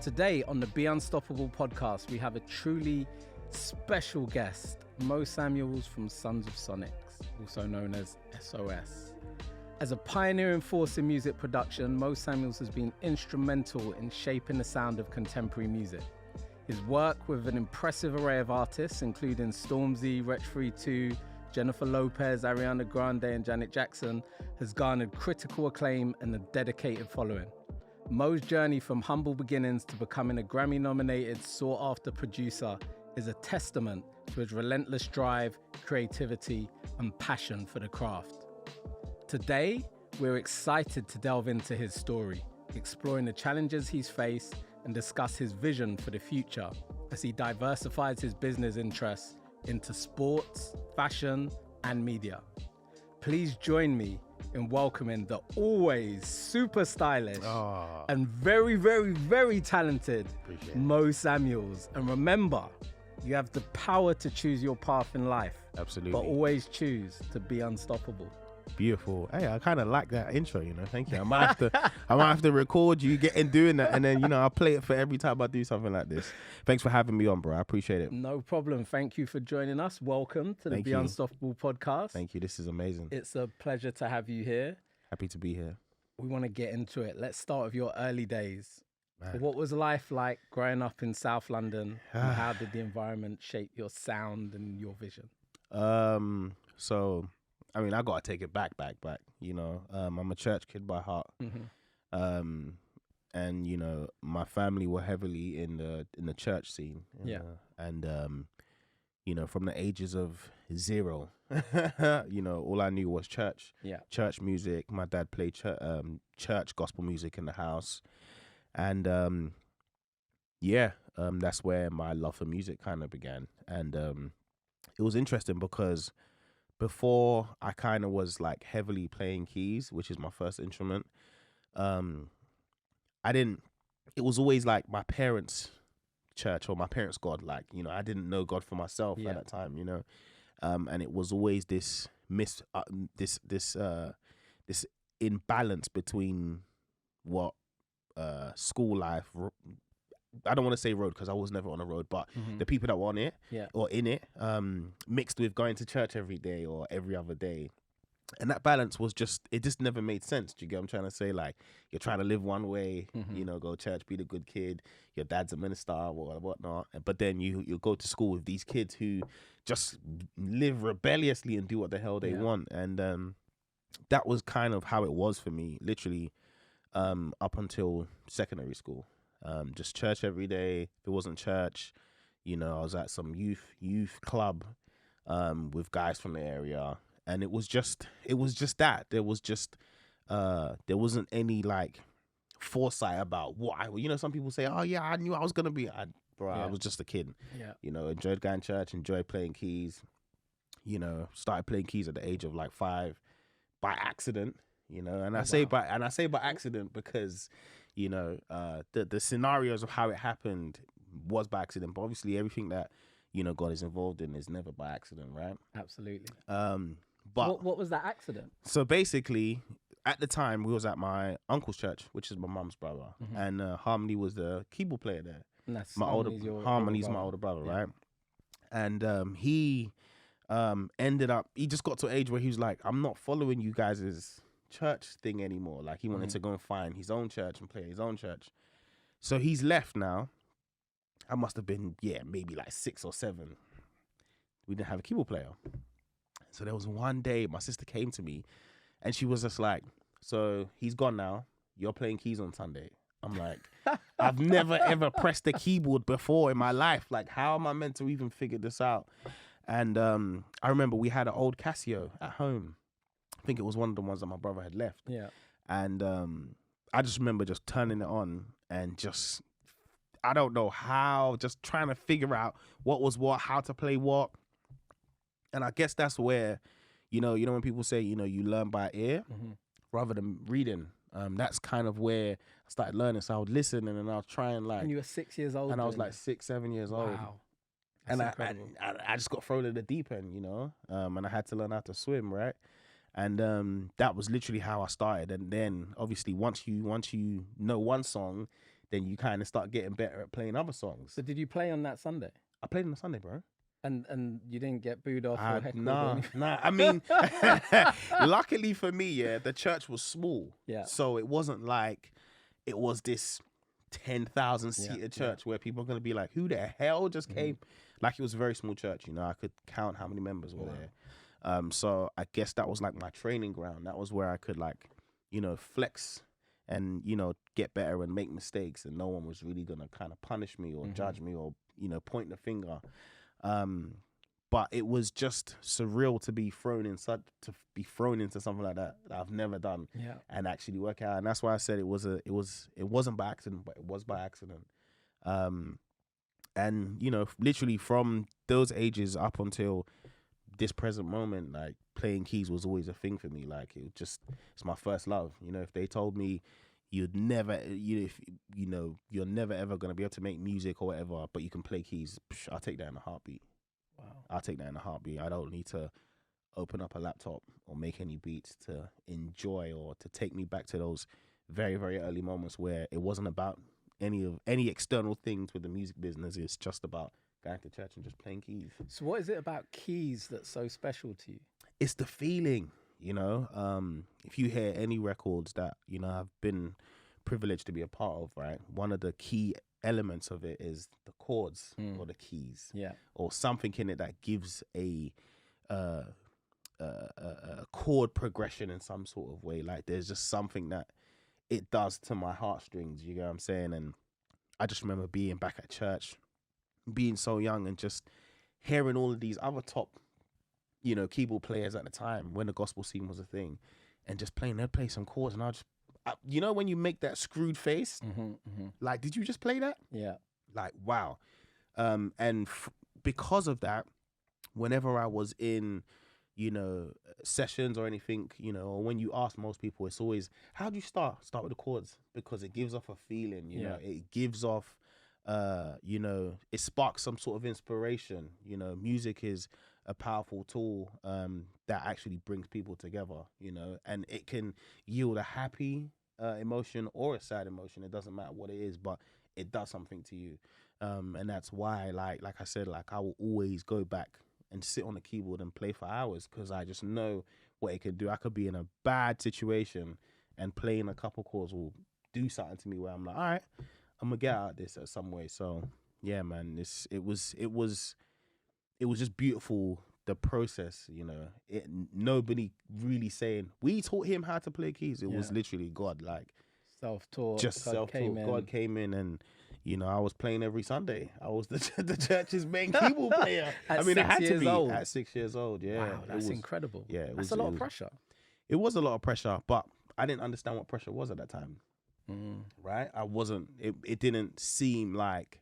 Today on the Be Unstoppable podcast, we have a truly special guest, Mo Samuels from Sons of Sonix, also known as S.O.S. As a pioneering force in music production, Mo Samuels has been instrumental in shaping the sound of contemporary music. His work with an impressive array of artists, including Stormzy, Wretch 2, Jennifer Lopez, Ariana Grande, and Janet Jackson, has garnered critical acclaim and a dedicated following. Mo's journey from humble beginnings to becoming a Grammy-nominated, sought-after producer is a testament to his relentless drive, creativity, and passion for the craft. Today, we're excited to delve into his story, exploring the challenges he's faced and discuss his vision for the future as he diversifies his business interests into sports, fashion, and media. Please join me in welcoming the always super stylish and very, very, very talented Mo Samuels. And remember, you have the power to choose your path in life. Absolutely. But always choose to be unstoppable. Beautiful. Hey, I kind of like that intro, thank you. I might have to record you doing that, and then, I'll play it for every time I do something like this. Thanks for having me on, bro. I appreciate it. No problem. Thank you for joining us. Welcome to the Be Unstoppable podcast. Thank you. This is amazing. It's a pleasure to have you here. Happy to be here. We want to get into it. Let's start with your early days. Man. What was life like growing up in South London? And how did the environment shape your sound and your vision? I got to take it back. I'm a church kid by heart. Mm-hmm. And, my family were heavily in the church scene. From the ages of 0, all I knew was church. Yeah. Church music. My dad played church gospel music in the house. And, that's where my love for music kind of began. And it was interesting because before I kind of was like heavily playing keys, which is my first instrument, it was always like my parents' church or my parents' God. Like, I didn't know God for myself at that time, and it was always this imbalance between what school life, I don't want to say road because I was never on a road, but the people that were on it or in it, mixed with going to church every day or every other day. And that balance was just never made sense. Do you get what I'm trying to say? Like, you're trying to live one way, go to church, be the good kid. Your dad's a minister or whatnot. But then you go to school with these kids who just live rebelliously and do what the hell they want. And that was kind of how it was for me, literally, up until secondary school. Just church every day. If it wasn't church, I was at some youth club with guys from the area, and it was just that. There there wasn't any like foresight about what some people say, oh yeah, I knew I was gonna be. I was just a kid. Enjoyed going to church, enjoyed playing keys. Started playing keys at the age of like 5 by accident. I say by accident because the scenarios of how it happened was by accident, but obviously everything that God is involved in is never by accident, right? Absolutely. But what was that accident? So basically, at the time we was at my uncle's church, which is my mum's brother, and Harmony was the keyboard player there. And that's Harmony's my older brother, right? And he ended up, he just got to an age where he was like, I'm not following you guys' church thing anymore. Like, he wanted to go and find his own church and play his own church. So he's left now. I must have been, maybe like 6 or 7. We didn't have a keyboard player. So there was one day my sister came to me and she was just like, so he's gone now. You're playing keys on Sunday. I'm like, I've never ever pressed a keyboard before in my life. Like, how am I meant to even figure this out? And I remember we had an old Casio at home. I think it was one of the ones that my brother had left. Yeah. And I just remember just turning it on and just, I don't know how, just trying to figure out what was what, how to play what. And I guess that's where, when people say, you learn by ear rather than reading. That's kind of where I started learning. So I would listen and then I would try and like. And you were 6 years old. And I was like 6, 7 years old. Wow. And I just got thrown in the deep end, and I had to learn how to swim, right? And that was literally how I started. And then obviously once you know one song, then you kind of start getting better at playing other songs. So did you play on that Sunday? I played on a Sunday, bro. And you didn't get booed off or heckled or Nah. anything? I mean, luckily for me, yeah, the church was small. Yeah. So it wasn't like it was this 10,000 seater church where people are going to be like, who the hell just came? Like, it was a very small church, you know. I could count how many members were there. So I guess that was like my training ground. That was where I could, like, you know, flex and, you know, get better and make mistakes, and no one was really going to kind of punish me or judge me or, you know, point the finger. But it was just surreal to be thrown into something like that I've never done and actually work out. And that's why I said it wasn't by accident, but it was by accident. And you know, literally from those ages up until this present moment, like, playing keys was always a thing for me. Like, it's my first love. You know, if they told me you're never ever going to be able to make music or whatever, but you can play keys, I'll take that in a heartbeat. Wow. I'll take that in a heartbeat. I don't need to open up a laptop or make any beats to enjoy or to take me back to those very, very early moments where it wasn't about any external things with the music business. It's just about going to church and just playing keys. So what is it about keys that's so special to you? It's the feeling, you know. If you hear any records that, you know, I've been privileged to be a part of, right, one of the key elements of it is the chords or the keys, or something in it that gives a chord progression in some sort of way. Like, there's just something that it does to my heartstrings, you know what I'm saying? And I just remember being back at church, being so young, and just hearing all of these other top, you know, keyboard players at the time when the gospel scene was a thing, and just they'd play some chords, and you know, when you make that screwed face, like, did you just play that? Yeah. Like, wow. And because of that, whenever I was in, you know, sessions or anything, you know, or when you ask most people, it's always, how do you start? Start with the chords, because it gives off a feeling, you know, it gives off, you know, it sparks some sort of inspiration. You know, music is a powerful tool that actually brings people together, you know, and it can yield a happy emotion or a sad emotion. It doesn't matter what it is, but it does something to you. And that's why, like I said, like, I will always go back and sit on the keyboard and play for hours, because I just know what it can do. I could be in a bad situation and playing a couple chords will do something to me where I'm like, all right, I'm gonna get out of this some way. So yeah, man, it was just beautiful, the process, you know. Nobody really saying we taught him how to play keys. It was literally God, like, self-taught. Just self-taught. God came in, and you know, I was playing every Sunday. I was the church's main keyboard player. I mean, it had to be at 6 years old. Yeah, wow, that's incredible. Yeah, that's a lot of pressure. It was a lot of pressure, but I didn't understand what pressure was at that time. Right? I wasn't. It didn't seem like.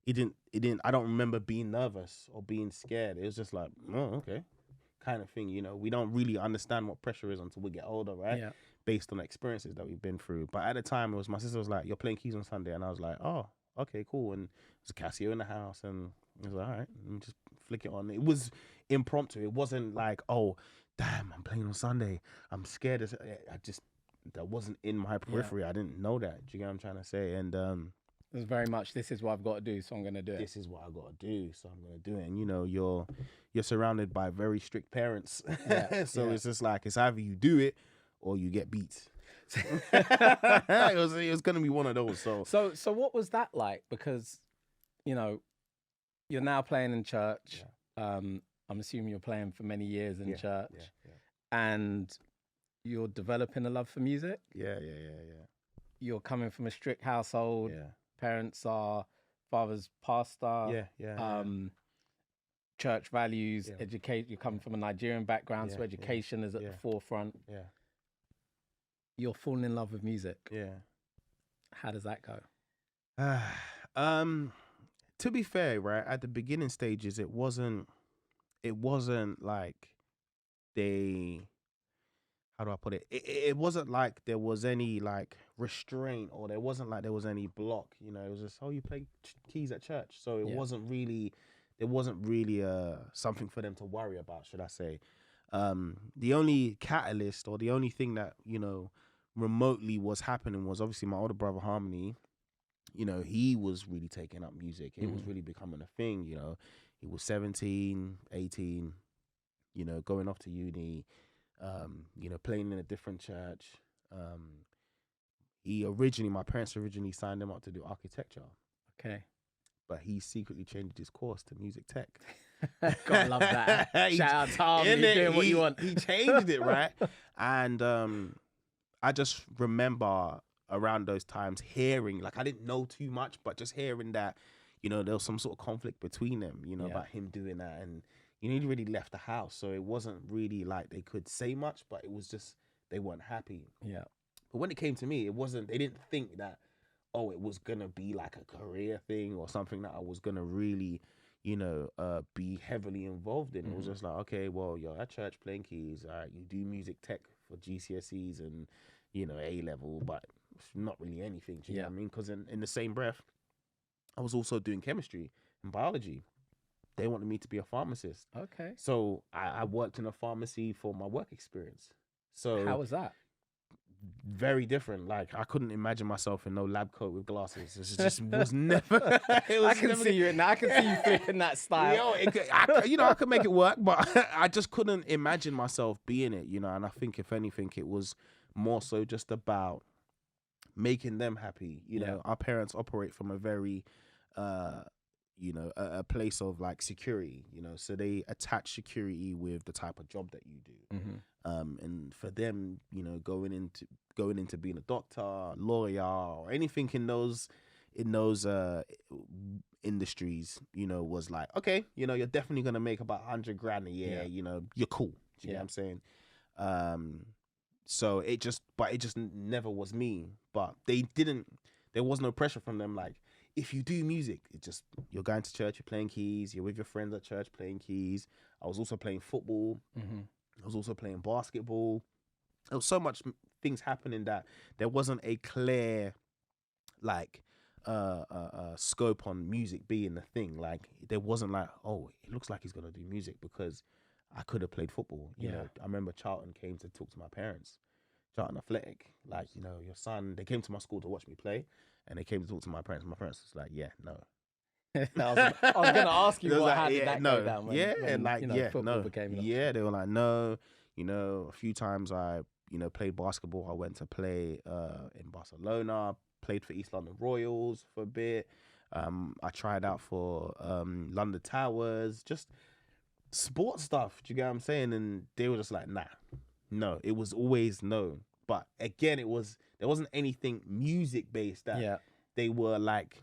It didn't. I don't remember being nervous or being scared. It was just like, oh, okay, kind of thing. You know, we don't really understand what pressure is until we get older, right? Yeah. Based on the experiences that we've been through. But at the time, it was my sister was like, "You're playing keys on Sunday," and I was like, "Oh, okay, cool." And there's a Casio in the house, and I was like, "All right, let me just flick it on." It was impromptu. It wasn't like, "Oh, damn, I'm playing on Sunday. I'm scared." That wasn't in my periphery. I didn't know that. Do you get what I'm trying to say? And it was very much, this is what I've got to do, so I'm going to do it. This is what I've got to do, so I'm going to do it. And, you know, you're surrounded by very strict parents. So it's just like, it's either you do it or you get beat. It was going to be one of those. So what was that like? Because, you know, you're now playing in church. I'm assuming you're playing for many years in church. And you're developing a love for music. Yeah. You're coming from a strict household. Parents are, father's pastor. Church values, educate. You come from a Nigerian background, so education is at the forefront. You're falling in love with music. How does that go? To be fair, right, at the beginning stages, it wasn't like how do I put it? It wasn't like there was any like restraint, or there wasn't like there was any block. You know, it was just, oh, you play keys at church, so it wasn't really something for them to worry about, should I say? The only catalyst, or the only thing that, you know, remotely was happening was obviously my older brother Harmony. he was really taking up music. It was really becoming a thing. He was 17, 18, going off to uni, playing in a different church. My parents originally signed him up to do architecture. Okay. But he secretly changed his course to music tech. God, love that. Shout out to Tom, you're doing what you want. He changed it, right? And I just remember around those times hearing, like, I didn't know too much, but just hearing that, there was some sort of conflict between them, about him doing that. And, he really left the house. So it wasn't really like they could say much, but it was just, they weren't happy. Yeah. But when it came to me, they didn't think that, it was going to be like a career thing or something that I was going to really, be heavily involved in. It was just like, okay, well, you're at church playing keys. All right, you do music tech for GCSEs and, A level, but it's not really anything. Do you know what I mean? Because in the same breath, I was also doing chemistry and biology. They wanted me to be a pharmacist. Okay. So I worked in a pharmacy for my work experience. So how was that? Very different. Like, I couldn't imagine myself in no lab coat with glasses. It just was never. I can see you in that. I can see you flipping that style. I could make it work, but I just couldn't imagine myself being it. And I think if anything, it was more so just about making them happy. Our parents operate from a very, a place of like security. So they attach security with the type of job that you do. And for them, going into being a doctor, lawyer, or anything in those industries, was like, okay, you're definitely gonna make about 100 grand a year. You're cool. Do you know what I'm saying? So it just never was me. But there was no pressure from them. Like, if you do music, you're going to church, you're playing keys, you're with your friends at church playing keys. I was also playing football. I was also playing basketball. There was so much things happening that there wasn't a clear, like, scope on music being the thing. Like, there wasn't like, oh, it looks like he's gonna do music, because I could have played football. I remember Charlton came to talk to my parents. Charlton Athletic, like, your son. They came to my school to watch me play, and they came to talk to my parents. My parents was like, yeah, no. I was gonna ask you how did that go down? Football became they were like, no. A few times I played basketball. I went to play in Barcelona, played for East London Royals for a bit. I tried out for London Towers, just sports stuff. Do you get what I'm saying? And they were just like, nah, no. It was always no. But again, there wasn't anything music based that they were like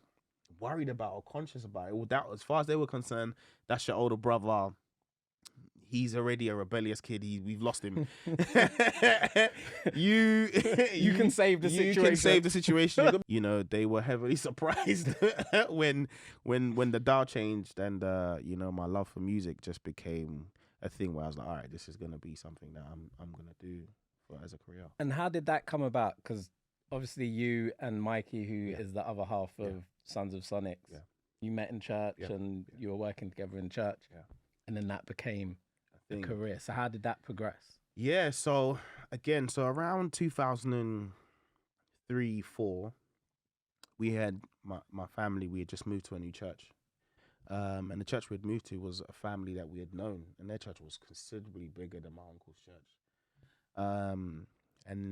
worried about or conscious about. As far as they were concerned, that's your older brother. He's already a rebellious kid. We've lost him. You can save the situation. You can save the situation. They were heavily surprised when the dial changed, and my love for music just became a thing where I was like, all right, this is gonna be something that I'm gonna do as a career. And how did that come about? Because obviously you and Mikey, who is the other half of Sons of Sonix, you met in church and you were working together in church, and then that became a career. So how did that progress? Yeah, so around 2003-04, we had my family. We had just moved to a new church, and the church we had moved to was a family that we had known, and their church was considerably bigger than my uncle's church. And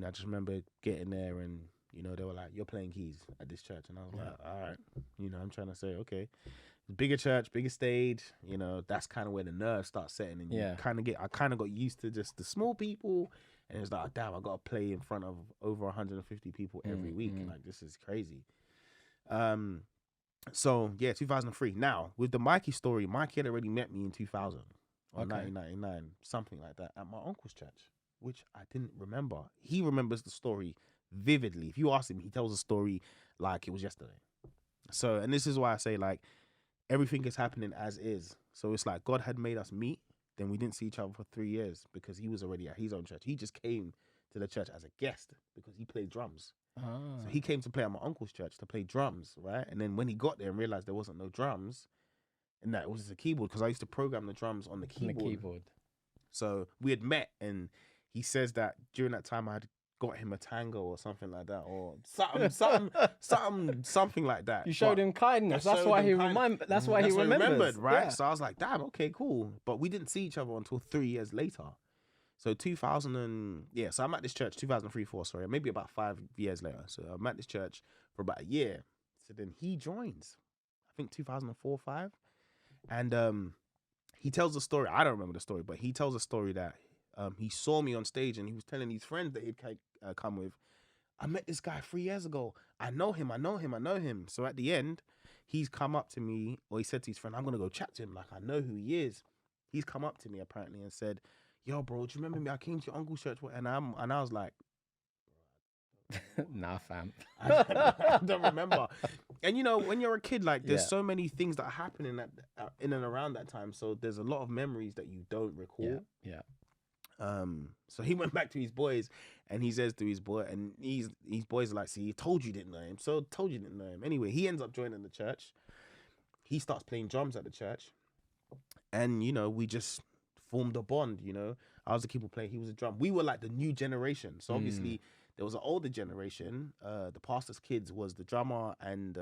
I just remember getting there, and they were like, "You're playing keys at this church," and I was like, "All right." I'm trying to say, okay, bigger church, bigger stage. That's kind of where the nerves start setting, and I kind of got used to just the small people, and it was like, damn, I got to play in front of over 150 people every week. Like, this is crazy. So 2003. Now with the Mikey story, Mikey had already met me in 2000 or 1999, something like that, at my uncle's church, which I didn't remember. He remembers the story vividly. If you ask him, he tells the story like it was yesterday. So, and this is why I say, like, everything is happening as is. So it's like God had made us meet. Then we didn't see each other for 3 years because he was already at his own church. He just came to the church as a guest because he played drums. So he came to play at my uncle's church to play drums, right? And then when he got there and realized there wasn't no drums, and that it was just a keyboard, because I used to program the drums on the keyboard. So we had met, and he says that during that time I had got him a tango or something like that, or something like that. You showed him kindness. That's why he remembered. That's why he remembered, right? Yeah. So I was like, damn, okay, cool. But we didn't see each other until 3 years later. So 2000 so I'm at this church 2003, 4, sorry, maybe about 5 years later. So I'm at this church for about a year. So then he joins, I think 2004, 5, and he tells a story. I don't remember the story, but he tells a story that he saw me on stage and he was telling his friends that he'd come with, I met this guy 3 years ago. I know him. So at the end, he's come up to me, or he said to his friend, I'm going to go chat to him. Like, I know who he is. He's come up to me apparently and said, yo, bro, do you remember me? I came to your uncle's church. And I was like, nah, fam. I don't remember. And you know, when you're a kid, like there's so many things that are happening in and around that time. So there's a lot of memories that you don't recall. Yeah. So he went back to his boys and he says to his boy, and his boys are like, see, told you didn't know him. So told you didn't know him. Anyway, he ends up joining the church. He starts playing drums at the church. And, you know, we just formed a bond, you know. I was the keyboard player, he was a drum. We were like the new generation. So obviously there was an older generation. The pastor's kids was the drummer and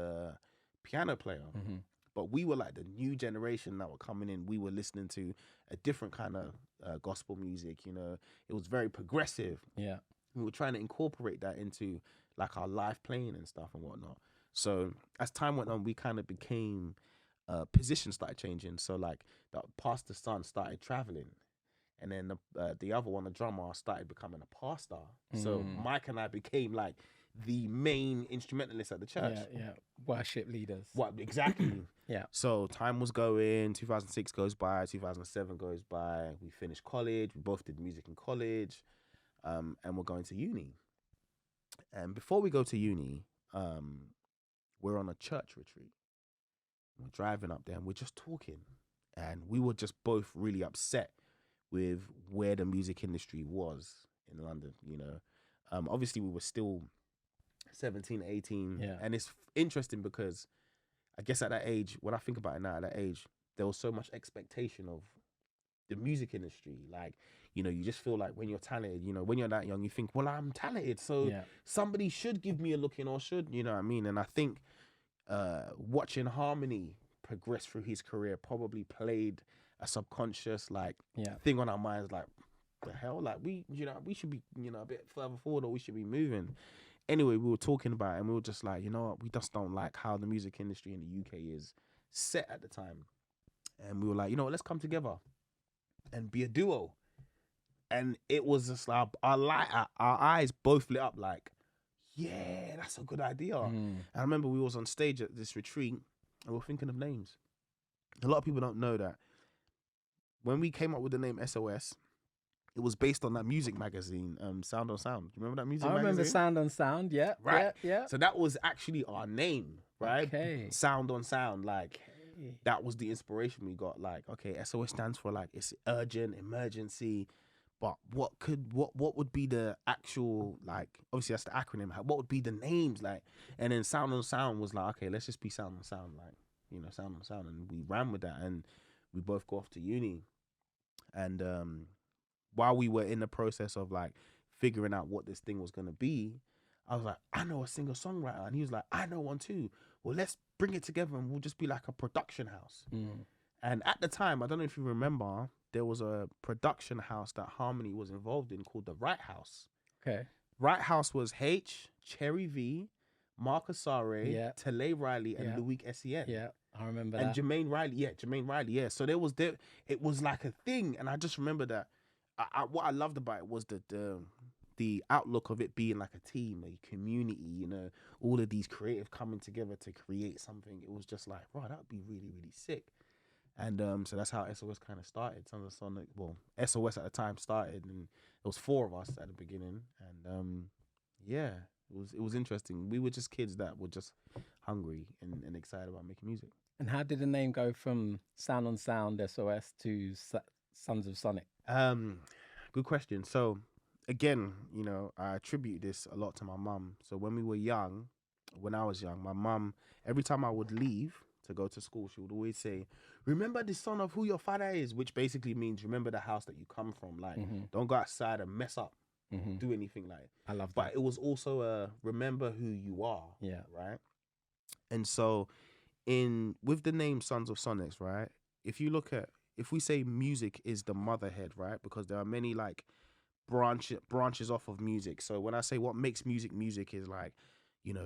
piano player. Mm-hmm. But we were like the new generation that were coming in. We were listening to a different kind of gospel music, you know. It was very progressive. Yeah. We were trying to incorporate that into like our live playing and stuff and whatnot. So as time went on, we kind of became, positions started changing. So like the pastor's son started traveling. And then the other one, the drummer, started becoming a pastor. So Mike and I became like the main instrumentalists at the church. Yeah. Worship leaders. What exactly? Yeah. So time was going. 2006 goes by. 2007 goes by. We finished college. We both did music in college, and we're going to uni. And before we go to uni, we're on a church retreat. We're driving up there, and we're just talking, and we were just both really upset with where the music industry was in London. You know, obviously we were still 17, 18. Yeah. And it's interesting because I guess at that age, when I think about it now, at that age, there was so much expectation of the music industry. Like, you know, you just feel like when you're talented, you know, when you're that young, you think, well, I'm talented, so somebody should give me a look in, or should, you know what I mean? And I think watching Harmony progress through his career probably played a subconscious like thing on our minds, like, the hell, like we should be, you know, a bit further forward, or we should be moving. Anyway, we were talking about it and we were just like, you know what, we just don't like how the music industry in the UK is set at the time. And we were like, you know what, let's come together and be a duo. And it was just like our eyes both lit up like, yeah, that's a good idea. And I remember we was on stage at this retreat and we were thinking of names. A lot of people don't know that when we came up with the name S.O.S, it was based on that music magazine, Sound on Sound. Do you remember that music magazine? I remember Sound on Sound, yeah. Right. Yeah. So that was actually our name, right? Okay. Sound on Sound. Like, that was the inspiration we got. Like, okay, S.O.S stands for like, it's urgent, emergency. But what would be the actual, like, obviously that's the acronym. What would be the names? Like, and then Sound on Sound was like, okay, let's just be Sound on Sound. Like, you know, Sound on Sound. And we ran with that. And we both go off to uni. And while we were in the process of like figuring out what this thing was going to be, I was like, I know a singer-songwriter. And he was like, I know one too. Well, let's bring it together and we'll just be like a production house. And at the time, I don't know if you remember, there was a production house that Harmony was involved in called the Right House. Okay. Right House was H, Cherry V, Marcus Sare, Tele Riley, and Louis Sen. Yeah, I remember and that. Jermaine Riley, yeah. So it was like a thing. And I just remember that what I loved about it was the outlook of it being like a team, a community, you know, all of these creative coming together to create something. It was just like, wow, that would be really, really sick. And so that's how S.O.S kind of started. Sons of Sonix, well, S.O.S at the time started, and it was 4 of us at the beginning. And it was interesting. We were just kids that were just hungry and excited about making music. And how did the name go from Sound on Sound, S.O.S, to Sons of Sonix? Good question. So again, you know, I attribute this a lot to my mum. So when I was young, my mum, every time I would leave to go to school, she would always say, remember the son of who your father is, which basically means remember the house that you come from. Like, don't go outside and mess up do anything like it. I love that. But it was also remember who you are. Yeah. Right. And so with the name Sons of Sonix, right? If we say music is the motherhead, right? Because there are many like branches off of music. So when I say what makes music is like,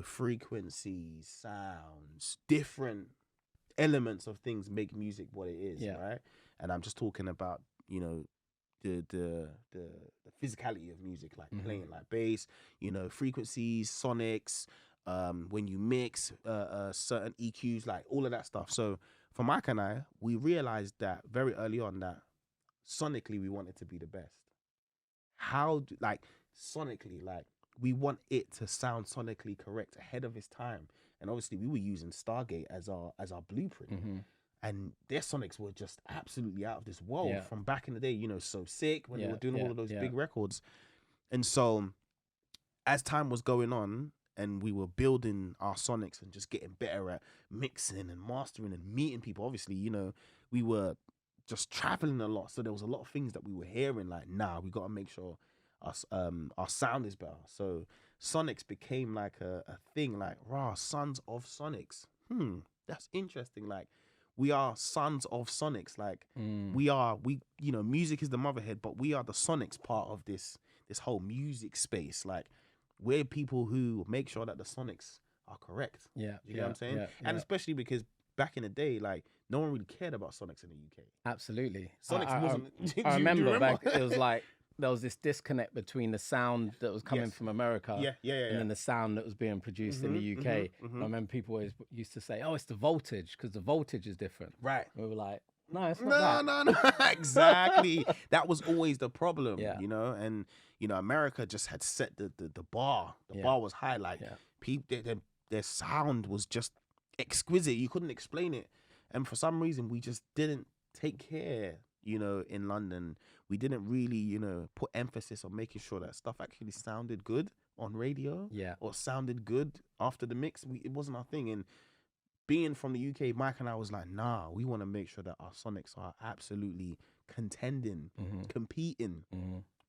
frequencies, sounds, different elements of things make music what it is, right? And I'm just talking about, the physicality of music, like playing like bass, frequencies, sonics, when you mix certain EQs, like all of that stuff. So for Mike and I, we realized that very early on that sonically we wanted to be the best. Sonically, like we want it to sound sonically correct ahead of its time. And obviously we were using Stargate as our blueprint. And their sonics were just absolutely out of this world from back in the day, So Sick, when they were doing all of those big records. And so as time was going on and we were building our sonics and just getting better at mixing and mastering and meeting people, obviously, we were just traveling a lot. So there was a lot of things that we were hearing like, we got to make sure our sound is better. So Sonix became like a thing, like, Sons of Sonix. That's interesting. Like, we are Sons of Sonix. Like, music is the motherhead, but we are the Sonix part of this whole music space. Like, we're people who make sure that the Sonix are correct. Yeah. You know what I'm saying? And especially because back in the day, like, no one really cared about Sonix in the UK. Absolutely. Sonix wasn't. I remember back, it was like, there was this disconnect between the sound that was coming from America and then the sound that was being produced in the UK. I remember people always used to say, oh, it's the voltage, because the voltage is different. Right. And we were like, no, it's not that. No. Exactly. That was always the problem, And, America just had set the bar. The bar was high. Like, people, their sound was just exquisite. You couldn't explain it. And for some reason, we just didn't take care, in London. We didn't really, put emphasis on making sure that stuff actually sounded good on radio or sounded good after the mix. It wasn't our thing. And being from the UK, Mike and I was like, we want to make sure that our sonics are absolutely contending, competing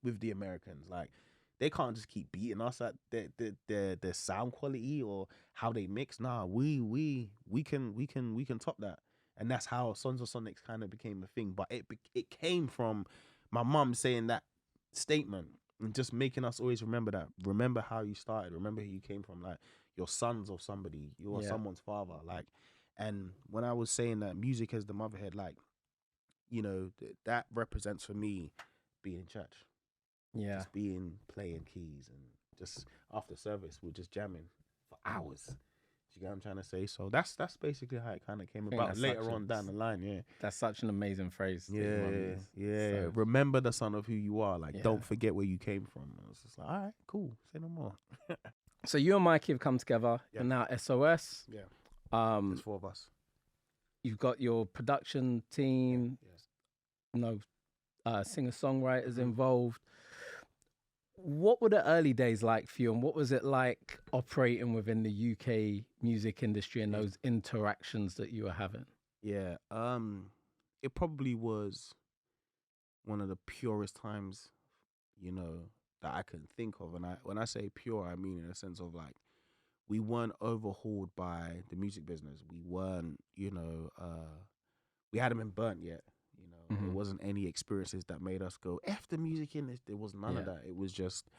with the Americans. Like, they can't just keep beating us at their sound quality or how they mix. We can top that. And that's how Sons of Sonix kind of became a thing. But it came from my mum saying that statement and just making us always remember that. Remember how you started. Remember who you came from. Like, you're sons of somebody. You're someone's father. Like, and when I was saying that music is the motherhead, like, that represents for me being in church. Yeah. Just playing keys, and just after service, we're just jamming for hours. You get what I'm trying to say? So that's basically how it kind of came about later on down the line. That's such an amazing phrase. So, remember the son of who you are. Like, don't forget where you came from. I was just like, all right, cool. Say no more. So you and Mikey have come together. You're now S.O.S. Yeah. There's 4 of us. You've got your production team. Singer-songwriters involved. What were the early days like for you, and what was it like operating within the UK music industry and those interactions that you were having? Yeah, it probably was one of the purest times, that I can think of. And when I say pure, I mean in a sense of like, we weren't overhauled by the music business. We weren't, we hadn't been burnt yet. There wasn't any experiences that made us go, F the music in this. There was none of that. It was just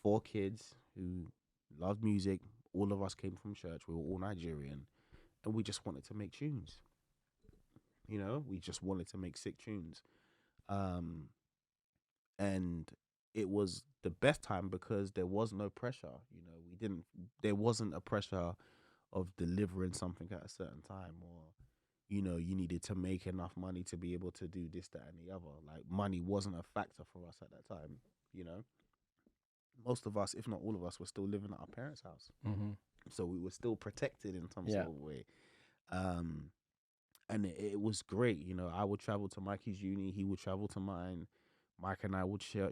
4 kids who loved music. All of us came from church. We were all Nigerian. And we just wanted to make tunes. We just wanted to make sick tunes. And it was the best time because there was no pressure. There wasn't a pressure of delivering something at a certain time, or you needed to make enough money to be able to do this, that, and the other. Like, money wasn't a factor for us at that time, Most of us, if not all of us, were still living at our parents' house. So we were still protected in some sort of way. And it was great, I would travel to Mikey's uni, he would travel to mine. Mike and I would share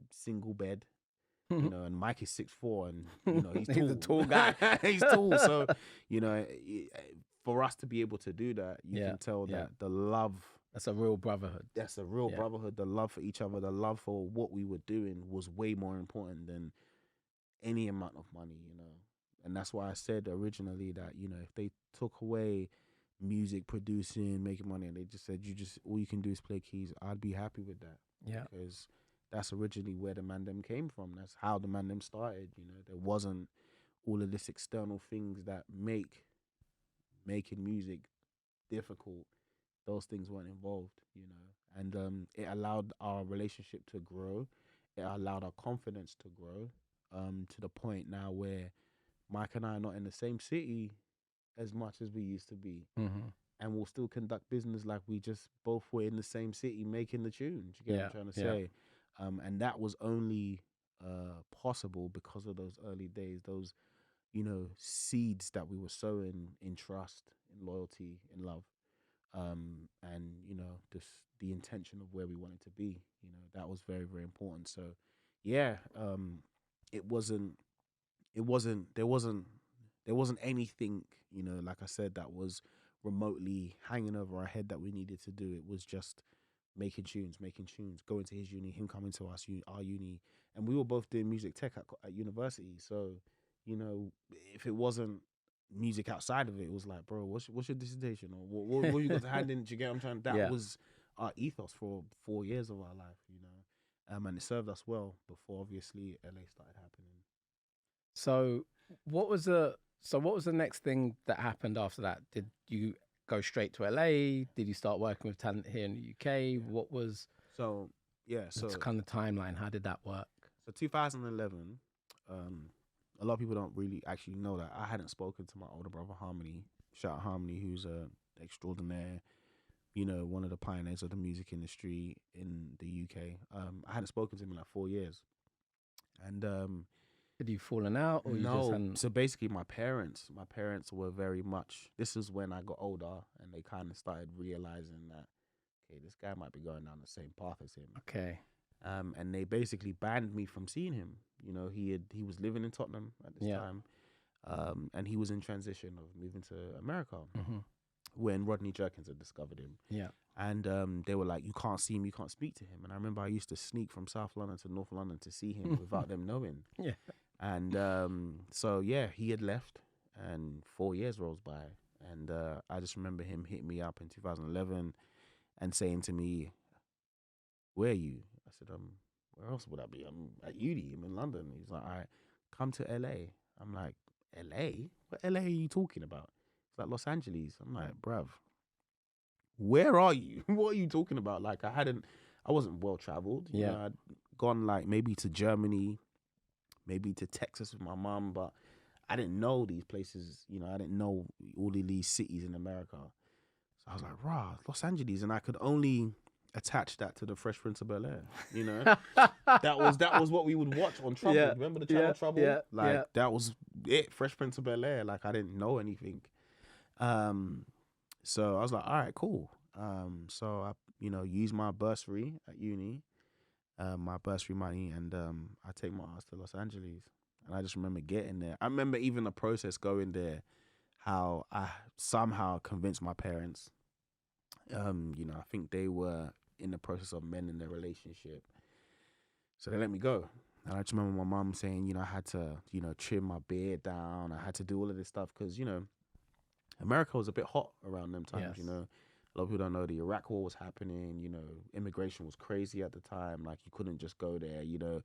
single bed. And Mike is 6'4", and he's tall. He's a tall guy. He's tall, so for us to be able to do that, you can tell that the love That's a real brotherhood. That's a real brotherhood. The love for each other, the love for what we were doing was way more important than any amount of money, you know. And that's why I said originally that, you know, if they took away music producing, making money, and they just said all you can do is play keys, I'd be happy with that. Yeah. Because that's originally where the Mandem came from. That's how the Mandem started, you know. There wasn't all of this external things that making music difficult. Those things weren't involved, you know. And it allowed our relationship to grow. It allowed our confidence to grow, to the point now where Mike and I are not in the same city as much as we used to be. And we'll still conduct business like we just both were in the same city making the tunes. You get what I'm trying to say? And that was only possible because of those early days, those, you know, seeds that we were sowing in trust, in loyalty, in love. And, you know, just the intention of where we wanted to be, you know, that was very, very important. So, yeah, there wasn't anything, you know, like I said, that was remotely hanging over our head that we needed to do. It was just making tunes, going to his uni, him coming to our uni, and we were both doing music tech at university. So, you know, if it wasn't music outside of it, it was like, bro, what's your dissertation, or what you got to hand in? Do you get what I'm trying? That was our ethos for 4 years of our life, you know, and it served us well before obviously LA started happening. So what was the next thing that happened after that? Did you go straight to LA? Did you start working with talent here in the UK? What was so kind of timeline? How did that work? So 2011, a lot of people don't really actually know that I hadn't spoken to my older brother Harmony. Shout out Harmony, who's a extraordinaire, you know, one of the pioneers of the music industry in the UK. I hadn't spoken to him in like 4 years, and had you fallen out, or no? You just hadn't... So basically, my parents were very much. This is when I got older, and they kind of started realizing that, okay, this guy might be going down the same path as him. Okay. And they basically banned me from seeing him. You know, he was living in Tottenham at this time, and he was in transition of moving to America when Rodney Jerkins had discovered him. Yeah. And they were like, you can't see him, you can't speak to him. And I remember I used to sneak from South London to North London to see him without them knowing. Yeah. And so, yeah, he had left, and 4 years rolls by. And I just remember him hitting me up in 2011 and saying to me, where are you? I said, where else would I be? I'm at uni. I'm in London. He's like, all right, come to LA. I'm like, LA? What LA are you talking about? It's like Los Angeles. I'm like, bruv, where are you? What are you talking about? Like, I wasn't well traveled. You know, I'd gone like maybe to Germany, maybe to Texas with my mom, but I didn't know these places. You know, I didn't know all of these cities in America. So I was like, rah, Los Angeles. And I could only attach that to the Fresh Prince of Bel-Air, you know. that was what we would watch on Trouble. Remember the channel Trouble? That was it, Fresh Prince of Bel-Air. Like, I didn't know anything. So I was like, all right, cool. So I, you know, used my bursary at uni, my bursary money, and I take my ass to Los Angeles. And I just remember getting there. I remember even the process going there, how I somehow convinced my parents. You know, I think they were in the process of mending their relationship. So they let me go. And I just remember my mom saying, you know, I had to, you know, trim my beard down. I had to do all of this stuff because, you know, America was a bit hot around them times, you know. A lot of people don't know the Iraq war was happening, you know, immigration was crazy at the time. Like, you couldn't just go there, you know.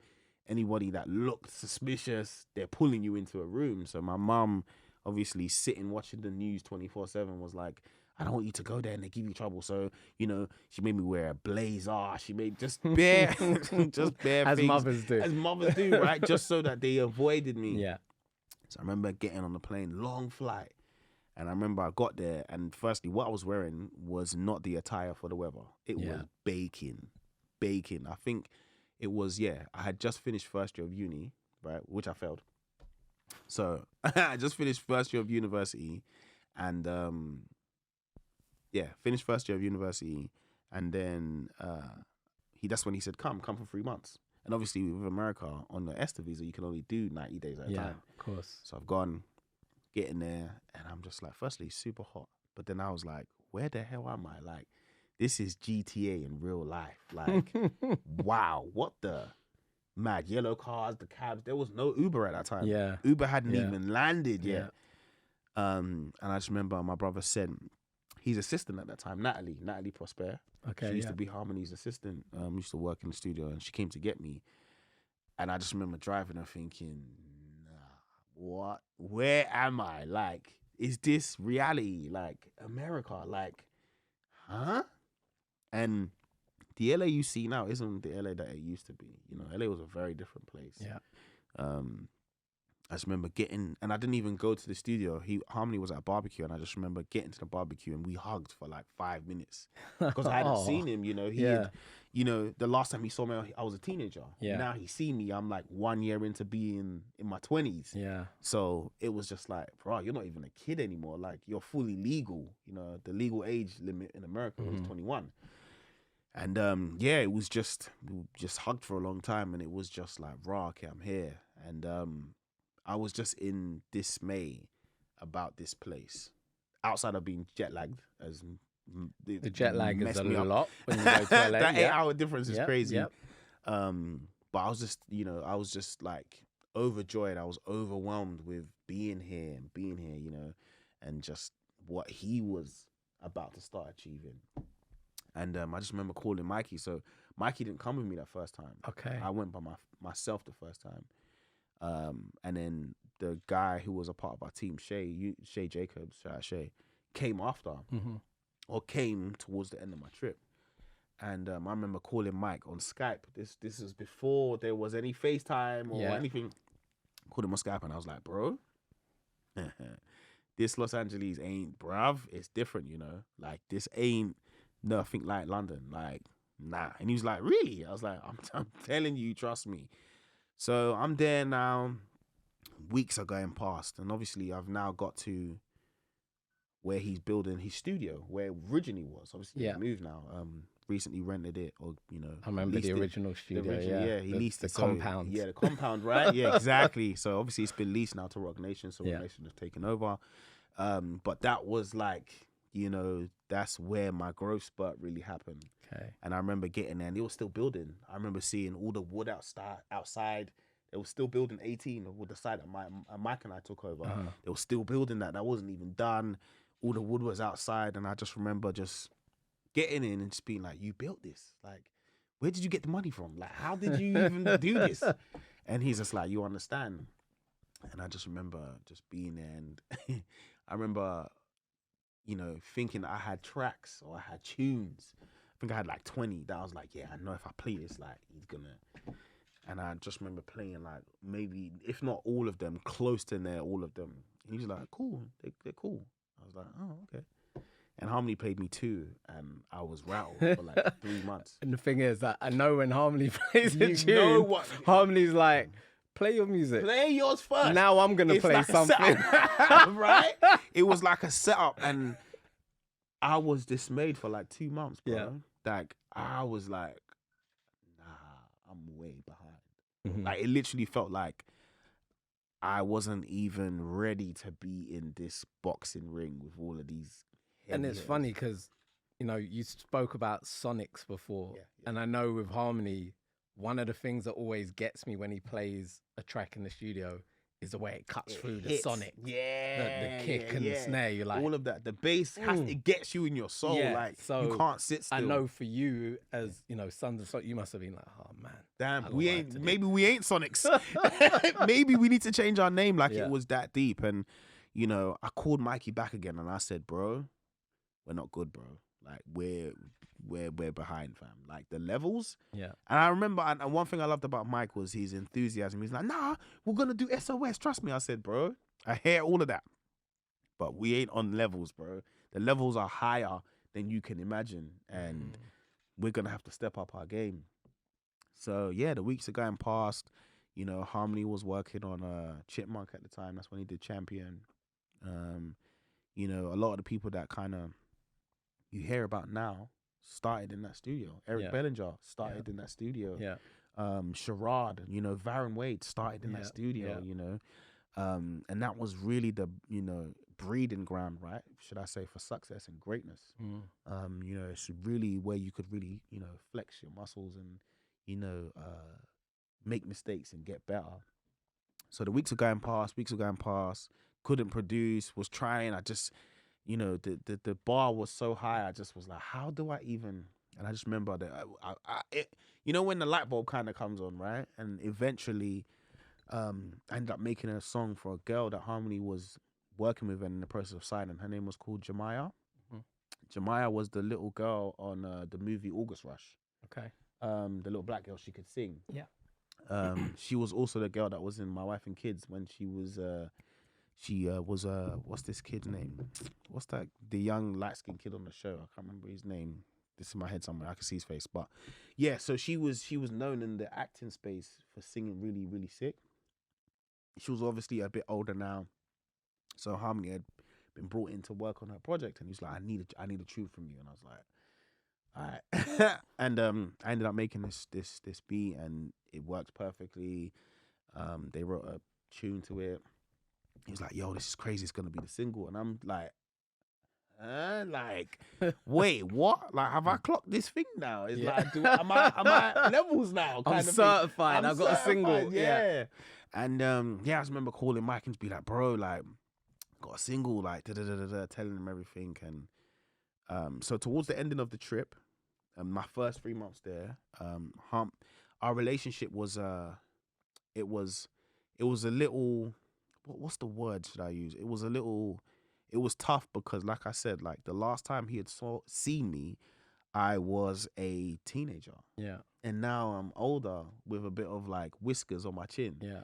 Anybody that looked suspicious, they're pulling you into a room. So my mom, obviously sitting watching the news 24/7, was like, I don't want you to go there and they give you trouble. So, you know, she made me wear a blazer. She made just bare as things. Mothers do. As mothers do, right? Just so that they avoided me. Yeah. So I remember getting on the plane, long flight. And I remember I got there, and firstly, what I was wearing was not the attire for the weather. It was baking. I think it was, I had just finished first year of uni, right? Which I failed. So I just finished first year of university, and finished first year of university, and then that's when he said, come for 3 months. And obviously with America, on the ESTA visa, you can only do 90 days at a time. Yeah, of course. So I've gone, getting there, and I'm just like, firstly, super hot. But then I was like, where the hell am I? Like, this is GTA in real life. Like, wow, what the mad yellow cars, the cabs. There was no Uber at that time. Yeah. Uber hadn't even landed yet. Yeah. And I just remember my brother said, his assistant at that time, Natalie Prosper. Okay. She used to be Harmony's assistant. Used to work in the studio, and she came to get me. And I just remember driving and thinking, what? Where am I? Like, is this reality? Like, America? Like, huh? And the LA you see now isn't the LA that it used to be. You know, LA was a very different place. Yeah. I just remember getting, and I didn't even go to the studio. Harmony was at a barbecue, and I just remember getting to the barbecue, and we hugged for like 5 minutes because I hadn't seen him. You know, he had, you know, the last time he saw me, I was a teenager. Yeah. Now he see me, I'm like 1 year into being in my 20s. Yeah. So it was just like, bro, you're not even a kid anymore. Like, you're fully legal. You know, the legal age limit in America is 21. And it was just, we just hugged for a long time, and it was just like, bro, okay, I'm here. And I was just in dismay about this place. Outside of being jet lagged, as the jet lag is a lot when you go to LA. That 8-hour difference is crazy. Yep. But I was just, you know, I was just like overjoyed. I was overwhelmed with being here, you know, and just what he was about to start achieving. And I just remember calling Mikey. So Mikey didn't come with me that first time. Okay. I went by myself the first time. And then the guy who was a part of our team, Shay Jacobs, shout out Shay, came after or came towards the end of my trip. And I remember calling Mike on Skype. This was before there was any FaceTime or anything. Called him on Skype, and I was like, bro, this Los Angeles ain't, bruv. It's different, you know. Like, this ain't nothing like London. Like, nah. And he was like, really? I was like, I'm telling you, trust me. So I'm there now. Weeks are going past, and obviously I've now got to where he's building his studio, where it originally was. Obviously, he's moved now. Recently rented it, or you know, I remember the original studio. He leased the it. compound. The compound, right? Yeah, exactly. So obviously it's been leased now to Rock Nation, so Rock Nation has taken over. But that was like, you know, that's where my growth spurt really happened. Okay. And I remember getting there, and they were still building. I remember seeing all the wood outside. They were still building 18 with the side that Mike and I took over. They were still building that. That wasn't even done. All the wood was outside, and I just remember just getting in and just being like, you built this. Like, where did you get the money from? Like, how did you even do this? And he's just like, you understand. And I just remember just being there, and I remember, you know, thinking I had tracks or I had tunes. I think I had like 20 that I was like, yeah, I know if I play this, like, he's gonna. And I just remember playing like maybe, if not all of them, close to there, all of them. And he was like, cool, they're cool. I was like, oh, okay. And Harmony played me 2, and I was rattled for like 3 months. And the thing is that I know when Harmony plays a tune, know what? Harmony's like, play your music. Play yours first. Now I'm going to play like something. Right? It was like a setup, and I was dismayed for like 2 months, bro. Yeah. Like, I was like, nah, I'm way behind. Like, it literally felt like I wasn't even ready to be in this boxing ring with all of these. And it's funny because, you know, you spoke about Sonix before. And I know with Harmony, one of the things that always gets me when he plays a track in the studio is the way it cuts through the sonic. The kick and the snare. You're like, all of that. The bass, it gets you in your soul. Like, so you can't sit still. I know for you, as, you know, Sons of Sonix, you must have been like, oh, man. Damn, maybe we ain't Sonix. Maybe we need to change our name. Like, it was that deep. And, you know, I called Mikey back again, and I said, bro, we're not good, bro. Like, we're behind, fam. Like, the levels. Yeah. And I remember, and one thing I loved about Mike was his enthusiasm. He's like, nah, we're gonna do S.O.S. Trust me. I said, bro, I hear all of that, but we ain't on levels, bro. The levels are higher than you can imagine, and we're gonna have to step up our game. So yeah, the weeks are going past. You know, Harmony was working on Chipmunk at the time. That's when he did Champion. You know, a lot of the people that kind of you hear about now started in that studio. Eric Bellinger started in that studio. Yeah. Sherrod, you know, Varen Wade started in that studio, you know. And that was really the, breeding ground, right? Should I say, for success and greatness. It's really where you could really, flex your muscles and, make mistakes and get better. So the weeks were going past, couldn't produce, was trying. I just, the bar was so high. I just was like, how do I even, and I just remember that, when the light bulb kind of comes on, right? And eventually, I ended up making a song for a girl that Harmony was working with and in the process of signing. Her name was called Jemiah. Jemiah was the little girl on the movie August Rush. Okay. The little black girl, she could sing. Yeah. She was also the girl that was in My Wife and Kids when she was what's this kid's name? What's that? The young light-skinned kid on the show. I can't remember his name. This is in my head somewhere. I can see his face. But yeah, so she was known in the acting space for singing really, really sick. She was obviously a bit older now. So Harmony had been brought in to work on her project, and he was like, I need a tune from you. And I was like, all right. And I ended up making this beat, and it worked perfectly. They wrote a tune to it. He was like, yo, this is crazy, it's gonna be the single. And I'm like, wait, what? Like, have I clocked this thing now? It's like, am I levels now? I'm certified. I've got a single. Yeah. And I just remember calling Mike and just be like, bro, like, got a single, like, telling him everything. And so towards the ending of the trip, my first 3 months there, our relationship was it was a little, what's the word should I use? It was tough because, like I said, like the last time he had seen me, I was a teenager. Yeah. And now I'm older with a bit of like whiskers on my chin. Yeah.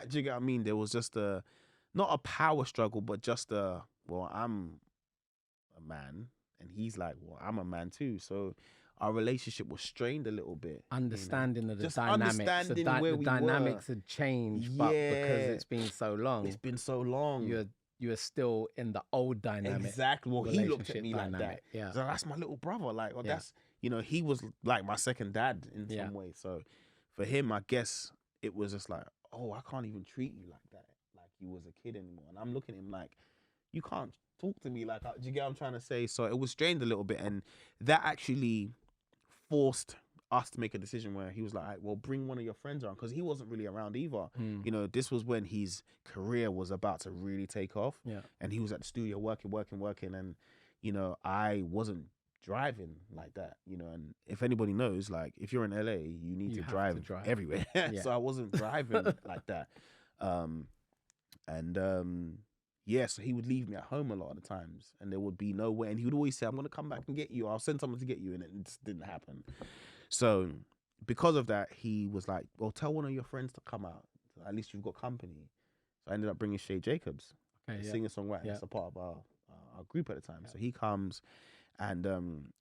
Do you get what I mean? There was just not a power struggle, but just well, I'm a man, and he's like, well, I'm a man too. So our relationship was strained a little bit. Understanding of the just dynamics. Understanding the dynamics had changed, but because it's been so long. It's been so long. You're still in the old dynamic. Exactly. Well, he looked at me like that. Yeah. So that's my little brother. Like, well, that's, he was like my second dad in some way. So for him, I guess it was just like, oh, I can't even treat you like that, like you was a kid anymore. And I'm looking at him like, you can't talk to me like, do you get what I'm trying to say? So it was strained a little bit, and that actually forced us to make a decision where he was like, well, bring one of your friends around, because he wasn't really around either. This was when his career was about to really take off. Yeah. And he was at the studio working, and I wasn't driving like that, and if anybody knows, like, if you're in LA, you need to drive everywhere. So I wasn't driving like that. So he would leave me at home a lot of the times, and there would be no way, and he would always say, I'm going to come back and get you, I'll send someone to get you, and it just didn't happen. So because of that, he was like, well, tell one of your friends to come out, so at least you've got company. So I ended up bringing Shay Jacobs, singer-songwriter. That's a part of our group at the time. So he comes, and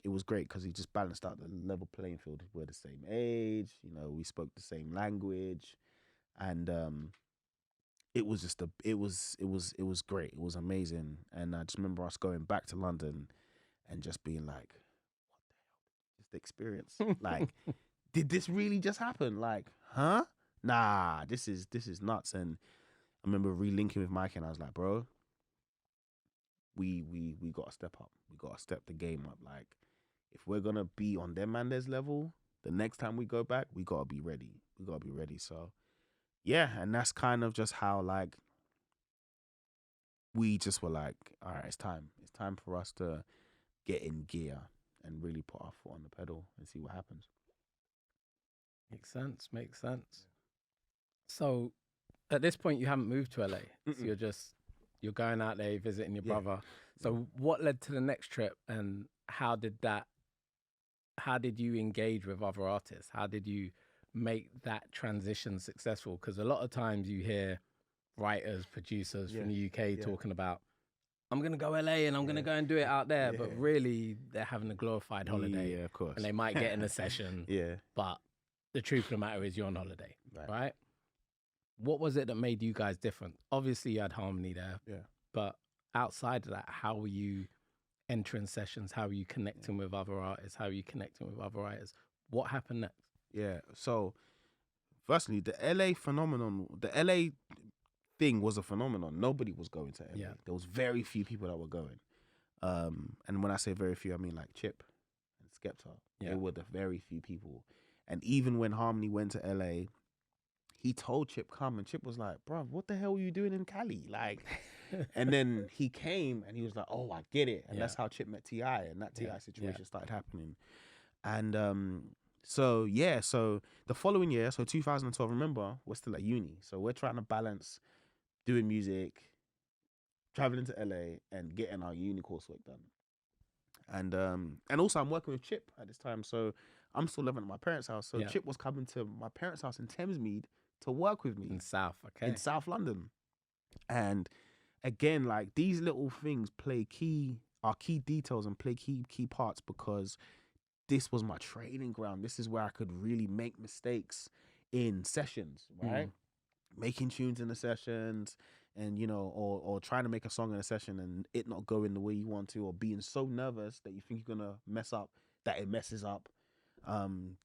it was great because he just balanced out the level playing field. We're the same age, we spoke the same language, and it was just it was great. It was amazing. And I just remember us going back to London and just being like, what the hell? Just the experience. Like, did this really just happen? Like, huh? Nah, this is nuts. And I remember relinking with Mike, and I was like, bro, we got to step up. We got to step the game up. Like, if we're going to be on them and there's level, the next time we go back, we got to be ready. So yeah, and that's kind of just how, like, we just were like, all right, it's time. It's time for us to get in gear and really put our foot on the pedal and see what happens. Makes sense. So at this point, you haven't moved to LA. So you're going out there, visiting your brother. So what led to the next trip, and how did you engage with other artists? How did you make that transition successful? Because a lot of times you hear writers, producers from the UK talking about, I'm going to go LA and I'm going to go and do it out there. But really, they're having a glorified holiday. Yeah, of course. And they might get in a session. But the truth of the matter is you're on holiday, right? What was it that made you guys different? Obviously, you had Harmony there. Yeah. But outside of that, how were you entering sessions? How were you connecting with other artists? How were you connecting with other writers? What happened next? Yeah. So, firstly, the LA phenomenon, the LA thing was a phenomenon. Nobody was going to LA. Yeah. There was very few people that were going. And when I say very few, I mean like Chip and Skepta. Yeah. They were the very few people. And even when Harmony went to LA, he told Chip come, and Chip was like, "Bruv, what the hell were you doing in Cali?" Like, and then he came and he was like, "Oh, I get it." And that's how Chip met T.I. and that T.I. situation started happening. And so the following year, so 2012, remember, we're still at uni. So we're trying to balance doing music, traveling to LA, and getting our uni coursework done. And also I'm working with Chip at this time. So I'm still living at my parents' house. So Chip was coming to my parents' house in Thamesmead to work with me. In South, okay. In South London. And again, like, these little things are key details and play key parts, because this was my training ground. This is where I could really make mistakes in sessions, right? Making tunes in the sessions, and, you know, or trying to make a song in a session and it not going the way you want to, or being so nervous that you think you're gonna mess up that it messes up.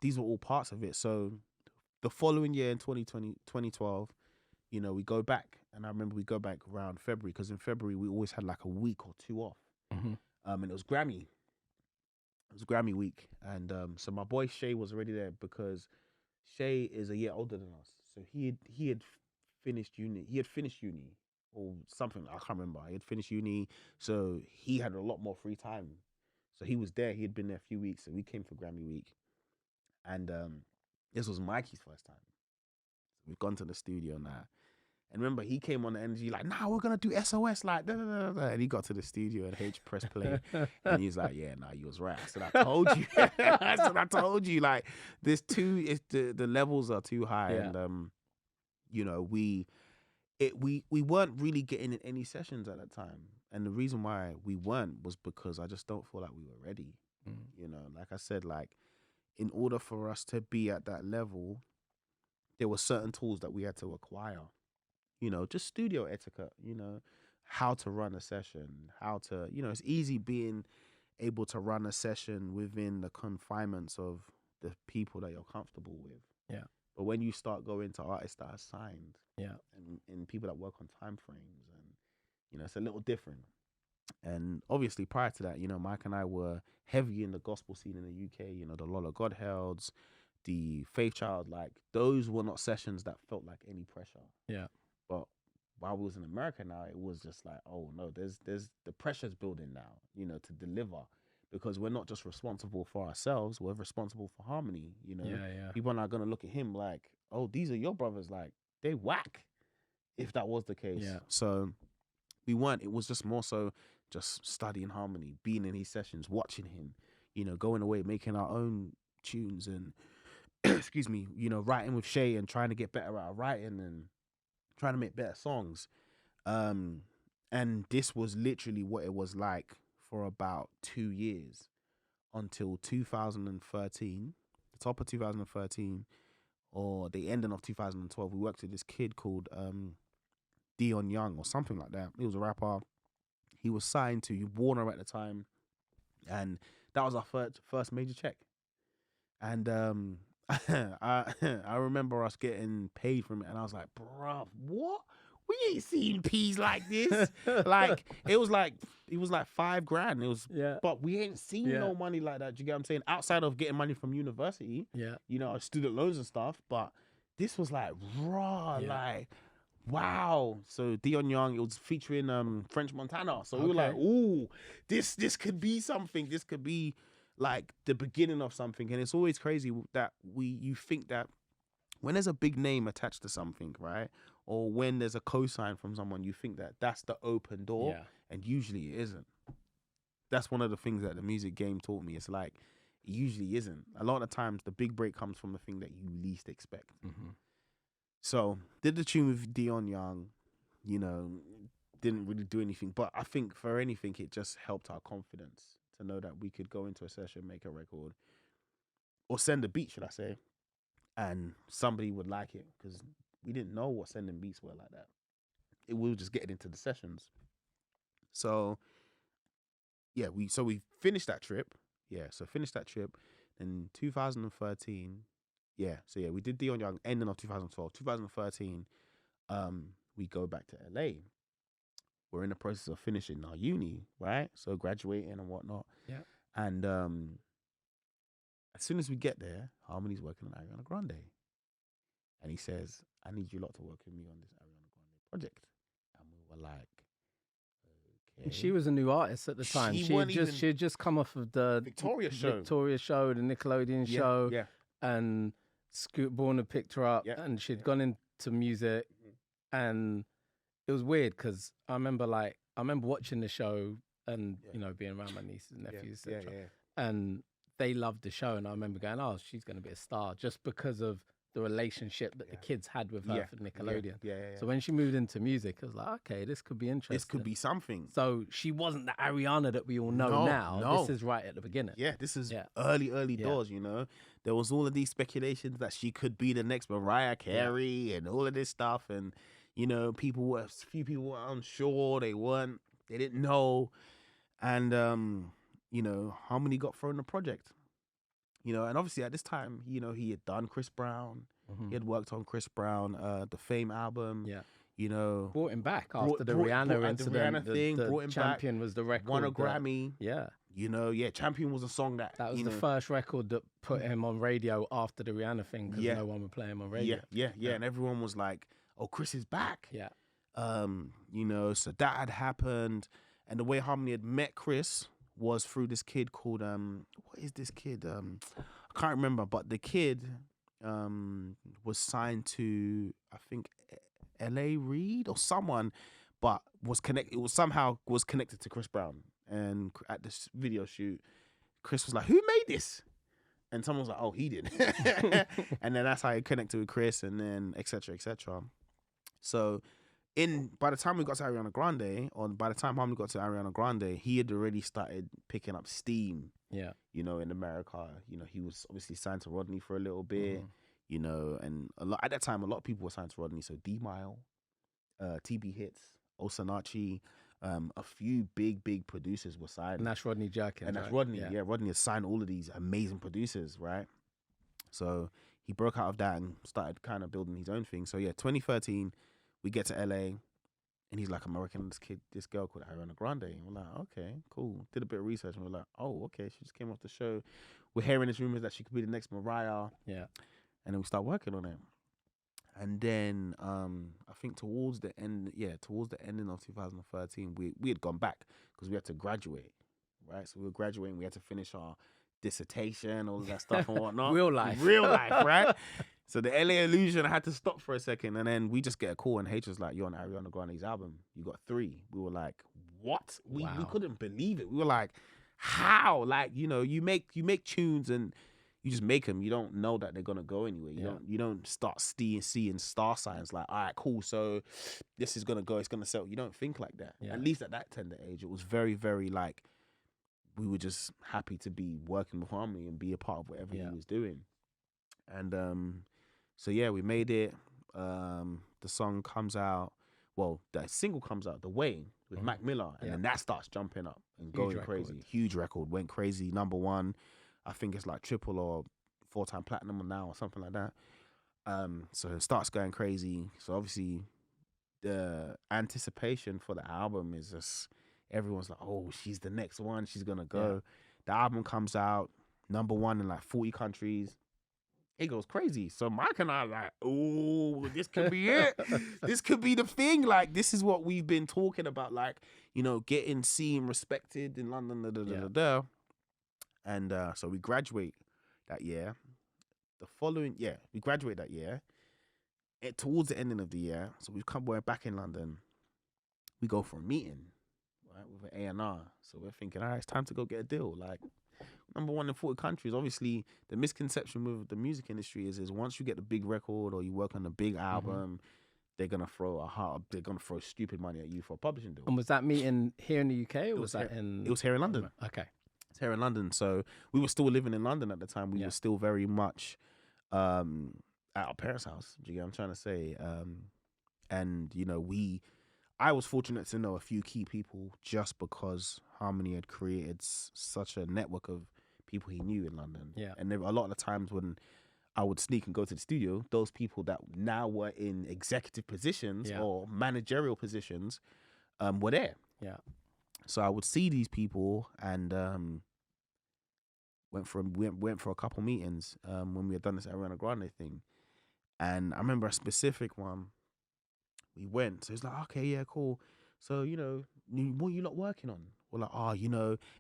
These were all parts of it. So the following year in 2012, you know, we go back, and I remember we go back around February, because in February we always had like a week or two off. And it was Grammy. It was Grammy week, and so my boy Shay was already there, because Shay is a year older than us. So he had finished uni. He had finished uni or something. I can't remember. He had finished uni, so he had a lot more free time. So he was there. He had been there a few weeks, so we came for Grammy week, and this was Mikey's first time. So we've gone to the studio now. And remember, he came on the energy like, "Nah, we're gonna do S.O.S. like da, da, da, da." And he got to the studio and H press play, and he's like, "Yeah, nah, you was right." I said, "I told you." I said, "I told you." Like, the levels are too high, and you know, we weren't really getting in any sessions at that time, and the reason why we weren't was because I just don't feel like we were ready. You know, like I said, like, in order for us to be at that level, there were certain tools that we had to acquire. You know, just studio etiquette, you know, how to run a session, how to, you know, it's easy being able to run a session within the confinements of the people that you're comfortable with. Yeah. But when you start going to artists that are signed, and people that work on time frames, and, you know, it's a little different. And obviously prior to that, you know, Mike and I were heavy in the gospel scene in the UK, you know, the Lola Godhelds, the Faith Child, like, those were not sessions that felt like any pressure. Yeah. But while we was in America now, it was just like, oh no, there's the pressure's building now, you know, to deliver, because we're not just responsible for ourselves, we're responsible for Harmony, you know. People are not gonna look at him like, oh, these are your brothers, like, they whack, if that was the case. So we weren't. It was just more so just studying Harmony, being in his sessions, watching him, you know, going away, making our own tunes, and excuse me, you know, writing with Shay and trying to get better at writing and trying to make better songs. And this was literally what it was like for about 2 years, until 2013, the top of 2013 or the ending of 2012. We worked with this kid called Dion Young or something like that. He was a rapper. He was signed to Warner at the time, and that was our first major check. And I remember us getting paid from it, and I was like, bruv, what? We ain't seen peas like this. Like, it was like $5,000. It was, but we ain't seen no money like that. Do you get what I'm saying? Outside of getting money from university, you know, student loans and stuff. But this was like raw, like, wow. So Dion Young, it was featuring French Montana. So we were like, ooh, this could be something. This could be like the beginning of something. And it's always crazy that you think that when there's a big name attached to something, right? Or when there's a cosign from someone, you think that that's the open door, and usually it isn't. That's one of the things that the music game taught me. It's like, it usually isn't. A lot of times, the big break comes from the thing that you least expect. So, did the tune with Dion Young, you know, didn't really do anything. But I think for anything, it just helped our confidence to know that we could go into a session, make a record, or send a beat, should I say, and somebody would like it, because we didn't know what sending beats were like that. We were just getting into the sessions. So yeah, we finished that trip. Finished that trip in 2013. We did Dion Young ending of 2012. 2013, we go back to LA. We're in the process of finishing our uni, right? So graduating and whatnot. Yeah. And as soon as we get there, Harmony's working on Ariana Grande. And he says, I need you lot to work with me on this Ariana Grande project. And we were like, okay. And she was a new artist at the time. She had just come off of the Victoria show, the Nickelodeon show. Yeah. And Scoot Bourne had picked her up, and she'd gone into music. And it was weird because I remember watching the show and being around my nieces and nephews, etc. And they loved the show, and I remember going, "Oh, she's going to be a star," just because of the relationship that the kids had with her for Nickelodeon. So when she moved into music, I was like, "Okay, this could be interesting. This could be something." So she wasn't the Ariana that we all know now. No. This is right at the beginning. Yeah, this is early doors. There was all of these speculations that she could be the next Mariah Carey and all of this stuff, and a few people were unsure. They didn't know. And, Harmony got thrown the project. And obviously at this time, he had done Chris Brown. He had worked on Chris Brown, the Fame album. Yeah. Brought him back after the Rihanna incident. The Rihanna thing, brought him Champion back, was the record. won a Grammy. Yeah. Champion was a song that was the first record that put him on radio after the Rihanna thing because no one would play him on radio. Yeah. And everyone was like, oh, Chris is back. Yeah. So that had happened. And the way Harmony had met Chris was through this kid called, what is this kid? I can't remember, but the kid was signed to, I think, L.A. Reid or someone, but was connected to Chris Brown. And at this video shoot, Chris was like, who made this? And someone was like, oh, he did. And then that's how he connected with Chris, and then et cetera, et cetera. So by the time we got to Ariana Grande, or by the time Harmony got to Ariana Grande, he had already started picking up steam. Yeah. In America. He was obviously signed to Rodney for a little bit, and at that time, a lot of people were signed to Rodney. So D-Mile, TB Hits, Osanachi, a few big producers were signed. And that's Rodney Jerkins. And that's Rodney. Yeah, Rodney has signed all of these amazing producers, right? So he broke out of that and started kind of building his own thing. So 2013, we get to LA, and he's like, I'm working with this girl called Ariana Grande. And we're like, okay, cool. Did a bit of research, and we're like, oh, okay, she just came off the show. We're hearing these rumors that she could be the next Mariah. Yeah. And then we start working on it. And then I think towards the ending of 2013, we had gone back because we had to graduate, right? So we were graduating, we had to finish our dissertation, all of that stuff and whatnot. Real life, right? So the LA Illusion, I had to stop for a second, and then we just get a call, and H was like, "You're on Ariana Grande's album. You got 3." We were like, "What?" We couldn't believe it. We were like, "How?" Like, you make tunes and you just make them. You don't know that they're gonna go anywhere. You don't start seeing star signs like, all right, cool. So this is gonna go. It's gonna sell. You don't think like that. Yeah. At least at that tender age, it was very, very like we were just happy to be working with Harmony and be a part of whatever he was doing. And we made it. The song comes out. Well, the single comes out, The Way, with Mac Miller, and then that starts jumping up and going crazy. Huge record, went crazy, #1. I think it's like triple or 4-time platinum now or something like that. So it starts going crazy. So obviously the anticipation for the album is just, everyone's like, oh, she's the next one. She's going to go. Yeah. The album comes out, #1 in like 40 countries. It goes crazy. So Mike and I are like, oh, this could be it. This could be the thing. Like, this is what we've been talking about. Like, getting seen, respected in London, And so we graduate that year. We graduate that year. Towards the ending of the year, so we're back in London. We go for a meeting, right, with an A&R. So we're thinking, all right, it's time to go get a deal. Like, #1 in 40 countries. Obviously, the misconception with the music industry is once you get the big record or you work on a big album, they're gonna throw stupid money at you for a publishing deal. And was that meeting here in the UK, or was that in? It was here in London. Okay. It's here in London. So we were still living in London at the time. We were still very much at our parents' house. Do you get what I'm trying to say? And I was fortunate to know a few key people just because Harmony had created such a network of people he knew in London. Yeah. And there were a lot of the times when I would sneak and go to the studio. Those people that now were in executive positions or managerial positions were there. Yeah. So I would see these people and went for a couple meetings when we had done this Ariana Grande thing. And I remember a specific one. We went. So it's like, okay, yeah, cool. So, what are you lot working on? We're like,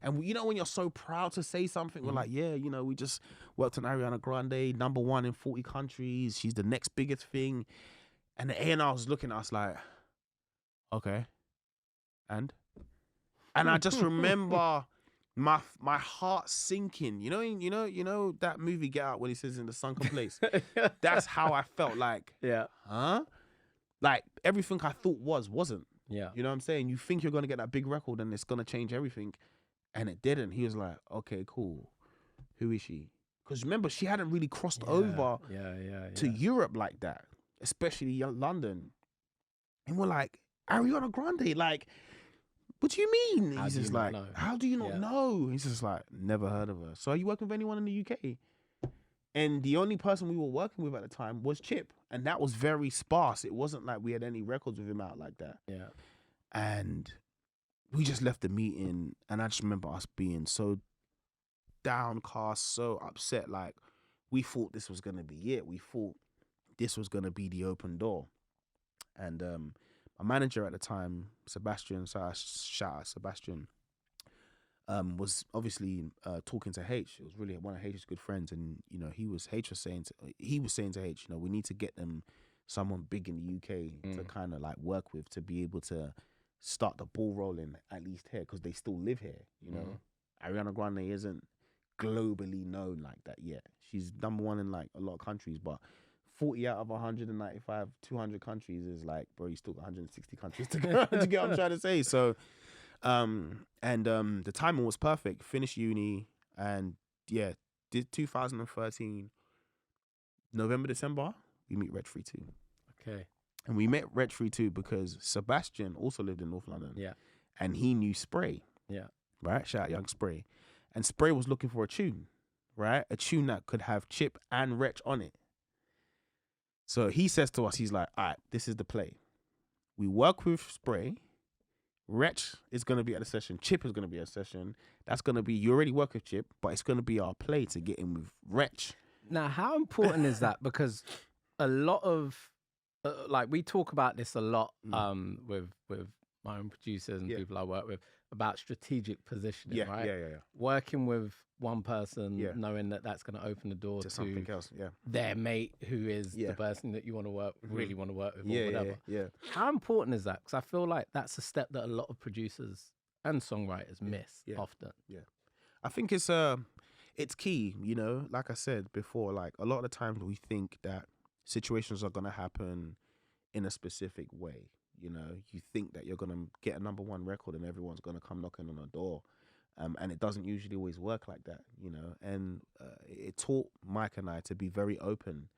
and when you're so proud to say something, we're like, yeah, we just worked on Ariana Grande, #1 in 40 countries. She's the next biggest thing. And the A&R was looking at us like, okay. And I just remember my heart sinking. You know that movie Get Out when he says in the sunken place. That's how I felt like. Yeah. Huh? Like everything I thought wasn't. Yeah. You know what I'm saying? You think you're gonna get that big record and it's gonna change everything, and it didn't. He was like, okay, cool. Who is she? Because remember, she hadn't really crossed over to Europe like that, especially London. And we're like, Ariana Grande, like, what do you mean? He's just like, how do you not know? He's just like, never heard of her. So are you working with anyone in the UK? And the only person we were working with at the time was Chip. And that was very sparse. It wasn't like we had any records with him out like that. Yeah. And we just left the meeting. And I just remember us being so downcast, so upset. Like, we thought this was going to be it. We thought this was going to be the open door. And my manager at the time, Sebastian, so I shout out Sebastian, was obviously talking to H. It was really one of H's good friends, and he was saying to H, we need to get them someone big in the UK to kind of like work with, to be able to start the ball rolling at least here, because they still live here. Ariana Grande isn't globally known like that yet. She's #1 in like a lot of countries, but 40 out of 195, 200 countries is like, bro, you still got 160 countries to get what I'm trying to say. So. The timing was perfect. Finished uni and did 2013 November, December, we meet Wretch 32. Okay. And we met Wretch 32 because Sebastian also lived in North London. Yeah. And he knew Spray. Yeah. Right? Shout out Young Spray. And Spray was looking for a tune, right? A tune that could have Chip and Wretch on it. So he says to us, he's like, all right, this is the play. We work with Spray. Wretch is going to be at a session. Chip is going to be at a session. That's going to be, you already work with Chip, but it's going to be our play to get in with Wretch. Now, how important is that? Because a lot of, like, we talk about this a lot with my own producers and people I work with about strategic positioning, right? Yeah. Working with one person, knowing that that's going to open the door to something else, their mate, who is the person that you want to work, really want to work with, or whatever. Yeah. How important is that? Because I feel like that's a step that a lot of producers and songwriters miss often. Yeah, I think it's key. Like I said before, like a lot of the times we think that situations are gonna happen in a specific way. You think that you're gonna get a #1 record and everyone's gonna come knocking on the door. And it doesn't usually always work like that, and it taught Mike and I to be very open.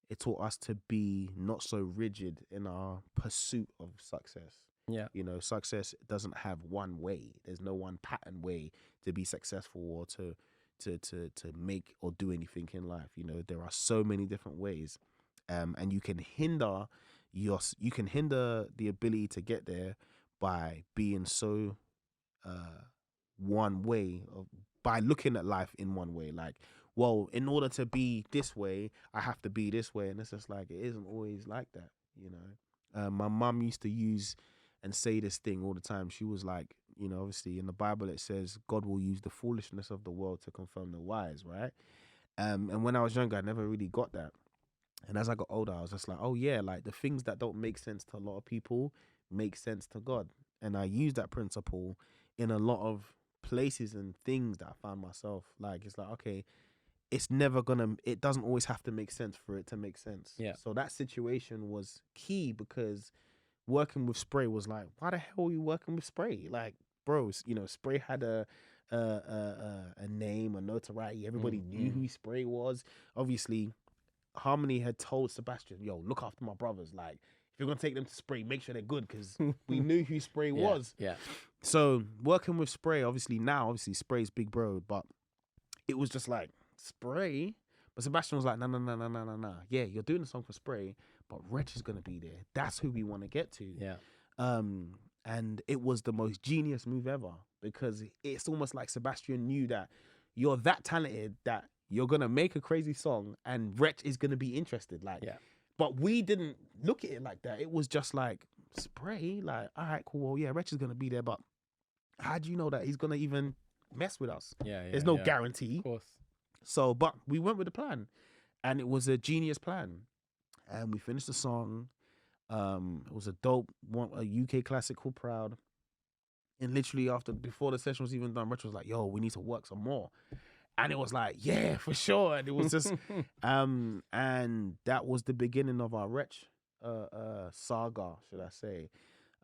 It taught us to be not so rigid in our pursuit of success. Yeah. Success doesn't have one way. There's no one pattern way to be successful or to make or do anything in life. There are so many different ways, and you can hinder the ability to get there by being so one way, by looking at life in one way. Like, well, in order to be this way, I have to be this way, and it's just like, it isn't always like that. My mum used to use and say this thing all the time. She was like, obviously in the Bible it says God will use the foolishness of the world to confirm the wise, right? And when I was younger, I never really got that. And as I got older, I was just like, oh yeah, like the things that don't make sense to a lot of people make sense to God. And I use that principle in a lot of places and things that I found myself. Like, it's like, okay, it doesn't always have to make sense for it to make sense. Yeah. So that situation was key, because working with Spray was like, why the hell are you working with Spray? Like, bro, Spray had a name, a notoriety. Everybody knew who Spray was. Obviously, Harmony had told Sebastian, yo, look after my brothers. Like, if you're going to take them to Spray, make sure they're good, because we knew who Spray was. Yeah. So working with Spray, obviously Spray's big bro, but it was just like, Spray? But Sebastian was like, no. Yeah, you're doing the song for Spray, but Wretch is gonna be there. That's who we want to get to. Yeah. And it was the most genius move ever, because it's almost like Sebastian knew that you're that talented that you're gonna make a crazy song and Wretch is gonna be interested. Like, yeah. But we didn't look at it like that. It was just like, Spray, like, all right, cool. Well, yeah, Wretch is gonna be there, but how do you know that he's gonna even mess with us? Yeah. There's no guarantee. Of course. So, but we went with the plan, and it was a genius plan, and we finished the song. It was a dope one, a UK classic called Proud. And literally before the session was even done, Wretch was like, yo, we need to work some more. And it was like, yeah, for sure. And it was just, and that was the beginning of our Wretch saga, should I say.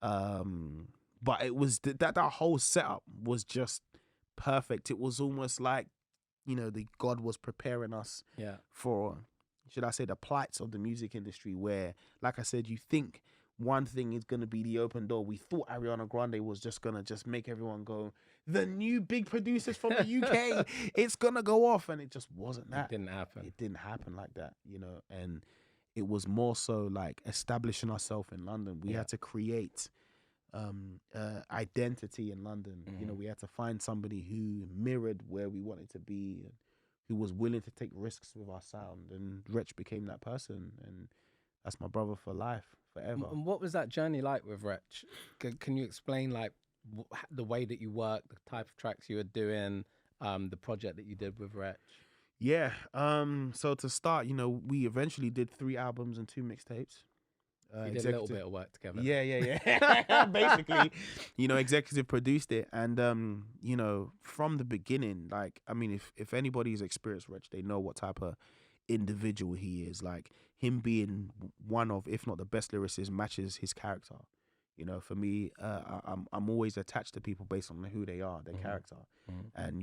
But it was that whole setup was just perfect. It was almost like, the God was preparing us for, should I say, the plights of the music industry, where, like I said, you think one thing is going to be the open door. We thought Ariana Grande was just going to just make everyone go, the new big producers from the UK, it's going to go off. And it just wasn't that. It didn't happen. It didn't happen like that, and it was more so like establishing ourselves in London. We had to create identity in London. Mm-hmm. We had to find somebody who mirrored where we wanted to be, and who was willing to take risks with our sound. And Wretch became that person, and that's my brother for life, forever. And what was that journey like with Wretch? Can you explain like the way that you worked, the type of tracks you were doing, the project that you did with Wretch? Yeah. So to start, we eventually did 3 albums and 2 mixtapes. We did a little bit of work together. Yeah. Basically, executive produced it. And, from the beginning, like, I mean, if anybody's experienced Wretch, they know what type of individual he is. Like, him being one of, if not the best lyricists, matches his character. For me, I'm always attached to people based on who they are, their character. And,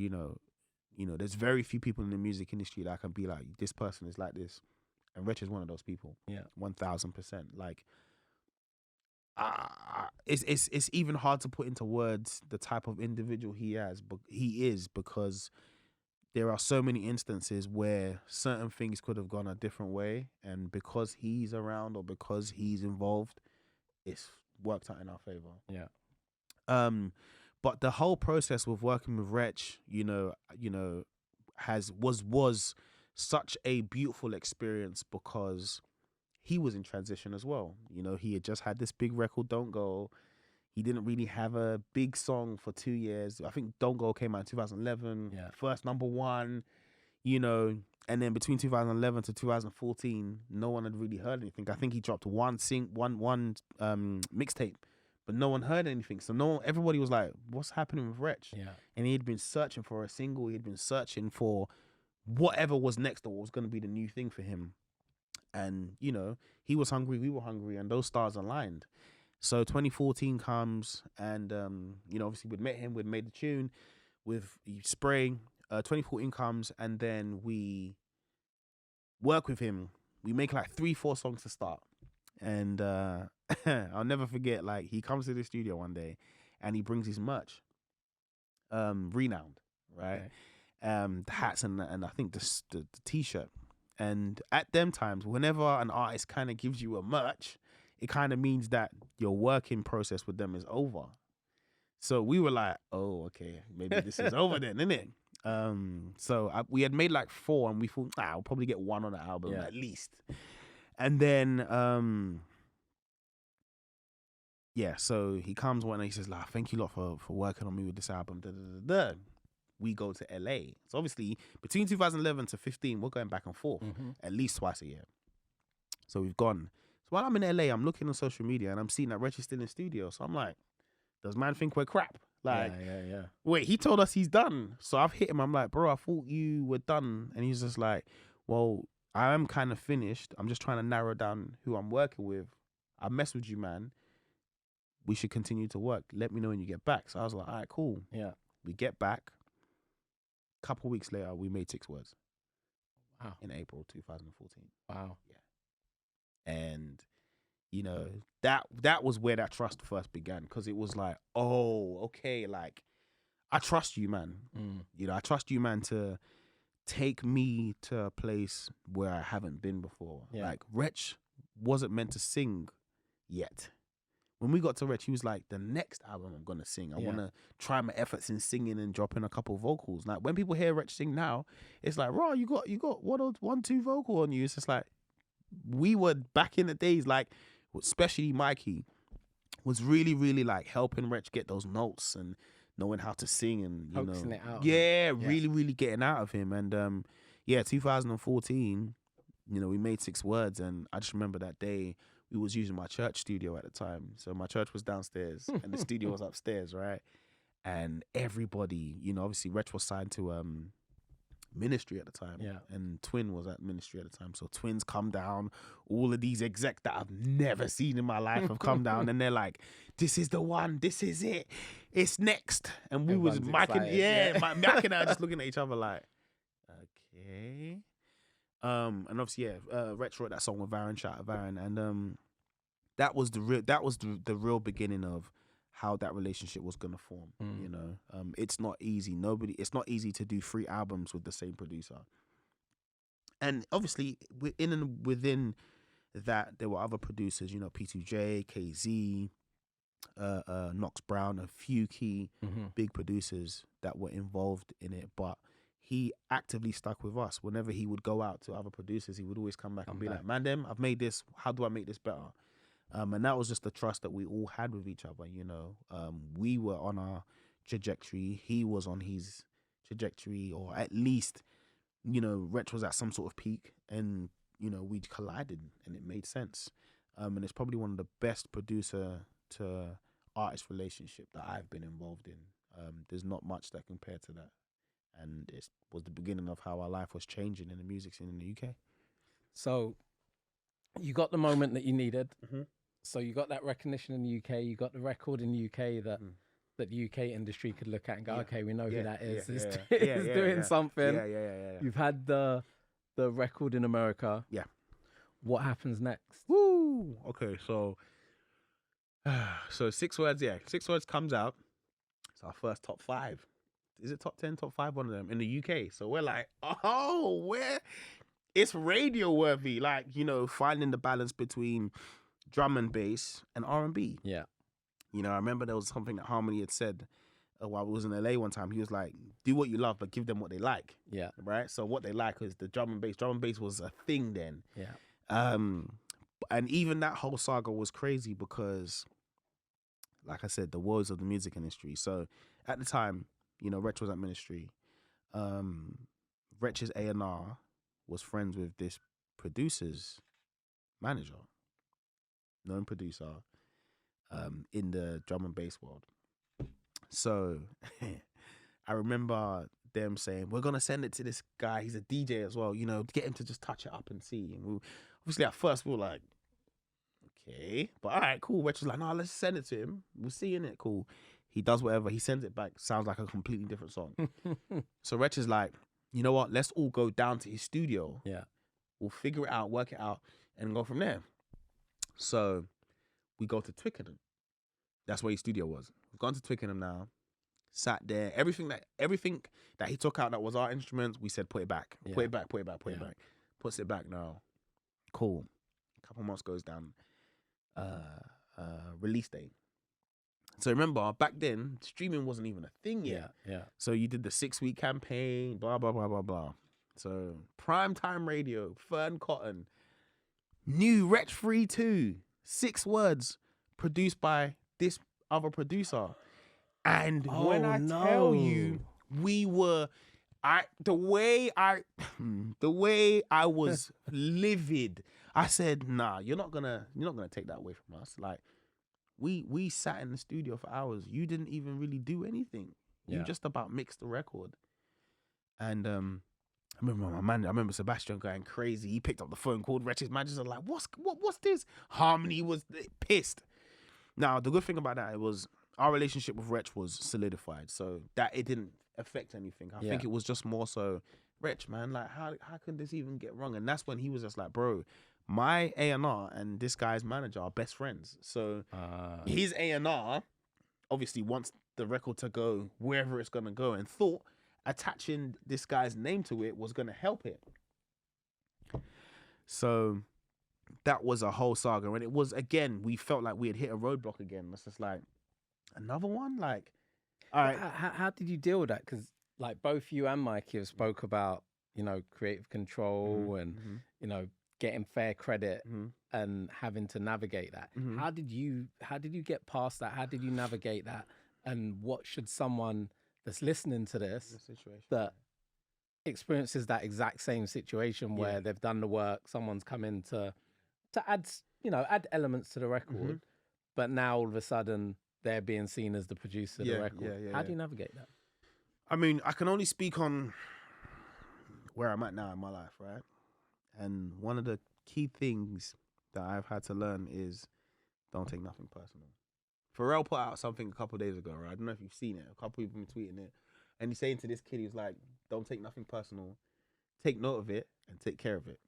there's very few people in the music industry that I can be like, this person is like this. And Wretch is one of those people. Yeah. 1000%. Like, it's even hard to put into words the type of individual he is, because there are so many instances where certain things could have gone a different way, and because he's around or because he's involved, it's worked out in our favor. Yeah. But the whole process with working with Wretch, was such a beautiful experience, because he was in transition as well. He had just had this big record, Don't Go. He didn't really have a big song for 2 years. I think Don't Go came out in 2011, first #1, and then between 2011 to 2014, no one had really heard anything. I think he dropped one mixtape, but no one heard anything. So everybody was like, what's happening with Wretch? Yeah. And he had been searching for a single. He had been searching for whatever was next, or what was going to be the new thing for him. And, he was hungry, we were hungry, and those stars aligned. So 2014 comes, and, obviously we'd met him, we'd made the tune with Spray. 2014 comes, and then we work with him. We make like 3-4 songs to start. And I'll never forget, like, he comes to the studio one day and he brings his merch, Renowned, right? Okay. The hats and I think the t-shirt. And at them times, whenever an artist kind of gives you a merch, it kind of means that your working process with them is over. So we were like, oh, okay, maybe this is over then, innit? So we had made like 4, and we thought, I'll probably get 1 on the album at least. And then, so he comes one and he says, like, thank you lot for working on me with this album. We go to LA. So obviously, between 2011 to 15, we're going back and forth at least twice a year. So we've gone. So while I'm in LA, I'm looking on social media and I'm seeing that Wretch is still in studio. So I'm like, does man think we're crap? Like, wait, he told us he's done. So I've hit him. I'm like, bro, I thought you were done. And he's just like, well, I am kind of finished. I'm just trying to narrow down who I'm working with. I mess with you, man. We should continue to work. Let me know when you get back. So I was like, all right, cool. Yeah. We get back. Couple weeks later, we made 6 Words. Wow. In April 2014. Wow. Yeah. And, that was where that trust first began, because it was like, oh, okay, like, I trust you, man. I trust you, man, to take me to a place where I haven't been before. Yeah. Like Wretch wasn't meant to sing yet. When we got to Wretch, he was like, the next album I'm gonna sing. I wanna try my efforts in singing and dropping a couple vocals. Like when people hear Wretch sing now, it's like, raw, you got 1-2 vocal on you. It's just like we were back in the days, like especially Mikey was really, really like helping Wretch get those notes and knowing how to sing and Coaxing it out. Really, really getting out of him. And 2014, we made 6 words, and I just remember that day we was using my church studio at the time. So my church was downstairs and the studio was upstairs, right? And everybody, obviously Wretch was signed to Ministry at the time. Yeah. And Twin was at Ministry at the time. So Twins come down. All of these execs that I've never seen in my life have come down, and they're like, this is the one, this is it. It's next. And we was Mike and Mike and I just looking at each other like, okay. And obviously, Wretch wrote that song with Varan, shout out Varan, and that was the real beginning of how that relationship was gonna form. It's not easy. It's not easy to do 3 albums with the same producer. And obviously, within that, there were other producers. P2J, KZ, Knox Brown, a few key big producers that were involved in it, but he actively stuck with us. Whenever he would go out to other producers, he would always come back and be like, man, I've made this. How do I make this better? And that was just the trust that we all had with each other, We were on our trajectory. He was on his trajectory, or at least, Wretch was at some sort of peak, and, we collided and it made sense. And it's probably one of the best producer to artist relationship that I've been involved in. There's not much that compared to that. And it was the beginning of how our life was changing in the music scene in the UK. So you got the moment that you needed. So you got that recognition in the UK. You got the record in the UK that the UK industry could look at and go, okay, we know who that is. It's doing something. Yeah. You've had the record in America. Yeah. What happens next? Woo! Okay, so 6 words, 6 words comes out. It's our first top 5. Is it top 10, top 5, one of them in the UK? So we're like, it's radio worthy. Like, finding the balance between drum and bass and R&B. Yeah. I remember there was something that Harmony had said while we was in LA one time. He was like, do what you love, but give them what they like. Yeah. Right? So what they like is the drum and bass. Drum and bass was a thing then. Yeah. And even that whole saga was crazy because, like I said, the woes of the music industry. So at the time, Wretch was at Ministry. Wretch's A&R was friends with this producer's manager, known producer, in the drum and bass world. So I remember them saying, we're going to send it to this guy. He's a DJ as well, get him to just touch it up and see. And obviously at first we were like, okay, but all right, cool. Wretch was like, no, let's send it to him. We'll see in it. Cool. He does whatever. He sends it back. Sounds like a completely different song. So Wretch is like, you know what? Let's all go down to his studio. Yeah. We'll figure it out, work it out, and go from there. So we go to Twickenham. That's where his studio was. We've gone to Twickenham now. Sat there. Everything that he took out that was our instruments, we said, put it back. Yeah. Put it back. Puts it back now. Cool. A couple months goes down. Release date. So remember, back then, streaming wasn't even a thing yet. Yeah. So you did the 6-week campaign, blah, blah, blah, blah, blah. So primetime radio, Fern Cotton, new Wretch Free 2, 6 words, produced by this other producer. And when I tell you, the way I was livid, I said, nah, you're not gonna take that away from us. Like, we sat in the studio for hours. You didn't even really do anything. You just about mixed the record. And I remember Sebastian going crazy. He picked up the phone, called Wretch's manager, like, what's this? Harmony was pissed. Now, the good thing about that, it was our relationship with Wretch was solidified, so that it didn't affect anything. I think it was just more so, Wretch, man, like, how could this even get wrong? And that's when he was just like, bro, my A&R and this guy's manager are best friends. So his A&R obviously wants the record to go wherever it's going to go, and thought attaching this guy's name to it was going to help it. So that was a whole saga. And it was, again, we felt like we had hit a roadblock again. It's just like, another one? Like, all right. How did you deal with that? Because like both you and Mikey have spoke about, you know, creative control and, you know, getting fair credit and having to navigate that. How did you get past that? How did you navigate that? And what should someone that's listening to this that experiences that exact same situation where they've done the work, someone's come in to add, you know, add elements to the record, but now all of a sudden they're being seen as the producer of the record. How do you navigate that? I mean, I can only speak on where I'm at now in my life, right? And one of the key things that I've had to learn is don't take nothing personal. Pharrell put out something a couple of days ago, right? I don't know if you've seen it. A couple of people have been tweeting it. And he's saying to this kid, he's like, don't take nothing personal. Take note of it and take care of it.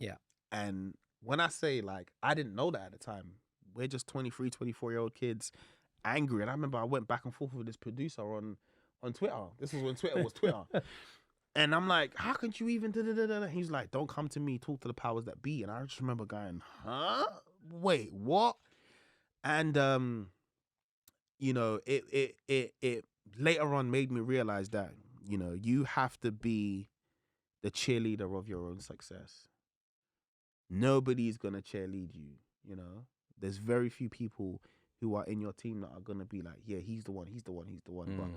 Yeah. And when I say, like, I didn't know that at the time. We're just 23, 24-year-old kids angry. And I remember I went back and forth with this producer on Twitter. This was when Twitter was Twitter. And I'm like, how could you even da-da-da-da? He's like, don't come to me, talk to the powers that be. And I just remember going, huh? Wait, what? And, you know, it later on made me realize that, you know, you have to be the cheerleader of your own success. Nobody's going to cheerlead you, you know. There's very few people who are in your team that are going to be like, yeah, he's the one. But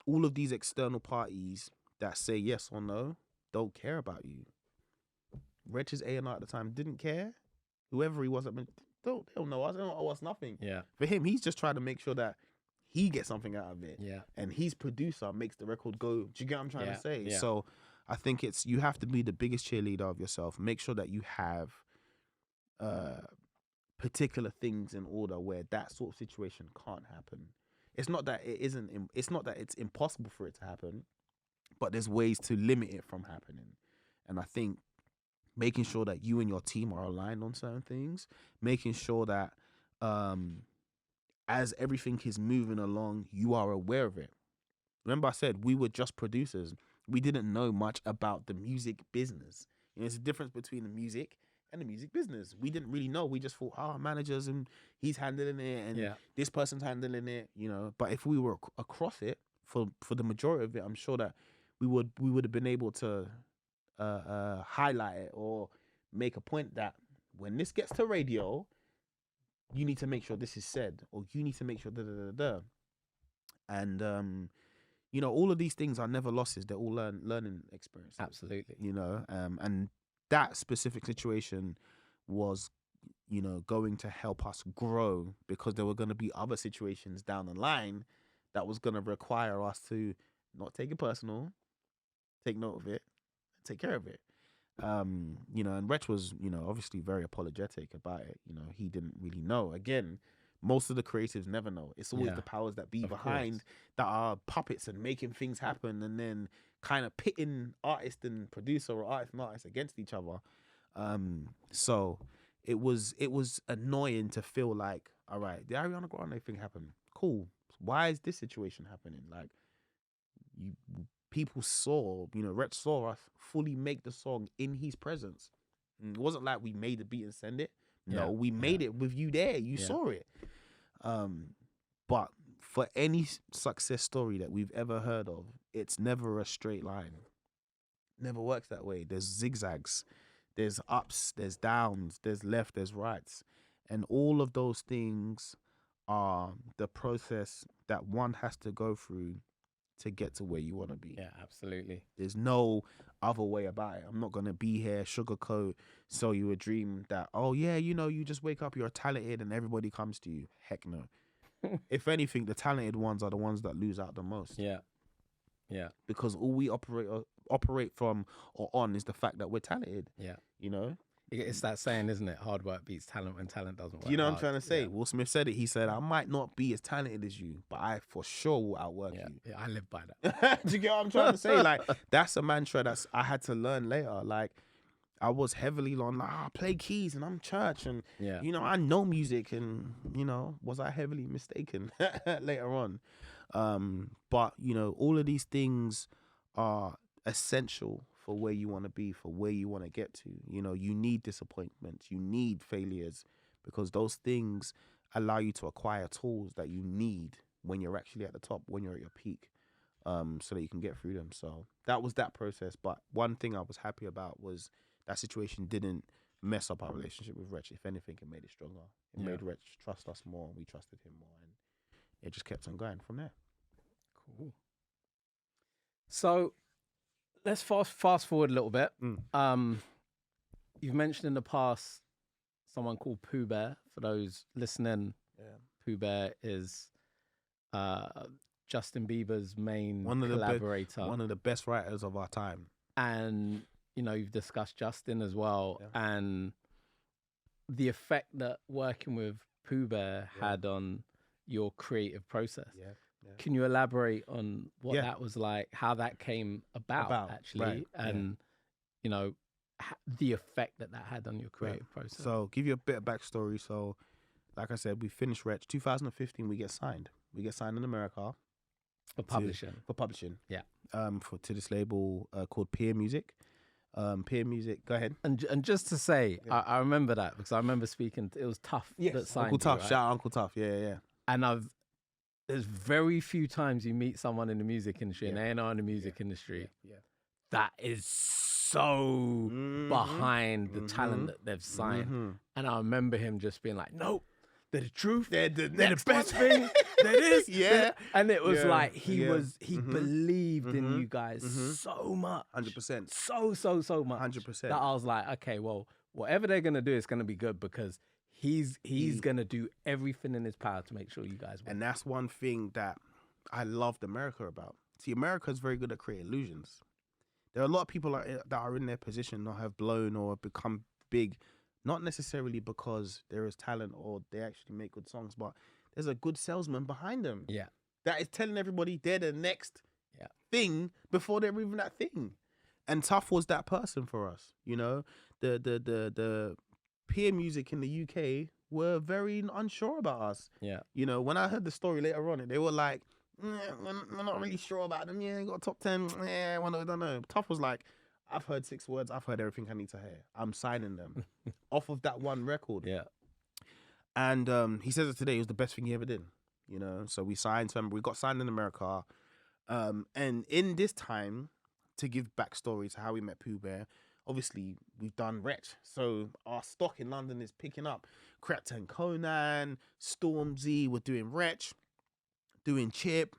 all of these external parties that say yes or no don't care about you. Wretch's A&R at the time didn't care. Whoever he was, they don't know us. They don't owe us nothing. Yeah. For him, he's just trying to make sure that he gets something out of it. Yeah. And his producer makes the record go. Do you get what I'm trying to say? Yeah. So I think you have to be the biggest cheerleader of yourself. Make sure that you have particular things in order where that sort of situation can't happen. It's not that it's impossible for it to happen, but there's ways to limit it from happening. And I think making sure that you and your team are aligned on certain things, making sure that as everything is moving along, you are aware of it. Remember I said we were just producers. We didn't know much about the music business. You know, there's a difference between the music and the music business. We didn't really know. We just thought, managers and he's handling it and this person's handling it, you know. But if we were across it for the majority of it, I'm sure that we would have been able to highlight it or make a point that when this gets to radio, you need to make sure this is said, or you need to make sure da. And you know, all of these things are never losses. They're all learning experiences. Absolutely. You know, and that specific situation was, you know, going to help us grow, because there were going to be other situations down the line that was going to require us to not take it personal, take note of it, take care of it. You know, and Wretch was, you know, obviously very apologetic about it. You know, he didn't really know. Again, most of the creatives never know. It's always the powers that be behind that are puppets and making things happen, and then kind of pitting artist and producer or artist and artist against each other. So it was annoying to feel like, all right, the Ariana Grande thing happened. Cool. Why is this situation happening? Like, people saw, you know, Wretch saw us fully make the song in his presence. It wasn't like we made the beat and send it. No, we made it with you there. You saw it. But for any success story that we've ever heard of, it's never a straight line. Never works that way. There's zigzags. There's ups, there's downs, there's left, there's rights. And all of those things are the process that one has to go through to get to where you want to be. Yeah, absolutely. There's no other way about it. I'm not going to be here, sugarcoat, sell you a dream that, oh yeah, you know, you just wake up, you're talented and everybody comes to you. Heck no. If anything, the talented ones are the ones that lose out the most. Yeah. Yeah. Because all we operate from or on is the fact that we're talented. Yeah. You know? It's that saying, isn't it? Hard work beats talent when talent doesn't work. You know what I'm trying to say? Yeah. Will Smith said it. He said, I might not be as talented as you, but I for sure will outwork you. Yeah, I live by that. Do you get what I'm trying to say? Like, that's a mantra I had to learn later. Like, I was heavily on, like, I play keys and I'm church and, you know, I know music and, you know, was I heavily mistaken later on? But, you know, all of these things are essential for where you want to be, for where you want to get to. You know, you need disappointments, you need failures, because those things allow you to acquire tools that you need when you're actually at the top, when you're at your peak, so that you can get through them. So that was that process. But one thing I was happy about was that situation didn't mess up our relationship with Wretch. If anything, it made it stronger. It made Wretch trust us more, and we trusted him more, and it just kept on going from there. Cool. So let's fast forward a little bit. You've mentioned in the past someone called Poo Bear. For those listening, Poo Bear is Justin Bieber's main collaborator. One of the best writers of our time. And, you know, you've discussed Justin as well, and the effect that working with Poo Bear had on your creative process. Can you elaborate on what that was like, how that came about actually, and, you know, the effect that had on your creative process? So, give you a bit of backstory. So, like I said, we finished Wretch. 2015, we get signed. We get signed in America. For publishing. Yeah. To this label called Peer Music. Peer Music, go ahead. And just to say, I remember that because I remember speaking, it was Tough that signed Uncle Tough, right? shout out Uncle Tough, yeah. And there's very few times you meet someone in the music industry, an A&R in the music industry, that is so behind the talent that they've signed. And I remember him just being like, no, they're the truth. They're the best thing there is. And it was like, he believed in you guys so much. 100%. So much. 100%. That I was like, okay, well, whatever they're going to do is going to be good because he's going to do everything in his power to make sure you guys win. And that's one thing that I loved America about. See, America is very good at creating illusions. There are a lot of people that are in their position or have blown or become big, not necessarily because there is talent or they actually make good songs, but there's a good salesman behind them. Yeah. That is telling everybody they're the next thing before they're even that thing. And Tough was that person for us. You know, the Peer Music in the UK were very unsure about us. Yeah. You know, when I heard the story later on, they were like, we're not really sure about them. Yeah, got top 10. Yeah, I don't know. Tough was like, I've heard 6 words. I've heard everything I need to hear. I'm signing them off of that one record. Yeah. And he says it today. It was the best thing he ever did. You know, so we signed him. We got signed in America. And in this time, to give backstory to how we met Poo Bear, obviously we've done Wretch. So our stock in London is picking up. Krept and Conan, Stormzy were doing Wretch, doing Chip.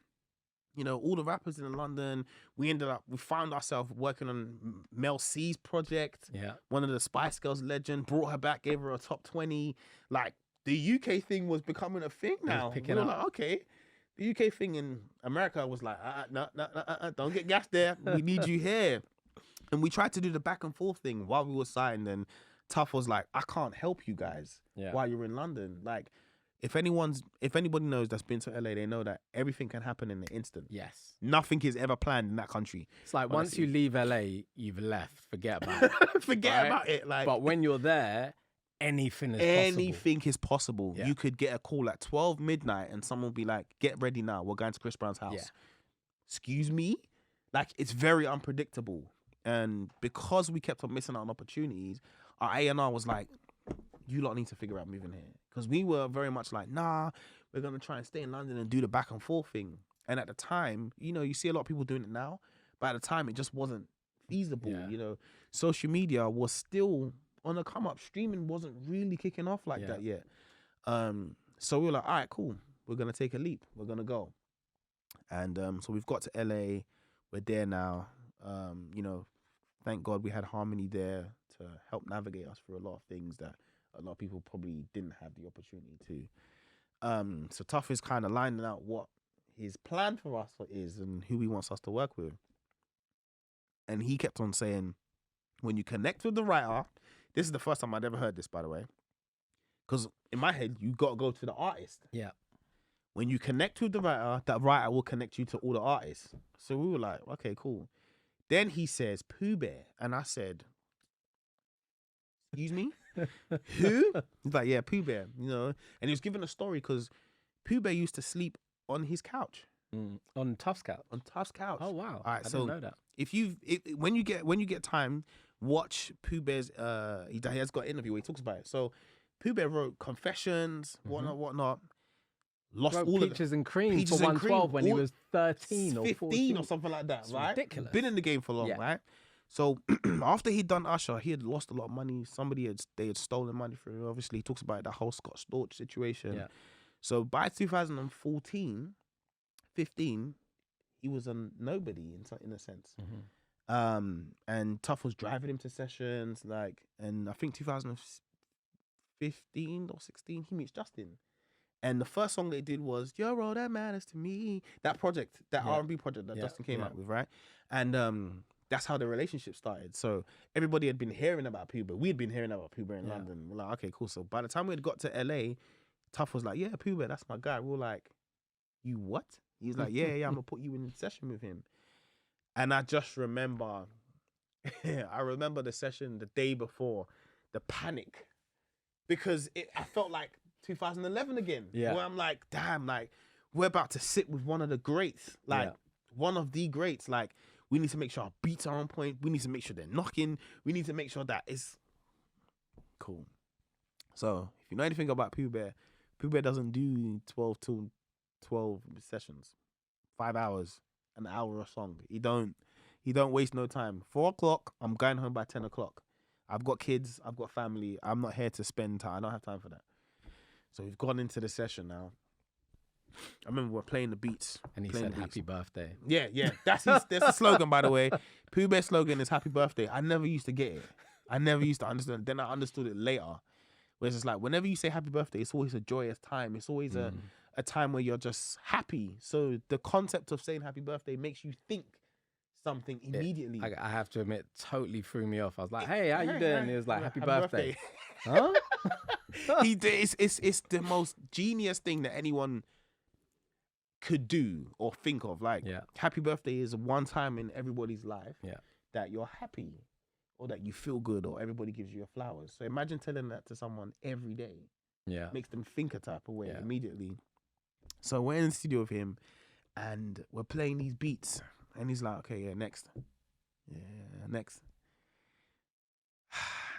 You know, all the rappers in London. We found ourselves working on Mel C's project. Yeah. One of the Spice Girls legend, brought her back, gave her a top 20. Like, the UK thing was becoming a thing now. We were like, okay. The UK thing in America was like, no, don't get gas there. We need you here. And we tried to do the back and forth thing while we were signed. And Tough was like, I can't help you guys while you're in London. Like, if anybody knows that's been to LA, they know that everything can happen in an instant. Yes. Nothing is ever planned in that country. It's like once you leave LA, you've left. Forget about it. Forget about it. Like, but when you're there, anything is possible. Anything is possible. Yeah. You could get a call at 12 midnight and someone will be like, get ready now. We're going to Chris Brown's house. Yeah. Excuse me? Like, it's very unpredictable. And because we kept on missing out on opportunities, our A&R was like, you lot need to figure out moving here. Because we were very much like, nah, we're going to try and stay in London and do the back and forth thing. And at the time, you know, you see a lot of people doing it now, but at the time, it just wasn't feasible. Yeah. You know, social media was still on a come up. Streaming wasn't really kicking off like that yet. So we were like, all right, cool. We're going to take a leap. We're going to go. And so we've got to LA. We're there now. You know, thank God we had Harmony there to help navigate us through a lot of things that a lot of people probably didn't have the opportunity to. So Tough is kind of lining out what his plan for us is and who he wants us to work with. And he kept on saying, when you connect with the writer, this is the first time I'd ever heard this, by the way, because in my head, you got to go to the artist. Yeah. When you connect with the writer, that writer will connect you to all the artists. So we were like, okay, cool. Then he says, Poo Bear. And I said, excuse me? Who? He's like, yeah, Poo Bear, you know. And he was giving a story because Poo Bear used to sleep on his couch. On Tuff's couch. On Tuff's couch. Oh wow! All right, I so didn't know that. If when you get time, watch Pooh Bear's. He has got an interview where he talks about it. So Pooh Bear wrote Confessions, whatnot. Lost all Peaches of and Cream Peaches for and Cream, 112 when he was 13 or 15 14 or something like that, it's right? Ridiculous. Been in the game for long, right? So after he'd done Usher, he had lost a lot of money. They had stolen money from him. Obviously, he talks about that whole Scott Storch situation. Yeah. So by 2014, 15, he was a nobody in a sense. And Tuff was driving him to sessions, and I think 2015 or 16, he meets Justin. And the first song they did was "You're All That Matters to Me." That project, that R&B project that Justin came out with, right? And that's how the relationship started. So everybody had been hearing about Poo Bear. We had been hearing about Poo Bear in London. We're like, okay, cool. So by the time we had got to LA, Tuff was like, "Yeah, Poo Bear, that's my guy." We were like, "You what?" He's like, "Yeah, I'm gonna put you in session with him." And I just remember, I remember the session the day before, the panic, because I felt like 2011 again. Yeah. Where I'm like, damn, we're about to sit with one of the greats, one of the greats. Like, we need to make sure our beats are on point. We need to make sure they're knocking. We need to make sure that it's cool. So, if you know anything about Poo Bear doesn't do 12 sessions, 5 hours, an hour a song. He don't waste no time. 4 o'clock, I'm going home by 10 o'clock. I've got kids, I've got family. I'm not here to spend time. I don't have time for that. So we've gone into the session now. I remember we're playing the beats. And he said, "Happy birthday." Yeah. That's the slogan, by the way. Pooh Bear's slogan is "Happy birthday." I never used to get it. I never used to understand. Then I understood it later. Where it's just like, whenever you say happy birthday, it's always a joyous time. It's always a time where you're just happy. So the concept of saying happy birthday makes you think something immediately. I have to admit, totally threw me off. I was like, "Hey, how you doing?" And he was like, happy birthday. Huh? It's the most genius thing that anyone could do or think of. Happy birthday is one time in everybody's life that you're happy or that you feel good or everybody gives you your flowers. So imagine telling that to someone every day. Yeah. Makes them think a type of way immediately. So we're in the studio with him and we're playing these beats and he's like, "Okay, next. Yeah, next."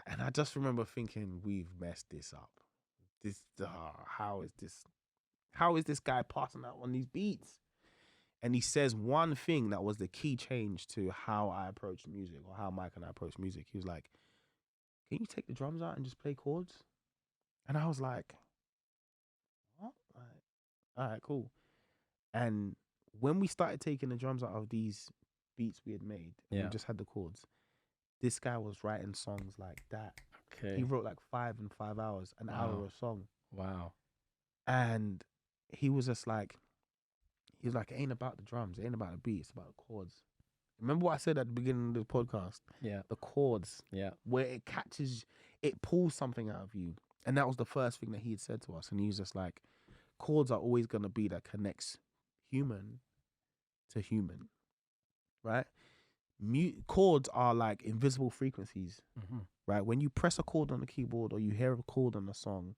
And I just remember thinking, we've messed this up. How is this guy passing out on these beats? And he says one thing that was the key change to how I approach music, or how Mike and I approach music. He was like, "Can you take the drums out and just play chords?" And I was like, "What?" All right, cool. And when we started taking the drums out of these beats we had made, and we just had the chords, this guy was writing songs like that. Okay. He wrote 5 in 5 hours, an hour a song. Wow. And he was just like, it ain't about the drums, it ain't about the beat, it's about the chords. Remember what I said at the beginning of the podcast? Yeah. The chords. Yeah. Where it catches, it pulls something out of you. And that was the first thing that he had said to us. And he was just like, chords are always going to be that connects human to human. Right? Chords are like invisible frequencies. Right? When you press a chord on the keyboard or you hear a chord on a song,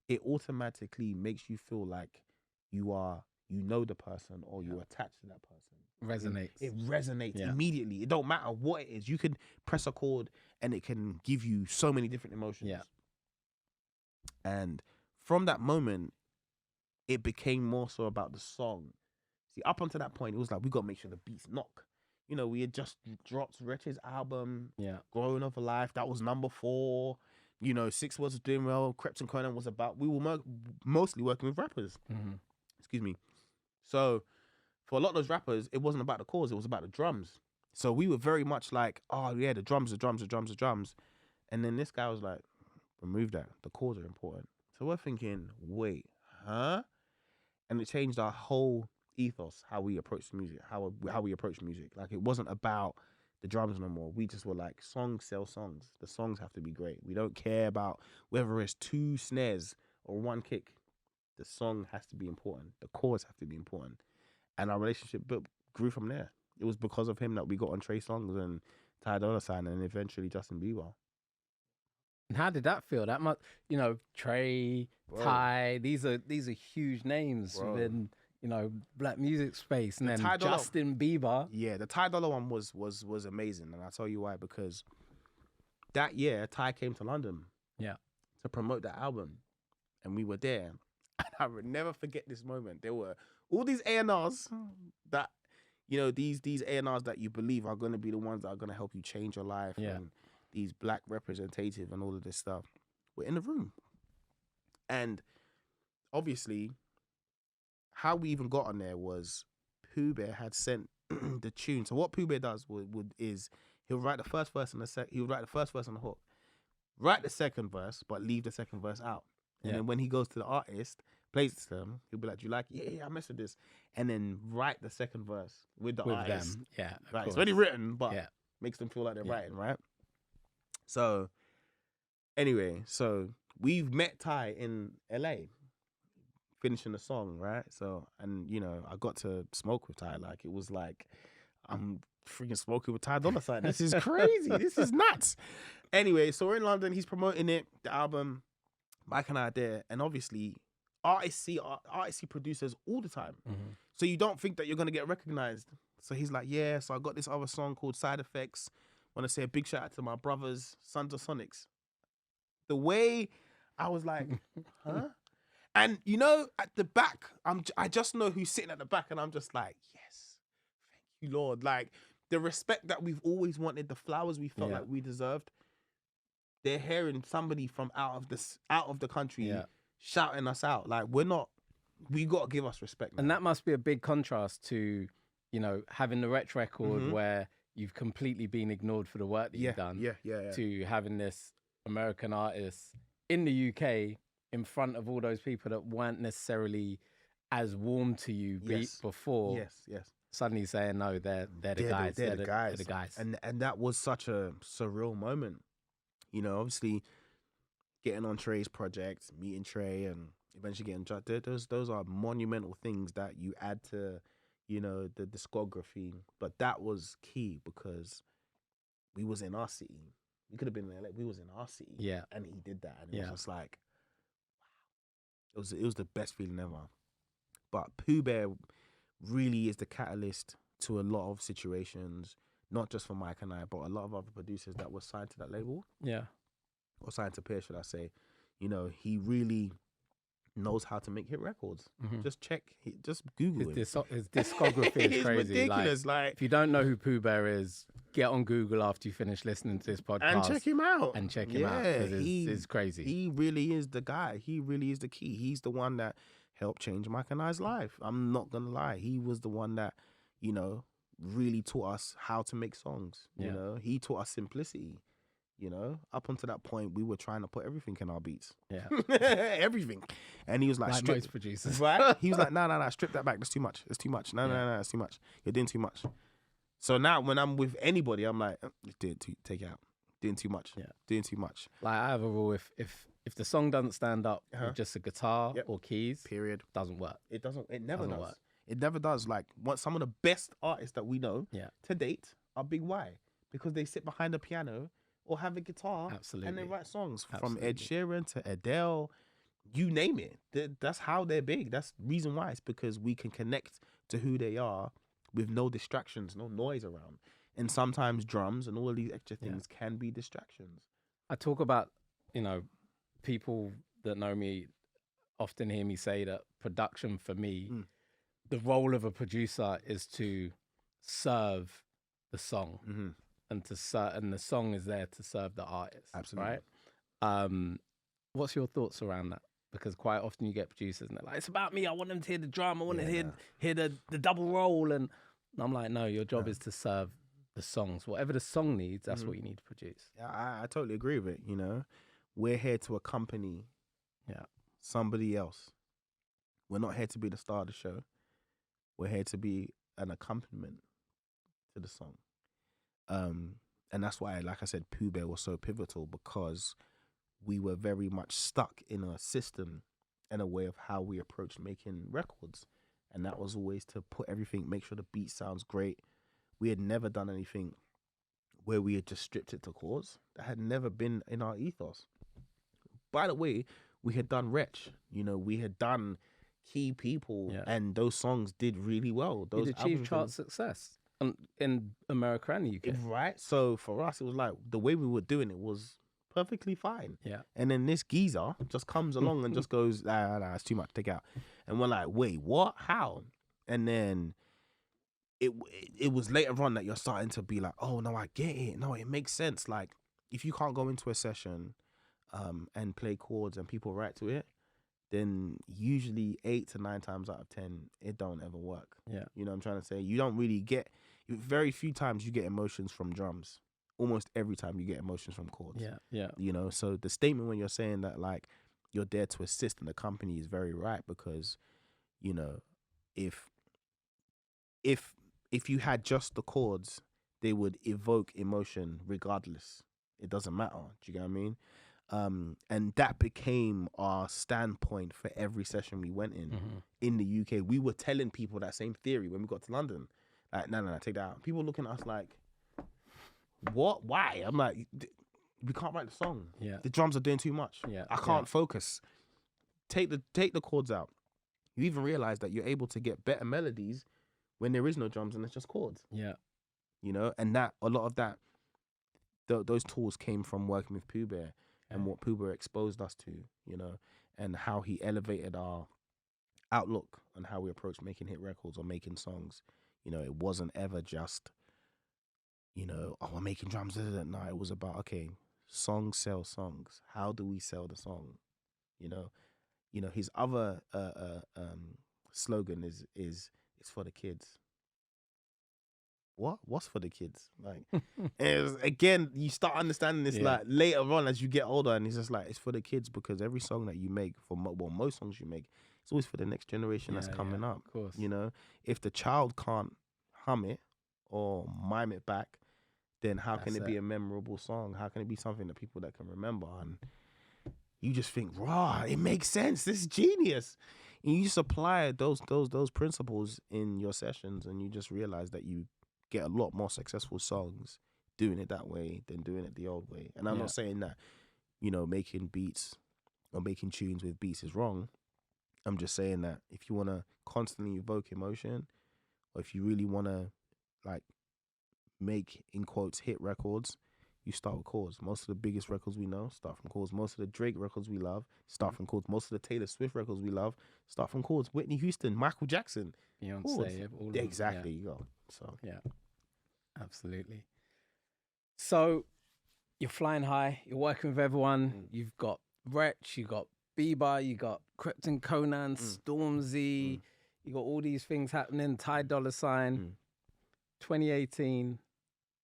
it automatically makes you feel like you know the person or you're attached to that person. Resonates. It resonates immediately. It don't matter what it is. You can press a chord and it can give you so many different emotions. Yeah. And from that moment, it became more so about the song. See, up until that point, it was like, we got to make sure the beats knock. You know, we had just dropped Wretch's album, Growing Over Life. That was number 4. You know, 6 was doing well. Krept and Conan was about, we were mostly working with rappers. Excuse me. So for a lot of those rappers, it wasn't about the chords, it was about the drums. So we were very much like, oh yeah, the drums. And then this guy was like, remove that. The chords are important. So we're thinking, wait, huh? And it changed our whole ethos, how we approach music, how we approach music. Like, it wasn't about the drums no more. We just were like, songs sell songs. The songs have to be great. We don't care about whether it's 2 snares or 1 kick. The song has to be important. The chords have to be important. And our relationship grew from there. It was because of him that we got on Trey Songz and Ty Dolla $ign and eventually Justin Bieber. And how did that feel? That much, Trey, Ty, these are huge names within black music space, and then Ty Dolla- Justin Bieber. Yeah, the Ty Dolla one was amazing, and I'll tell you why. Because that year, Ty came to London, to promote that album, and we were there. And I would never forget this moment. There were all these A&Rs that, these A&Rs that you believe are going to be the ones that are going to help you change your life, and these black representative and all of this stuff. We're in the room, and obviously, how we even got on there was Poo Bear had sent the tune. So what Poo Bear does is he'll write the first verse on he'll write the first verse on the hook, write the second verse, but leave the second verse out. And then when he goes to the artist, plays it to them, he'll be like, "Do you like it? Yeah, I messed with this." And then write the second verse with the artist. Them. Yeah, right. It's already written, but makes them feel like they're writing, right? So anyway, we've met Ty in LA, finishing the song, right? So, and I got to smoke with Ty. Like, it was like, I'm freaking smoking with Ty Dolla $ign. This is crazy. This is nuts. Anyway, so we're in London. He's promoting it, the album. Mike and I are there, and obviously, artists see producers all the time. Mm-hmm. So you don't think that you're gonna get recognized. So he's like, "Yeah, so I got this other song called Side Effects. Want to say a big shout out to my brothers, Sons of Sonix." The way I was like, huh? And at the back, I just know who's sitting at the back, and I'm just like, yes, thank you, Lord. Like, the respect that we've always wanted, the flowers we felt like we deserved. They're hearing somebody from out of the country shouting us out. Like, we got to give us respect, man. And that must be a big contrast to, having the Wretch record where you've completely been ignored for the work that you've done. To having this American artist in the UK in front of all those people that weren't necessarily as warm to you before. Yes. Suddenly saying, no, they're the guys. They're the guys. They're the guys. And that was such a surreal moment. Obviously getting on Trey's project, meeting Trey, and eventually getting those are monumental things that you add to, the discography. But that was key because we was in our city. We could have been in LA. We was in our city. Yeah. And he did that. And it was just like, wow. It was the best feeling ever. But Poo Bear really is the catalyst to a lot of situations, not just for Mike and I, but a lot of other producers that were signed to that label. Yeah. Or signed to Peer, should I say. He really knows how to make hit records. Mm-hmm. Just just Google his discography is crazy. Ridiculous. Like, if you don't know who Poo Bear is, get on Google after you finish listening to this podcast. And check him out. It's crazy. He really is the guy. He really is the key. He's the one that helped change Mike and I's life. I'm not going to lie. He was the one that, really taught us how to make songs. He taught us simplicity. Up until that point, we were trying to put everything in our beats. Yeah. Everything. And he was like most producers. Right? He was like, no, strip that back. That's too much. It's too much. No, it's too much. You're doing too much. So now when I'm with anybody, I'm like, take it out. Doing too much. Yeah. Doing too much. Like, I have a rule, if the song doesn't stand up with just a guitar or keys, period, doesn't work. It doesn't. It never doesn't does. work. It never does. Like, some of the best artists that we know to date are Big Y, because they sit behind a piano or have a guitar and they write songs. From Ed Sheeran to Adele, you name it. That's how they're big. That's the reason why. It's because we can connect to who they are with no distractions, no noise around. And sometimes drums and all of these extra things can be distractions. I talk about, people that know me often hear me say that production for me, the role of a producer is to serve the song. Mm-hmm. And the song is there to serve the artist. Absolutely. Right? What's your thoughts around that? Because quite often you get producers and they're like, it's about me. I want them to hear the drum. I want to hear the double roll. And I'm like, no, your job is to serve the songs. Whatever the song needs, that's what you need to produce. Yeah, I totally agree with it. We're here to accompany somebody else. We're not here to be the star of the show. We're here to be an accompaniment to the song. And that's why, like I said, Poo Bear was so pivotal, because we were very much stuck in a system and a way of how we approached making records. And that was always to put everything, make sure the beat sounds great. We had never done anything where we had just stripped it to chords. That had never been in our ethos. By the way, we had done Wretch. We had done key people, and those songs did really well. Those it achieved chart success in America and the UK. Right. So for us, it was like the way we were doing it was perfectly fine. Yeah. And then this geezer just comes along and just goes, nah, it's too much, take out. And we're like, wait, what? How? And then it was later on that you're starting to be like, oh, no, I get it. No, it makes sense. Like, if you can't go into a session and play chords and people write to it, then usually 8 to 9 times out of 10, it don't ever work. Yeah. You know what I'm trying to say? You don't really get, very few times you get emotions from drums. Almost every time you get emotions from chords. Yeah, yeah. You know, so the statement when you're saying that, like, you're there to assist in the company is very right, because, you know, if you had just the chords, they would evoke emotion regardless. It doesn't matter. Do you get what I mean? And that became our standpoint for every session we went in the UK. We were telling people that same theory when we got to London. Like, no, take that out. People looking at us like, what? Why? I'm like, we can't write the song. Yeah. The drums are doing too much. Yeah. I can't focus. Take the chords out. You even realize that you're able to get better melodies when there is no drums and it's just chords. Yeah. You know, and that a lot of that, those tools came from working with Poo Bear and what Poo Bear exposed us to, you know, and how he elevated our outlook on how we approach making hit records or making songs. You know, it wasn't ever just, you know, oh, we're making drums. No, it was about, okay, songs sell songs. How do we sell the song? You know, his other slogan is it's for the kids. What's for the kids? Like, again, you start understanding this like later on as you get older, and it's just like, it's for the kids, because every song that you make, most songs you make, it's always for the next generation that's coming up. Of course. You know, if the child can't hum it or mime it back, then how can it be a memorable song? How can it be something that people that can remember? And you just think, raw, it makes sense. This is genius. And you just apply those principles in your sessions, and you just realize that you get a lot more successful songs doing it that way than doing it the old way. And I'm not saying that, you know, making beats or making tunes with beats is wrong. I'm just saying that if you want to constantly evoke emotion, or if you really want to, like, make, in quotes, hit records, you start with chords. Most of the biggest records we know start from chords. Most of the Drake records we love start from chords. Most of the Taylor Swift records we love start from chords. Whitney Houston, Michael Jackson, Beyonce, all exactly. You go. So yeah, absolutely. So you're flying high. You're working with everyone. You've got Wretch. You got Bieber. You got Krypton Conan, Stormzy. You got all these things happening. Ty Dolla $ign. 2018,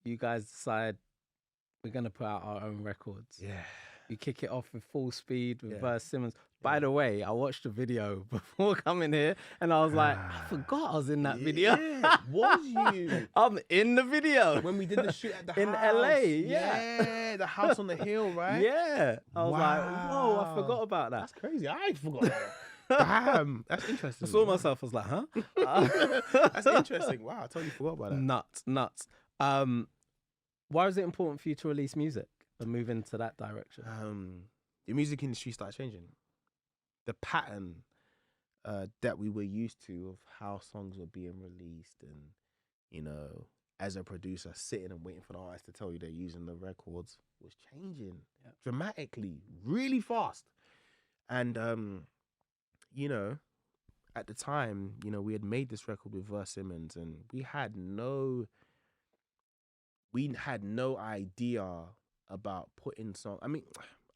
you guys decide we're going to put out our own records. Yeah. You kick it off with Full Speed with Verse Simmons. By the way, I watched the video before coming here, and I was like, I forgot I was in that video. Yeah, was you? I'm in the video. When we did the shoot at the in house. LA, Yeah, the house on the hill, right? Yeah. I was like, whoa, I forgot about that. That's crazy. I forgot about that. Damn, that's interesting. I saw myself, I was like, huh? That's interesting. Wow, I totally forgot about that. Nuts. Why was it important for you to release music and move into that direction? The music industry started changing. The pattern that we were used to of how songs were being released, and, you know, as a producer, sitting and waiting for the artist to tell you they're using the records, was changing dramatically, really fast. And, you know, at the time, you know, we had made this record with Verse Simmons, and we had no idea about putting songs. I mean,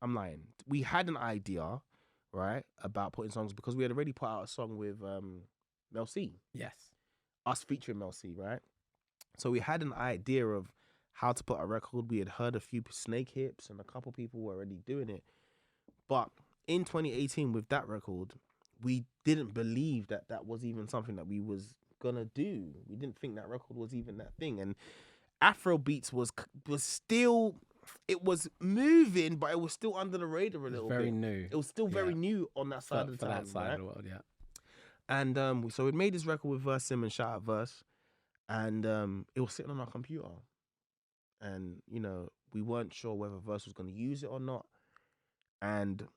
I'm lying. We had an idea, right, about putting songs, because we had already put out a song with Mel C. Yes. Us featuring Mel C, right? So we had an idea of how to put a record. We had heard a few Snake Hips, and a couple people were already doing it. But in 2018, with that record, we didn't believe that that was even something that we was gonna do. We didn't think that record was even that thing. And Afro beats was still, it was moving, but it was still under the radar a little bit. Very new. It was still very new on that side of the time. That side of the world, yeah. And so we made this record with Verse Simmons, shout out Verse, and it was sitting on our computer. And, you know, we weren't sure whether Verse was going to use it or not. And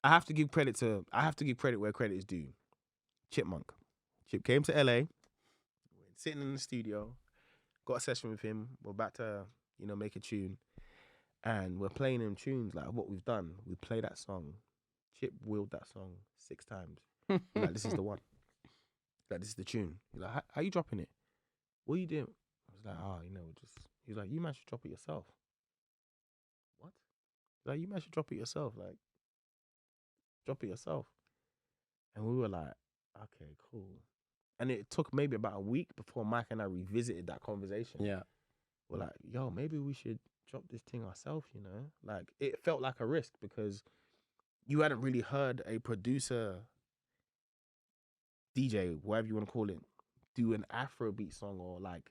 I have to give credit where credit is due. Chipmunk. Chip came to LA, sitting in the studio, got a session with him. We're about to, make a tune. And we're playing him tunes like what we've done. We play that song. Chip wheeled that song 6 times. Like, this is the one. Like, this is the tune. He's like, how you dropping it? What are you doing? I was like, he's like, you man should drop it yourself. What? Like, you man should drop it yourself. Like, drop it yourself. And we were like, okay, cool. And it took maybe about a week before Mike and I revisited that conversation. Yeah. We're like, yo, maybe we should drop this thing ourselves, Like, it felt like a risk because you hadn't really heard a producer, DJ, whatever you want to call it, do an Afrobeat song, or like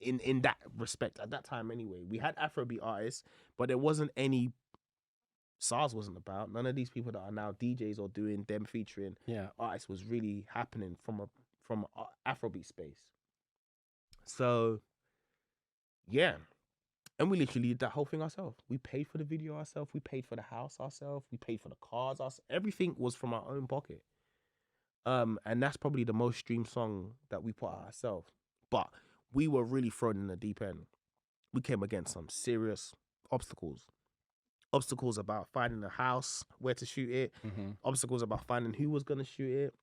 in that respect at that time anyway. We had Afrobeat artists, but there wasn't any. SARS wasn't about. None of these people that are now DJs or doing them featuring artists was really happening from Afrobeat space. So, yeah. And we literally did that whole thing ourselves. We paid for the video ourselves. We paid for the house ourselves. We paid for the cars ourselves. Everything was from our own pocket. And that's probably the most streamed song that we put out ourselves. But we were really thrown in the deep end. We came against some serious obstacles. Obstacles about finding a house, where to shoot it. Mm-hmm. Obstacles about finding who was going to shoot it.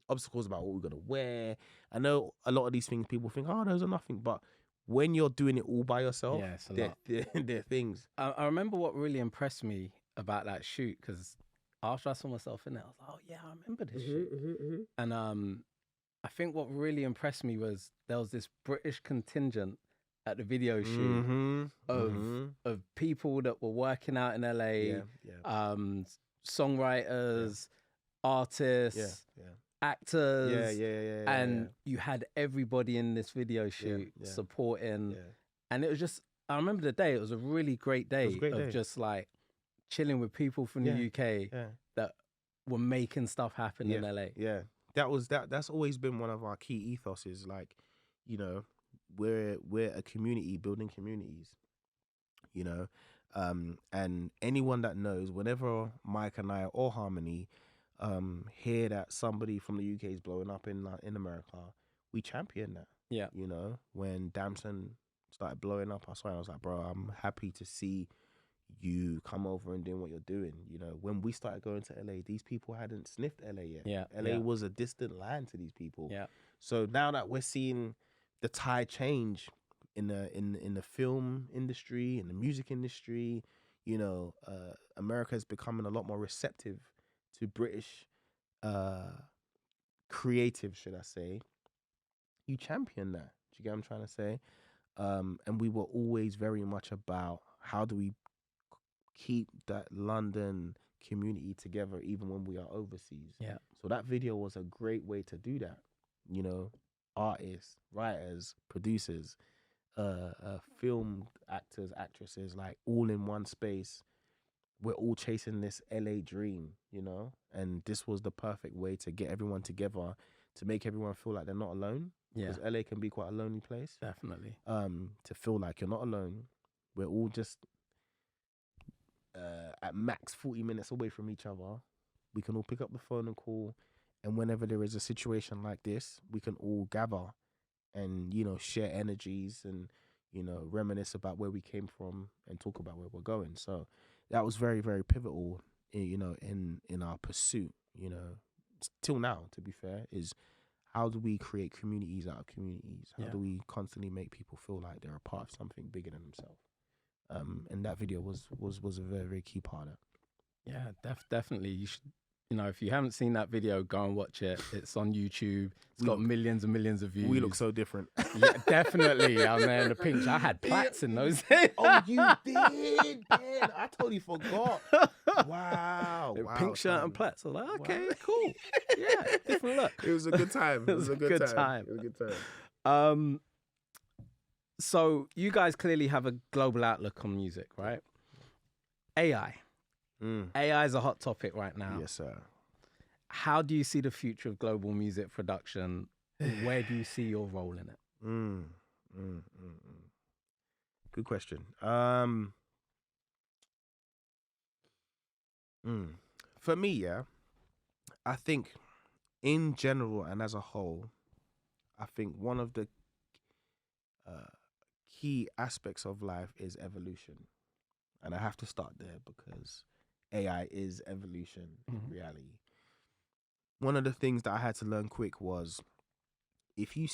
Obstacles about what we're going to wear. I know a lot of these things people think, oh, those are nothing. But when you're doing it all by yourself, they're things. I remember what really impressed me about that shoot, because after I saw myself in there, I was like, oh, yeah, I remember this shoot. Mm-hmm. And I think what really impressed me was there was this British contingent at the video shoot of people that were working out in LA, songwriters, artists, actors, and you had everybody in this video shoot supporting, and it was just, I remember the day, it was a really great day of just like chilling with people from the UK that were making stuff happen in LA. Yeah, that's always been one of our key ethoses, like, we're a community building communities, and anyone that knows, whenever Mike and I or Harmony hear that somebody from the UK is blowing up in America, we champion that. Yeah. When Damson started blowing up, I was like, bro, I'm happy to see you come over and doing what you're doing. When we started going to LA, these people hadn't sniffed LA yet. Yeah. LA was a distant land to these people. Yeah. So now that we're seeing the tide change in the film industry, in the music industry, America is becoming a lot more receptive to British creative, should I say. You champion that. Do you get what I'm trying to say? And we were always very much about how do we keep that London community together even when we are overseas. Yeah. So that video was a great way to do that. Artists, writers, producers, film actors, actresses, like all in one space. We're all chasing this LA dream, and this was the perfect way to get everyone together, to make everyone feel like they're not alone. Yeah. Because LA can be quite a lonely place. Definitely. To feel like you're not alone. We're all just at max 40 minutes away from each other. We can all pick up the phone and call. And whenever there is a situation like this, we can all gather and, share energies and, reminisce about where we came from and talk about where we're going. So that was very, very pivotal, in our pursuit, till now, to be fair, is how do we create communities out of communities? How do we constantly make people feel like they're a part of something bigger than themselves? And that video was a very, very key part of it. Yeah, definitely. You should, if you haven't seen that video, go and watch it. It's on YouTube. It's got millions and millions of views. We look so different. Yeah, definitely. I mean, the pink. I had plaits in those days. Oh, you did, Ben. I totally forgot. Wow. Pink shirt and plaits. I was like, okay, cool. Yeah, different look. It was a good time. It was a good time. It was a good time. So you guys clearly have a global outlook on music, right? AI. AI is a hot topic right now. Yes, sir. How do you see the future of global music production? Where do you see your role in it? Good question. for me, yeah, I think in general and as a whole, I think one of the key aspects of life is evolution. And I have to start there because AI is evolution, reality. One of the things that I had to learn quick was if you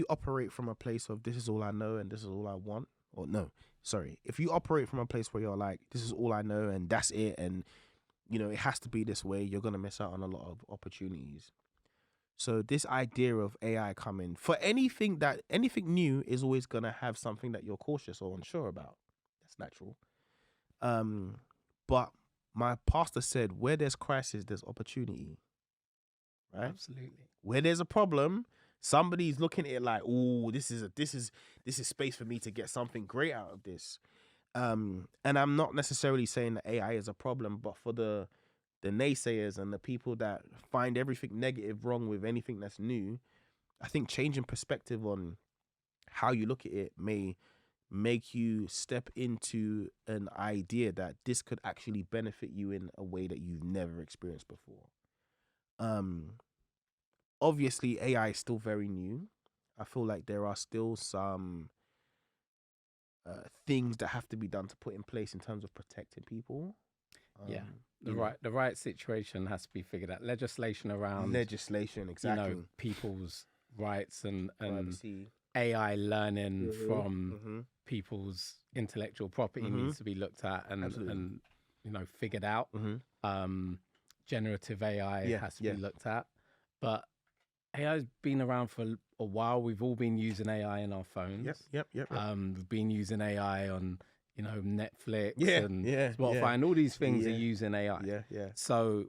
operate from a place of this is all I know and this is all I want, or no, sorry, if you operate from a place where you're like, this is all I know and that's it, and you know, it has to be this way, you're going to miss out on a lot of opportunities. So this idea of AI coming for anything new is always going to have something that you're cautious or unsure about. That's natural. But my pastor said, where there's crisis, there's opportunity. Right? Absolutely. Where there's a problem, somebody's looking at it like, oh, this is space for me to get something great out of this. And I'm not necessarily saying that AI is a problem, but for the naysayers and the people that find everything negative wrong with anything that's new, I think changing perspective on how you look at it may make you step into an idea that this could actually benefit you in a way that you've never experienced before. Obviously AI is still very new. I feel like there are still some things that have to be done to put in place in terms of protecting people. The right situation has to be figured out. Legislation, exactly. People's rights and privacy. AI learning from people's intellectual property needs to be looked at and figured out. Generative AI has to be looked at, but AI's been around for a while. We've all been using AI in our phones. Yep. We've been using AI on Netflix and Spotify and all these things are using AI. So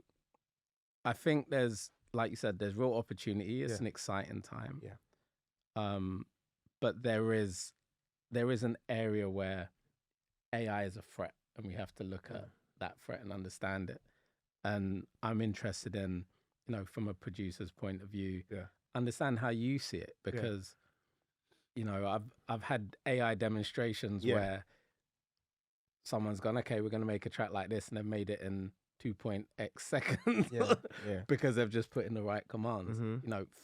I think there's, like you said, there's real opportunity. It's an exciting time. But there is an area where AI is a threat and we have to look at that threat and understand it. And I'm interested in, from a producer's point of view, understand how you see it, because I've had AI demonstrations where someone's gone, okay, we're going to make a track like this, and they've made it in 2.x seconds because they've just put in the right commands.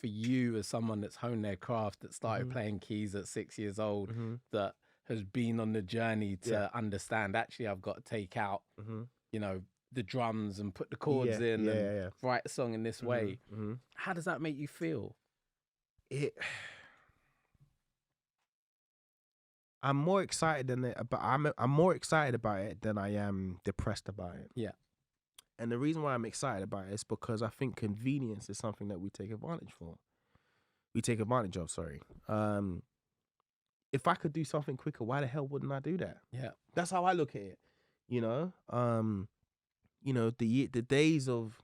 For you as someone that's honed their craft, that started playing keys at 6 years old, that has been on the journey to understand, actually, I've got to take out, the drums and put the chords in and write a song in this way. How does that make you feel? I'm more excited than it, but I'm more excited about it than I am depressed about it. Yeah. And the reason why I'm excited about it is because I think convenience is something that we take advantage of, sorry. If I could do something quicker, why the hell wouldn't I do that? Yeah. That's how I look at it. The days of,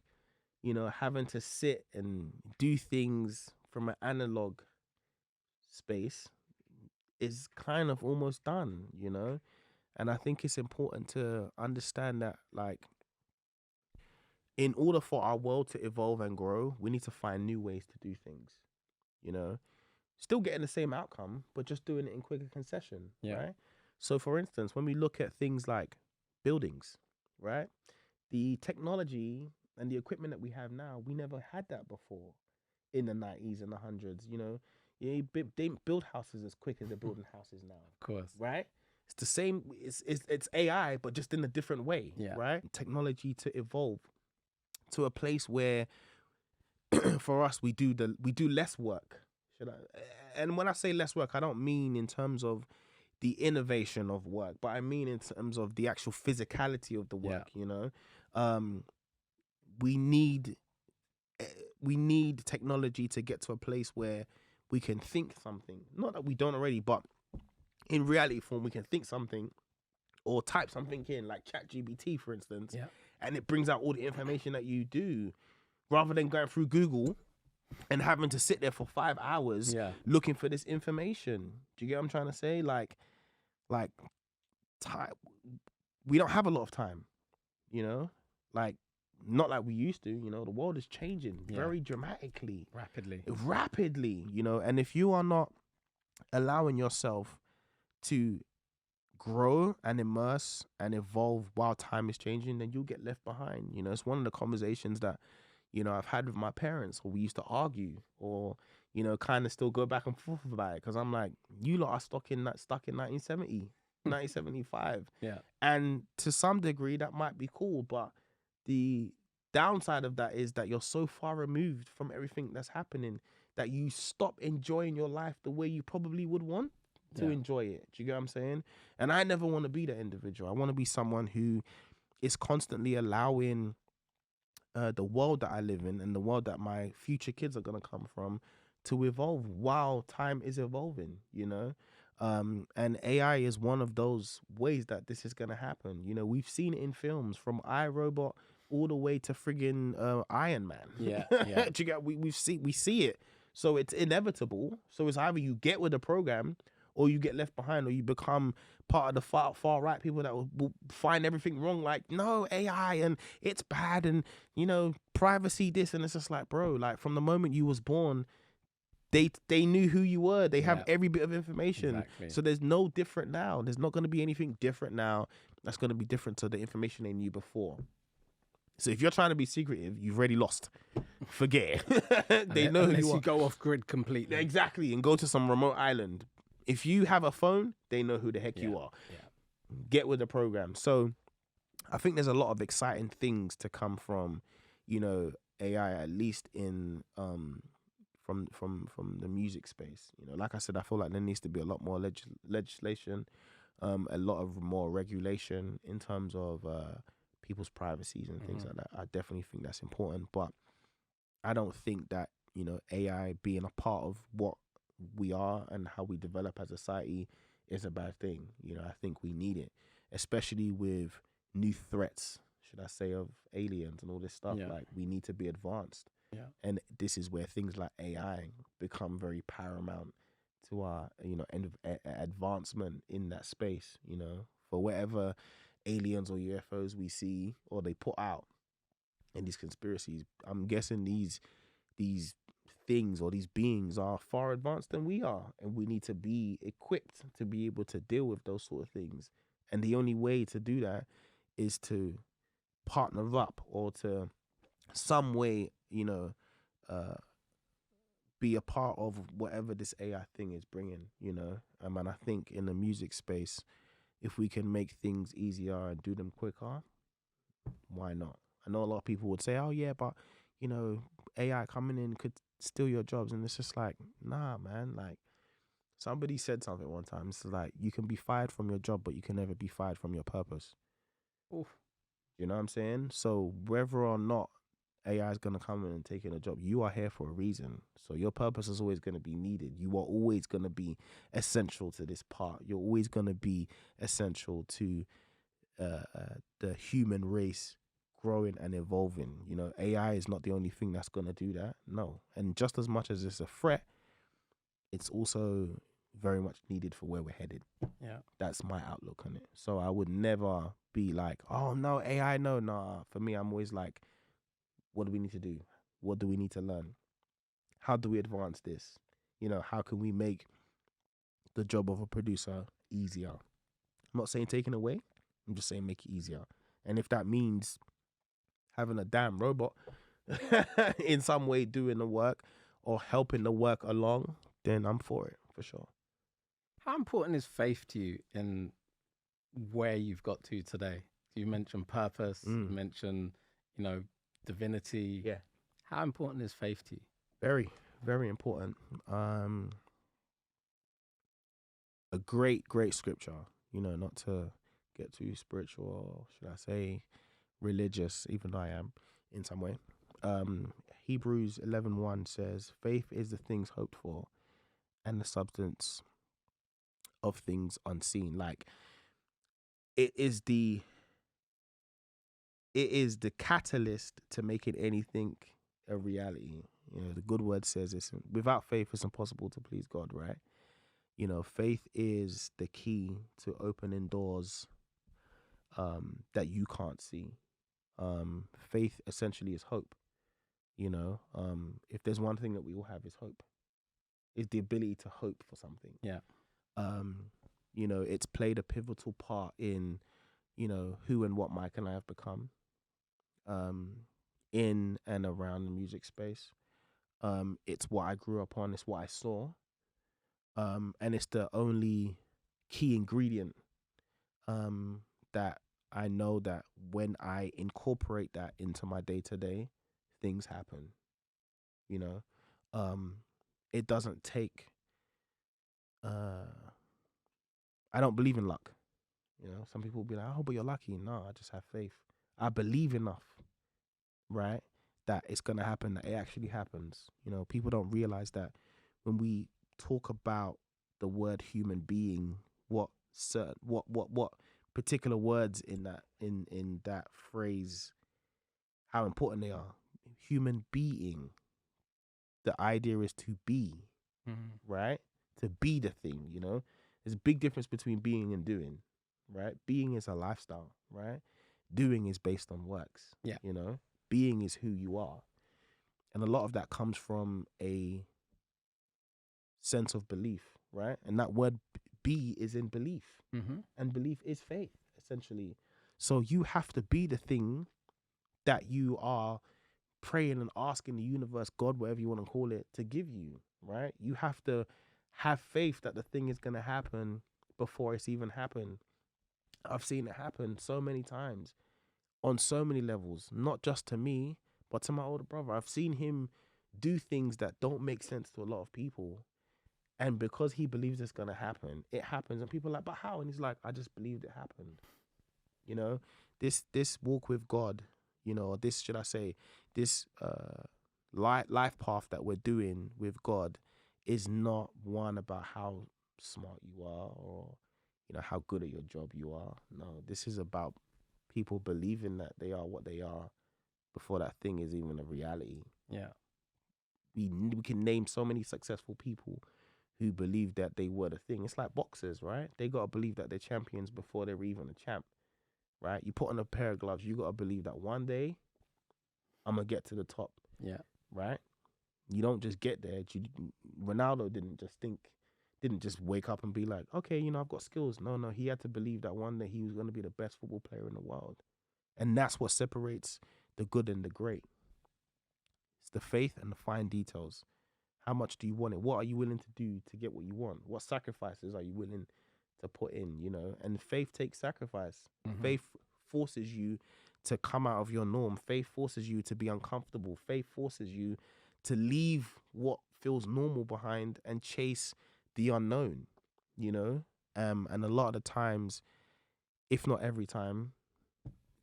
having to sit and do things from an analog space is kind of almost done, And I think it's important to understand that, like, in order for our world to evolve and grow, we need to find new ways to do things, Still getting the same outcome, but just doing it in quicker concession, right? So, for instance, when we look at things like buildings, right? The technology and the equipment that we have now, we never had that before in the 90s and the 100s, They didn't build houses as quick as they're building houses now. Of course. Right? It's the same, it's AI, but just in a different way, right? Technology to evolve to a place where, for us, we do less work. And when I say less work, I don't mean in terms of the innovation of work, but I mean in terms of the actual physicality of the work, We need technology to get to a place where we can think something. Not that we don't already, but in reality form, we can think something or type something in, like ChatGPT, for instance, and it brings out all the information that you do, rather than going through Google and having to sit there for 5 hours looking for this information. Do you get what I'm trying to say? Like time. We don't have a lot of time, Like, not like we used to, The world is changing very dramatically. Rapidly, And if you are not allowing yourself to grow and immerse and evolve while time is changing, then you'll get left behind. You know, it's one of the conversations that, you know, I've had with my parents, or we used to argue, or, you know, kind of still go back and forth about it, because I'm like, you lot are stuck in 1970, 1975. Yeah. And to some degree, that might be cool, but the downside of that is that you're so far removed from everything that's happening that you stop enjoying your life the way you probably would want to enjoy it. Do you get what I'm saying? And I never want to be that individual. I want to be someone who is constantly allowing the world that I live in and the world that my future kids are going to come from to evolve while time is evolving, you know? And AI is one of those ways that this is going to happen. You know, we've seen it in films, from iRobot all the way to friggin' Iron Man. Yeah. Do you get, we see it. So it's inevitable. So it's either you get with the program, or you get left behind, or you become part of the far right people that will find everything wrong. Like, no, AI and it's bad, and, you know, privacy this, and it's just like, bro, like, from the moment you was born, they knew who you were. They have every bit of information. Exactly. So there's no different now. There's not going to be anything different now that's going to be different to the information they knew before. So if you're trying to be secretive, you've already lost. Forget it. They know who you are. Unless you go off grid completely. Exactly, and go to some remote island. If you have a phone, they know who the heck you are. Yeah. Get with the program. So I think there's a lot of exciting things to come from, you know, AI, at least in from the music space. You know, like I said, I feel like there needs to be a lot more legislation, a lot of more regulation in terms of people's privacies and things like that. I definitely think that's important, but I don't think that, you know, AI being a part of what we are and how we develop as a society is a bad thing. You know, I think we need it, especially with new threats, should I say, of aliens and all this stuff. Like, we need to be advanced. Yeah. And this is where things like AI become very paramount to our, you know, end of advancement in that space. You know, for whatever aliens or UFOs we see or they put out in these conspiracies, I'm guessing these things or these beings are far advanced than we are, and we need to be equipped to be able to deal with those sort of things. And the only way to do that is to partner up, or to some way, you know, be a part of whatever this AI thing is bringing, you know. And I think in the music space, if we can make things easier and do them quicker, why not? I know a lot of people would say, oh yeah, but, you know, AI coming in could steal your jobs. And it's just like, nah, man. Like, somebody said something one time. It's like, you can be fired from your job, but you can never be fired from your purpose. Oof. You know what I'm saying? So whether or not AI is going to come in and take in a job, you are here for a reason. So your purpose is always going to be needed. You are always going to be essential to this part. You're always going to be essential to the human race growing and evolving. You know, AI is not the only thing that's going to do that. No. And just as much as it's a threat, it's also very much needed for where we're headed. Yeah. That's my outlook on it. So I would never be like, oh no, AI, no. Nah. For me, I'm always like, what do we need to do? What do we need to learn? How do we advance this? You know, how can we make the job of a producer easier? I'm not saying taking away. I'm just saying make it easier. And if that means having a damn robot in some way doing the work or helping the work along, then I'm for it, for sure. How important is faith to you in where you've got to today? You mentioned purpose, you mentioned, you know, divinity. Yeah. How important is faith to you? Very, very important. A great scripture, you know, not to get too spiritual, or should I say religious, even though I am in some way. Hebrews 11:1 says, faith is the things hoped for and the substance of things unseen. Like, it is the catalyst to making anything a reality. You know, the good word says this: without faith, it's impossible to please God, right? You know, faith is the key to opening doors that you can't see. Faith essentially is hope. You know, if there's one thing that we all have, is hope. Is the ability to hope for something. Yeah. You know, it's played a pivotal part in, you know, who and what Mike and I have become, in and around the music space. It's what I grew up on. It's what I saw. And it's the only key ingredient that I know that when I incorporate that into my day-to-day, things happen. You know, it doesn't take. I don't believe in luck. You know, some people will be like, "Oh, but you're lucky." No, I just have faith. I believe enough, right, that it's gonna happen. That it actually happens. You know, people don't realize that when we talk about the word human being, what particular words in that phrase, how important they are. Human being. The idea is to be, right? To be the thing, you know? There's a big difference between being and doing, right? Being is a lifestyle, right? Doing is based on works, you know? Being is who you are. And a lot of that comes from a sense of belief, right? And that word be is in belief. And belief is faith, essentially. So you have to be the thing that you are praying and asking the universe, God, whatever you want to call it, to give you, right? You have to have faith that the thing is going to happen before it's even happened. I've seen it happen so many times on so many levels, not just to me, but to my older brother. I've seen him do things that don't make sense to a lot of people. And because he believes it's going to happen, it happens. And people are like, but how? And he's like, I just believed it happened. You know, this walk with God, you know, this, should I say, this life path that we're doing with God is not one about how smart you are or, you know, how good at your job you are. No, this is about people believing that they are what they are before that thing is even a reality. Yeah. We can name so many successful people who believe that they were the thing. It's like boxers, right? They got to believe that they're champions before they're even a champ, right? You put on a pair of gloves, you got to believe that one day I'm going to get to the top. Yeah. Right? You don't just get there. Ronaldo didn't just wake up and be like, okay, you know, I've got skills. No, he had to believe that one day he was going to be the best football player in the world. And that's what separates the good and the great. It's the faith and the fine details. How much do you want it? What are you willing to do to get what you want? What sacrifices are you willing to put in, you know? And faith takes sacrifice. Faith forces you to come out of your norm. Faith forces you to be uncomfortable. Faith forces you to leave what feels normal behind and chase the unknown, you know? And a lot of the times, if not every time,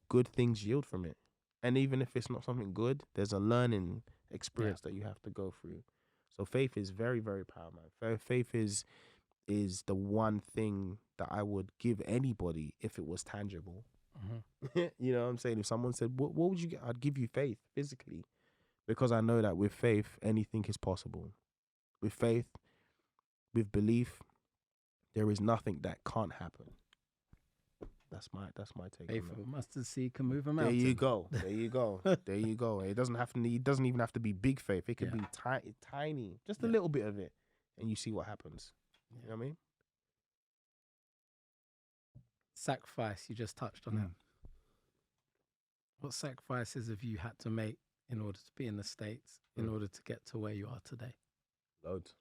good things yield from it. And even if it's not something good, there's a learning experience that you have to go through. So faith is very, very paramount. Faith is the one thing that I would give anybody if it was tangible. You know what I'm saying? If someone said, what would you get? I'd give you faith physically, because I know that with faith, anything is possible. With faith, with belief, there is nothing that can't happen. That's my take. Faith on of that. a mustard seed can move a mountain. There you go. There you go. It doesn't even have to be big faith. It could be tiny, just a little bit of it, and you see what happens. You know what I mean? Sacrifice, you just touched on it. What sacrifices have you had to make in order to be in the States, in order to get to where you are today? Loads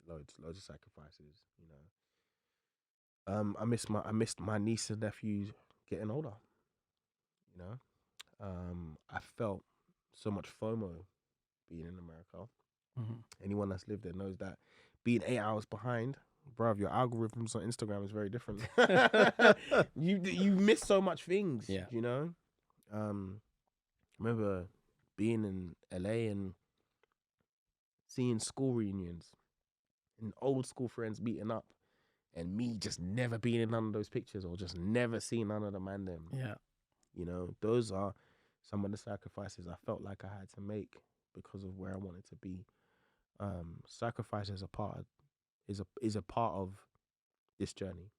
of sacrifices, you know. I missed my niece and nephews getting older, you know. I felt so much FOMO being in America. Anyone that's lived there knows that being 8 hours behind, bruv, your algorithms on Instagram is very different. you miss so much things, you know. I remember being in LA and seeing school reunions and old school friends meeting up, and me just never being in none of those pictures or just never seeing none of the man them. Yeah. You know, those are some of the sacrifices I felt like I had to make because of where I wanted to be. Sacrifice is a part of this journey.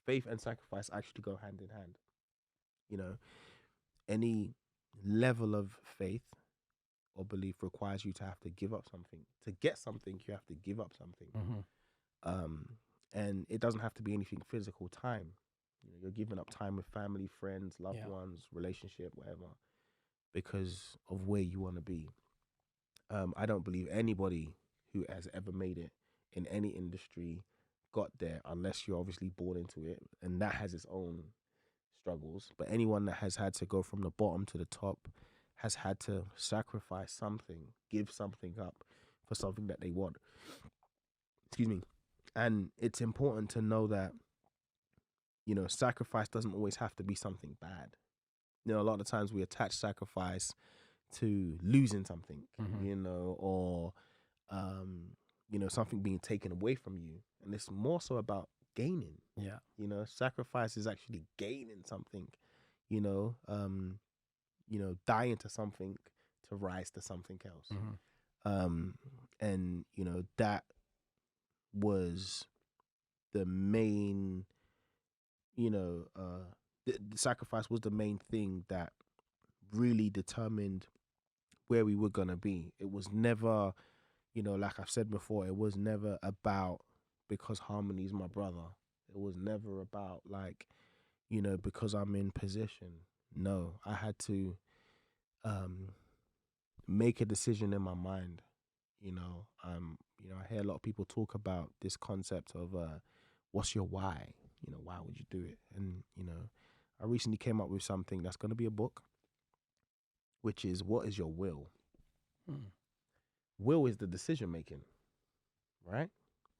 Faith and sacrifice actually go hand in hand. You know, any level of faith or belief requires you to have to give up something. To get something, you have to give up something. And it doesn't have to be anything physical. Time, you're giving up time with family, friends, loved ones, relationship, whatever, because of where you want to be. I don't believe anybody who has ever made it in any industry got there unless you're obviously born into it, and that has its own struggles. But anyone that has had to go from the bottom to the top has had to sacrifice something, give something up for something that they want. Excuse me. And it's important to know that, sacrifice doesn't always have to be something bad. A lot of times we attach sacrifice to losing something, or, something being taken away from you. And it's more so about gaining. Yeah. Sacrifice is actually gaining something, dying to something to rise to something else. And, that was the main, the sacrifice was the main thing that really determined where we were going to be. It was never, like I've said before, it was never about because Harmony's my brother. It was never about because I'm in position. No, I had to make a decision in my mind. I hear a lot of people talk about this concept of what's your why? Why would you do it? And, I recently came up with something that's going to be a book, which is, what is your will? Will is the decision making, right?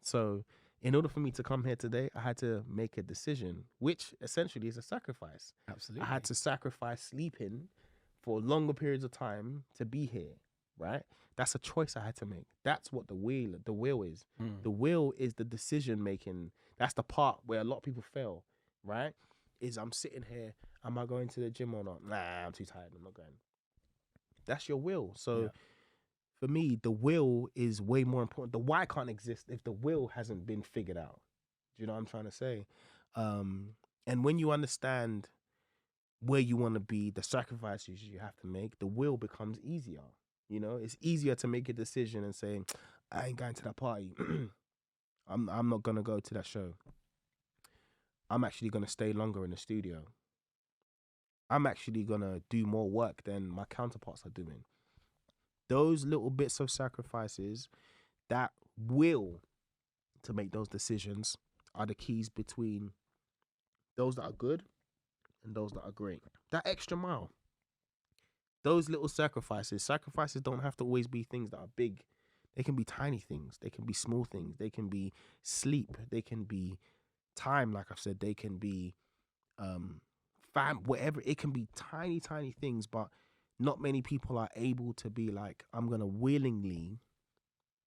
So in order for me to come here today, I had to make a decision, which essentially is a sacrifice. Absolutely. I had to sacrifice sleeping for longer periods of time to be here, right? That's a choice I had to make. That's what the will is. The will is the decision making. That's the part where a lot of people fail, right? Is I'm sitting here, am I going to the gym or not? Nah, I'm too tired, I'm not going. That's your will. So for me, the will is way more important. The why can't exist if the will hasn't been figured out. Do you know what I'm trying to say? And when you understand where you want to be, the sacrifices you have to make, the will becomes easier. It's easier to make a decision and say, I ain't going to that party. I'm not going to go to that show. I'm actually going to stay longer in the studio. I'm actually going to do more work than my counterparts are doing. Those little bits of sacrifices, that will to make those decisions, are the keys between those that are good and those that are great. That extra mile. Those little sacrifices don't have to always be things that are big. They can be tiny things. They can be small things. They can be sleep. They can be time, like I've said. They can be whatever. It can be tiny, tiny things, but not many people are able to be like, I'm going to willingly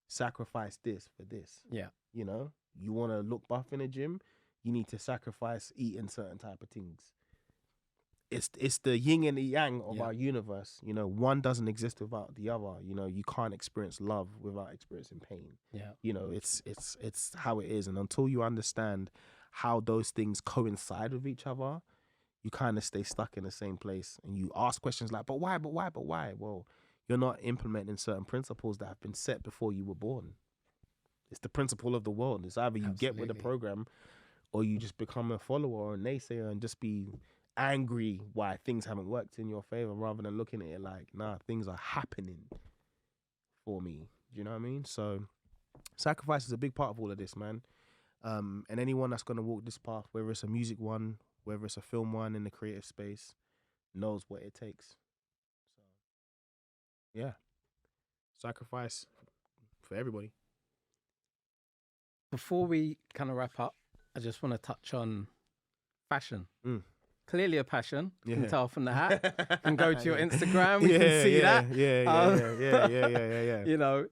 sacrifice this for this. Yeah. You want to look buff in a gym, you need to sacrifice eating certain type of things. It's the yin and the yang of our universe. One doesn't exist without the other. You can't experience love without experiencing pain. Yeah. It's how it is. And until you understand how those things coincide with each other, you kind of stay stuck in the same place. And you ask questions like, but why? Well, you're not implementing certain principles that have been set before you were born. It's the principle of the world. It's either you get with the program or you just become a follower or a naysayer and just be angry why things haven't worked in your favor, rather than looking at it like, nah, things are happening for me. Do you know what I mean? So sacrifice is a big part of all of this, man. And anyone that's going to walk this path, whether it's a music one, whether it's a film one in the creative space, knows what it takes. So yeah, sacrifice for everybody. Before we kind of wrap up, I just want to touch on fashion. Clearly a passion. You can tell from the hat. You can go to your Instagram. We can see that. Yeah.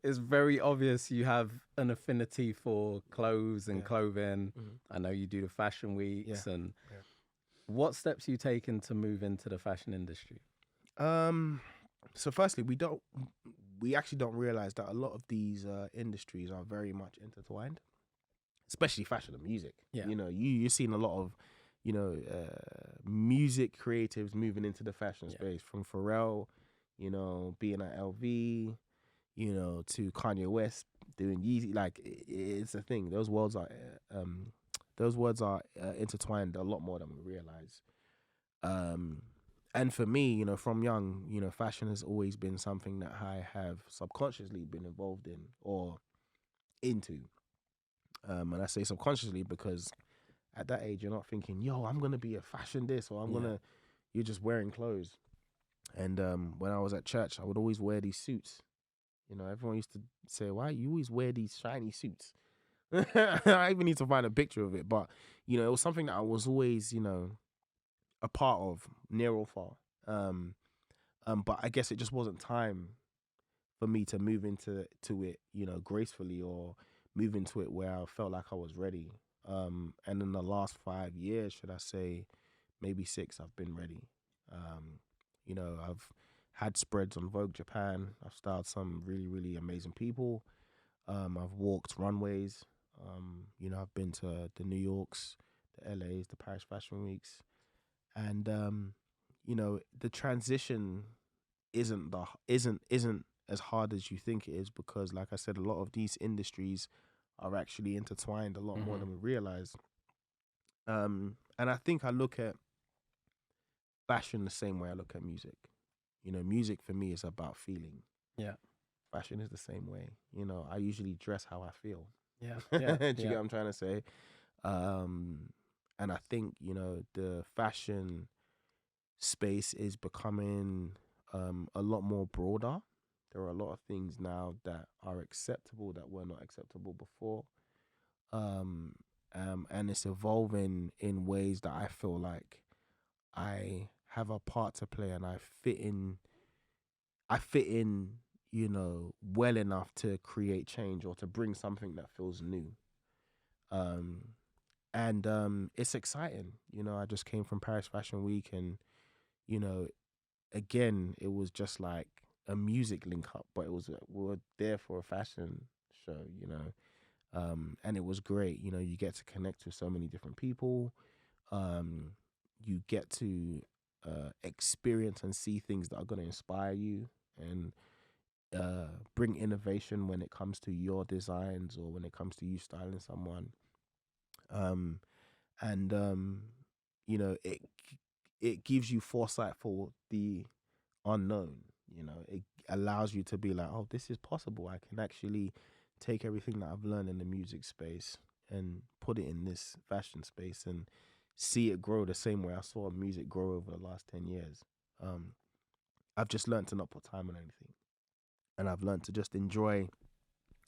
It's very obvious you have an affinity for clothes and clothing. I know you do the fashion weeks. And what steps are you taking to move into the fashion industry? So firstly, we actually don't realize that a lot of these industries are very much intertwined, especially fashion and music. You're seeing a lot of music creatives moving into the fashion space, from Pharrell, being at LV, you know, to Kanye West doing Yeezy. Like it's a thing. Those words are intertwined a lot more than we realize. And for me, you know, from young, you know, fashion has always been something that I have subconsciously been involved in or into. And I say subconsciously because at that age, you're not thinking, yo, I'm going to be a fashion this or you're just wearing clothes. And when I was at church, I would always wear these suits. You know, everyone used to say, why you always wear these shiny suits? I even need to find a picture of it. But, you know, it was something that I was always, you know, a part of, near or far. But I guess it just wasn't time for me to move into it, you know, gracefully or move into it where I felt like I was ready. And in the last 5 years, should I say, maybe 6, I've been ready. You know, I've had spreads on Vogue Japan. I've styled some really, really amazing people. I've walked runways. You know, I've been to the New Yorks, the LAs, the Paris Fashion Weeks. And, you know, the transition isn't as hard as you think it is because, like I said, a lot of these industries are actually intertwined a lot more than we realize. And I think I look at fashion the same way I look at music. You know, music for me is about feeling. Yeah. Fashion is the same way. You know, I usually dress how I feel. Yeah. Do you get what I'm trying to say? And I think, you know, the fashion space is becoming a lot more broader. There are a lot of things now that are acceptable that were not acceptable before. And it's evolving in ways that I feel like I have a part to play and I fit in, you know, well enough to create change or to bring something that feels new. And it's exciting. You know, I just came from Paris Fashion Week and, you know, again, it was just like a music link up, but it was we were there for a fashion show, you know, and it was great. You know, you get to connect with so many different people. You get to experience and see things that are going to inspire you and bring innovation when it comes to your designs or when it comes to you styling someone. And you know, it gives you foresight for the unknown. You know, it allows you to be like, oh, this is possible. I can actually take everything that I've learned in the music space and put it in this fashion space and see it grow the same way I saw music grow over the last 10 years. I've just learned to not put time on anything. And I've learned to just enjoy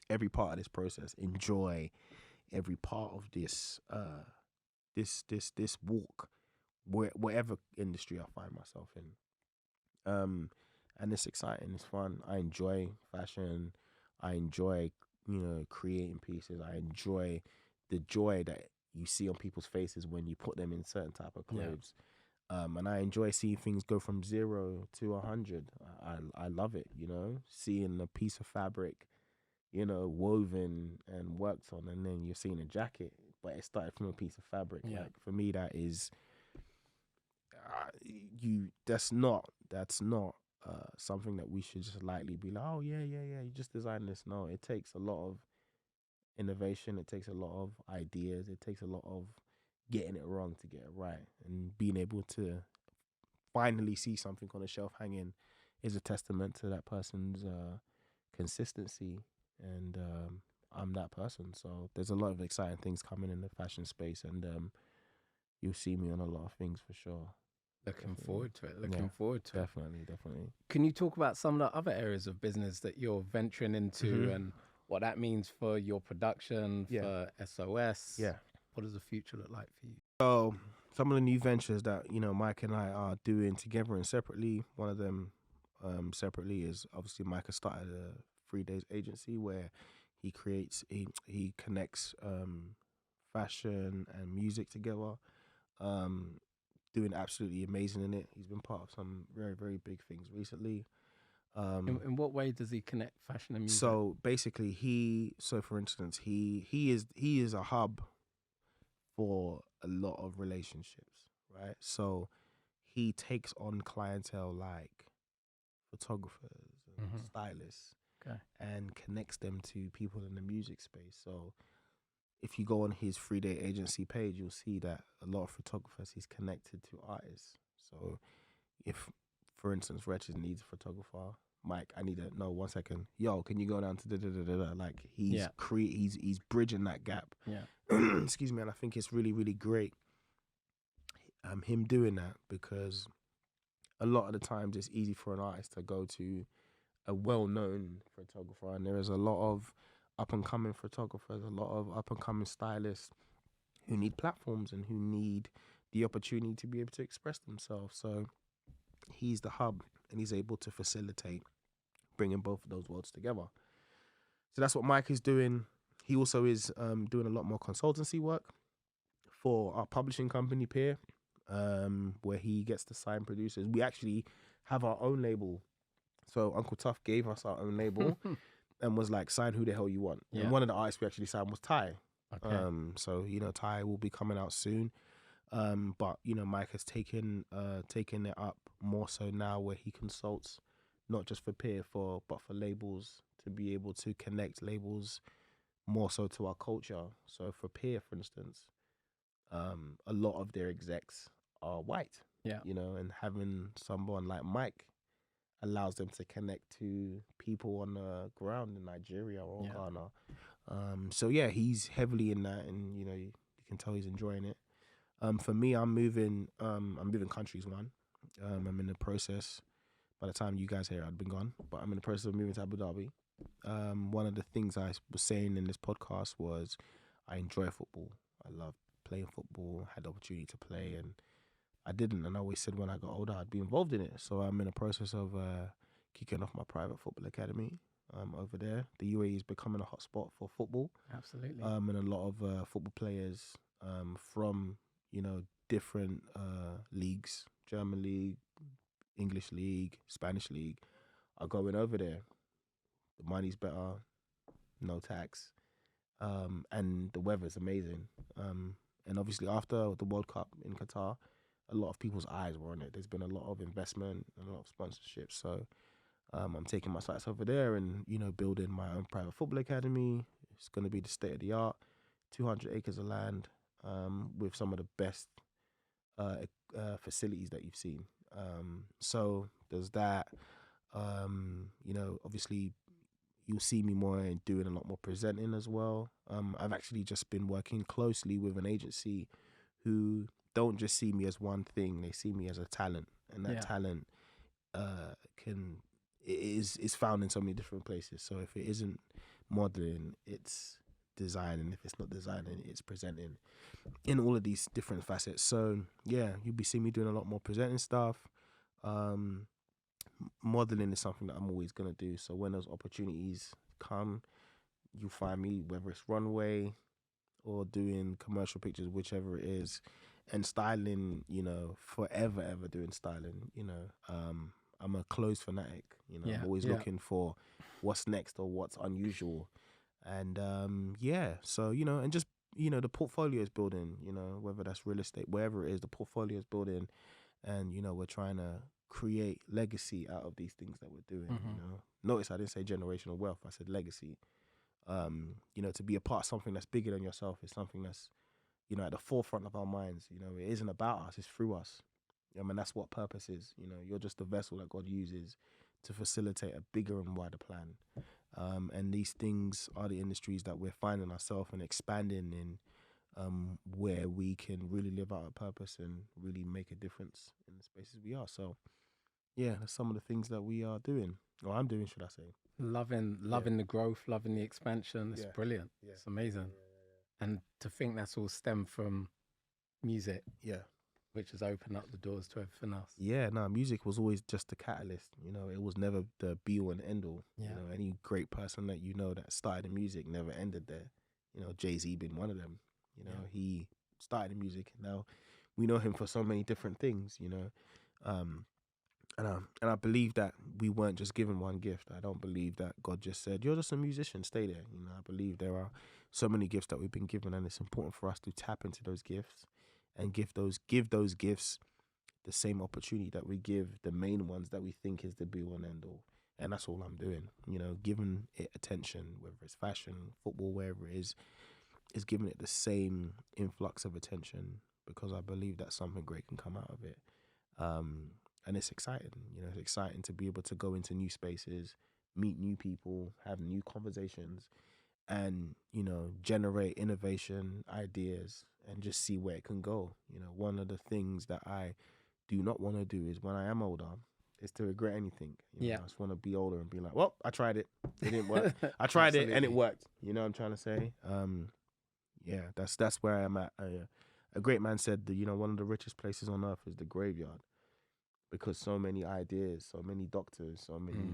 every part of this process, enjoy every part of this this walk, whatever industry I find myself in. And it's exciting, it's fun. I enjoy fashion. I enjoy, you know, creating pieces. I enjoy the joy that you see on people's faces when you put them in certain type of clothes. And I enjoy seeing things go from 0 to 100. I love it, you know, seeing a piece of fabric, you know, woven and worked on, and then you're seeing a jacket, but it started from a piece of fabric. Yeah. Like for me, that is that's not something that we should just lightly be like, oh yeah, you just designed this. No, it takes a lot of innovation. It takes a lot of ideas. It takes a lot of getting it wrong to get it right, and being able to finally see something on a shelf hanging is a testament to that person's consistency. And I'm that person, so there's a lot of exciting things coming in the fashion space, and you'll see me on a lot of things for sure. Looking forward to it. Looking forward to Definitely. Can you talk about some of the other areas of business that you're venturing into and what that means for your production, for S.O.S? Yeah. What does the future look like for you? So some of the new ventures that, you know, Mike and I are doing together and separately, one of them separately is obviously Mike has started a 3 days agency where he connects fashion and music together. Doing absolutely amazing in it. He's been part of some very, very big things recently. In what way does he connect fashion and music? So basically, for instance, he is a hub for a lot of relationships, right? So he takes on clientele like photographers and stylists, and connects them to people in the music space. So if you go on his 3-day agency page, you'll see that a lot of photographers he's connected to artists. So if, for instance, Wretch needs a photographer, Mike, I need a, no, 1 second. Yo, can you go down to da-da-da-da-da? Like he's he's bridging that gap. Yeah. Excuse me. And I think it's really, really great him doing that, because a lot of the times it's easy for an artist to go to a well-known photographer, and there is a lot of up-and-coming photographers, a lot of up-and-coming stylists who need platforms and who need the opportunity to be able to express themselves. So he's the hub, and he's able to facilitate bringing both of those worlds together. So that's what Mike is doing. He also is doing a lot more consultancy work for our publishing company, Peer, where he gets to sign producers. We actually have our own label. So Uncle Tough gave us our own label and was like, sign who the hell you want. Yeah. And one of the artists we actually signed was Ty. Okay. So, you know, Ty will be coming out soon. But, you know, Mike has taken it up more so now, where he consults not just for Peer, but for labels, to be able to connect labels more so to our culture. So for Peer, for instance, a lot of their execs are white. Yeah. You know, and having someone like Mike allows them to connect to people on the ground in Nigeria or Ghana. So yeah, he's heavily in that, and you know, you can tell he's enjoying it. For me, I'm moving countries. I'm in the process. By the time you guys hear it, I'd been gone, but I'm in the process of moving to Abu Dhabi. One of the things I was saying in this podcast was I enjoy football. I love playing football, had the opportunity to play, and I didn't. And I always said when I got older, I'd be involved in it. So I'm in the process of kicking off my private football academy over there. The UAE is becoming a hotspot for football. Absolutely. And a lot of football players from, you know, different leagues, German league, English league, Spanish league, are going over there. The money's better, no tax, and the weather's amazing. And obviously after the World Cup in Qatar, a lot of people's eyes were on it. There's been a lot of investment, a lot of sponsorship. So I'm taking my sights over there and, you know, building my own private football academy. It's going to be the state of the art, 200 acres of land, with some of the best facilities that you've seen. So there's that. You know, obviously you'll see me more and doing a lot more presenting as well. I've actually just been working closely with an agency who don't just see me as one thing. They see me as a talent, and that talent is found in so many different places. So if it isn't modeling, it's design, and if it's not designing, it's presenting in all of these different facets. So yeah, you'll be seeing me doing a lot more presenting stuff. Modeling is something that I'm always gonna do. So when those opportunities come, you'll find me, whether it's runway or doing commercial pictures, whichever it is. And styling, you know, forever ever doing styling. You know, I'm a clothes fanatic. You know, I'm always looking for what's next or what's unusual. And so, you know, and just, you know, the portfolio is building, you know, whether that's real estate, wherever it is, the portfolio is building. And, you know, we're trying to create legacy out of these things that we're doing. You know, notice I didn't say generational wealth, I said legacy. You know, to be a part of something that's bigger than yourself is something that's, you know, at the forefront of our minds. You know, it isn't about us, it's through us. I mean, that's what purpose is. You know, you're just the vessel that God uses to facilitate a bigger and wider plan. And these things are the industries that we're finding ourselves and expanding in, where we can really live out our purpose and really make a difference in the spaces we are. So, yeah, that's some of the things that we are doing, or I'm doing, should I say. Loving the growth, loving the expansion. It's brilliant. Yeah. It's amazing. And to think that's all stemmed from music. Yeah. Which has opened up the doors to everything else. Yeah, no, music was always just a catalyst. You know, it was never the be-all and end-all. Yeah. You know, any great person that you know that started in music never ended there. You know, Jay-Z being one of them. You know, he started in music, and now we know him for so many different things, you know. And I believe that we weren't just given one gift. I don't believe that God just said, you're just a musician, stay there. You know, I believe there are so many gifts that we've been given, and it's important for us to tap into those gifts and give those gifts the same opportunity that we give the main ones that we think is the be all and end all. And that's all I'm doing, you know, giving it attention, whether it's fashion, football, wherever it is giving it the same influx of attention, because I believe that something great can come out of it. And it's exciting, you know, it's exciting to be able to go into new spaces, meet new people, have new conversations, and, you know, generate innovation, ideas, and just see where it can go. You know, one of the things that I do not want to do is, when I am older, is to regret anything. You know, I just want to be older and be like, well, I tried it. It didn't work. I tried it and it worked. You know what I'm trying to say? Yeah, that's where I am at. A great man said that, you know, one of the richest places on earth is the graveyard, because so many ideas, so many doctors, so many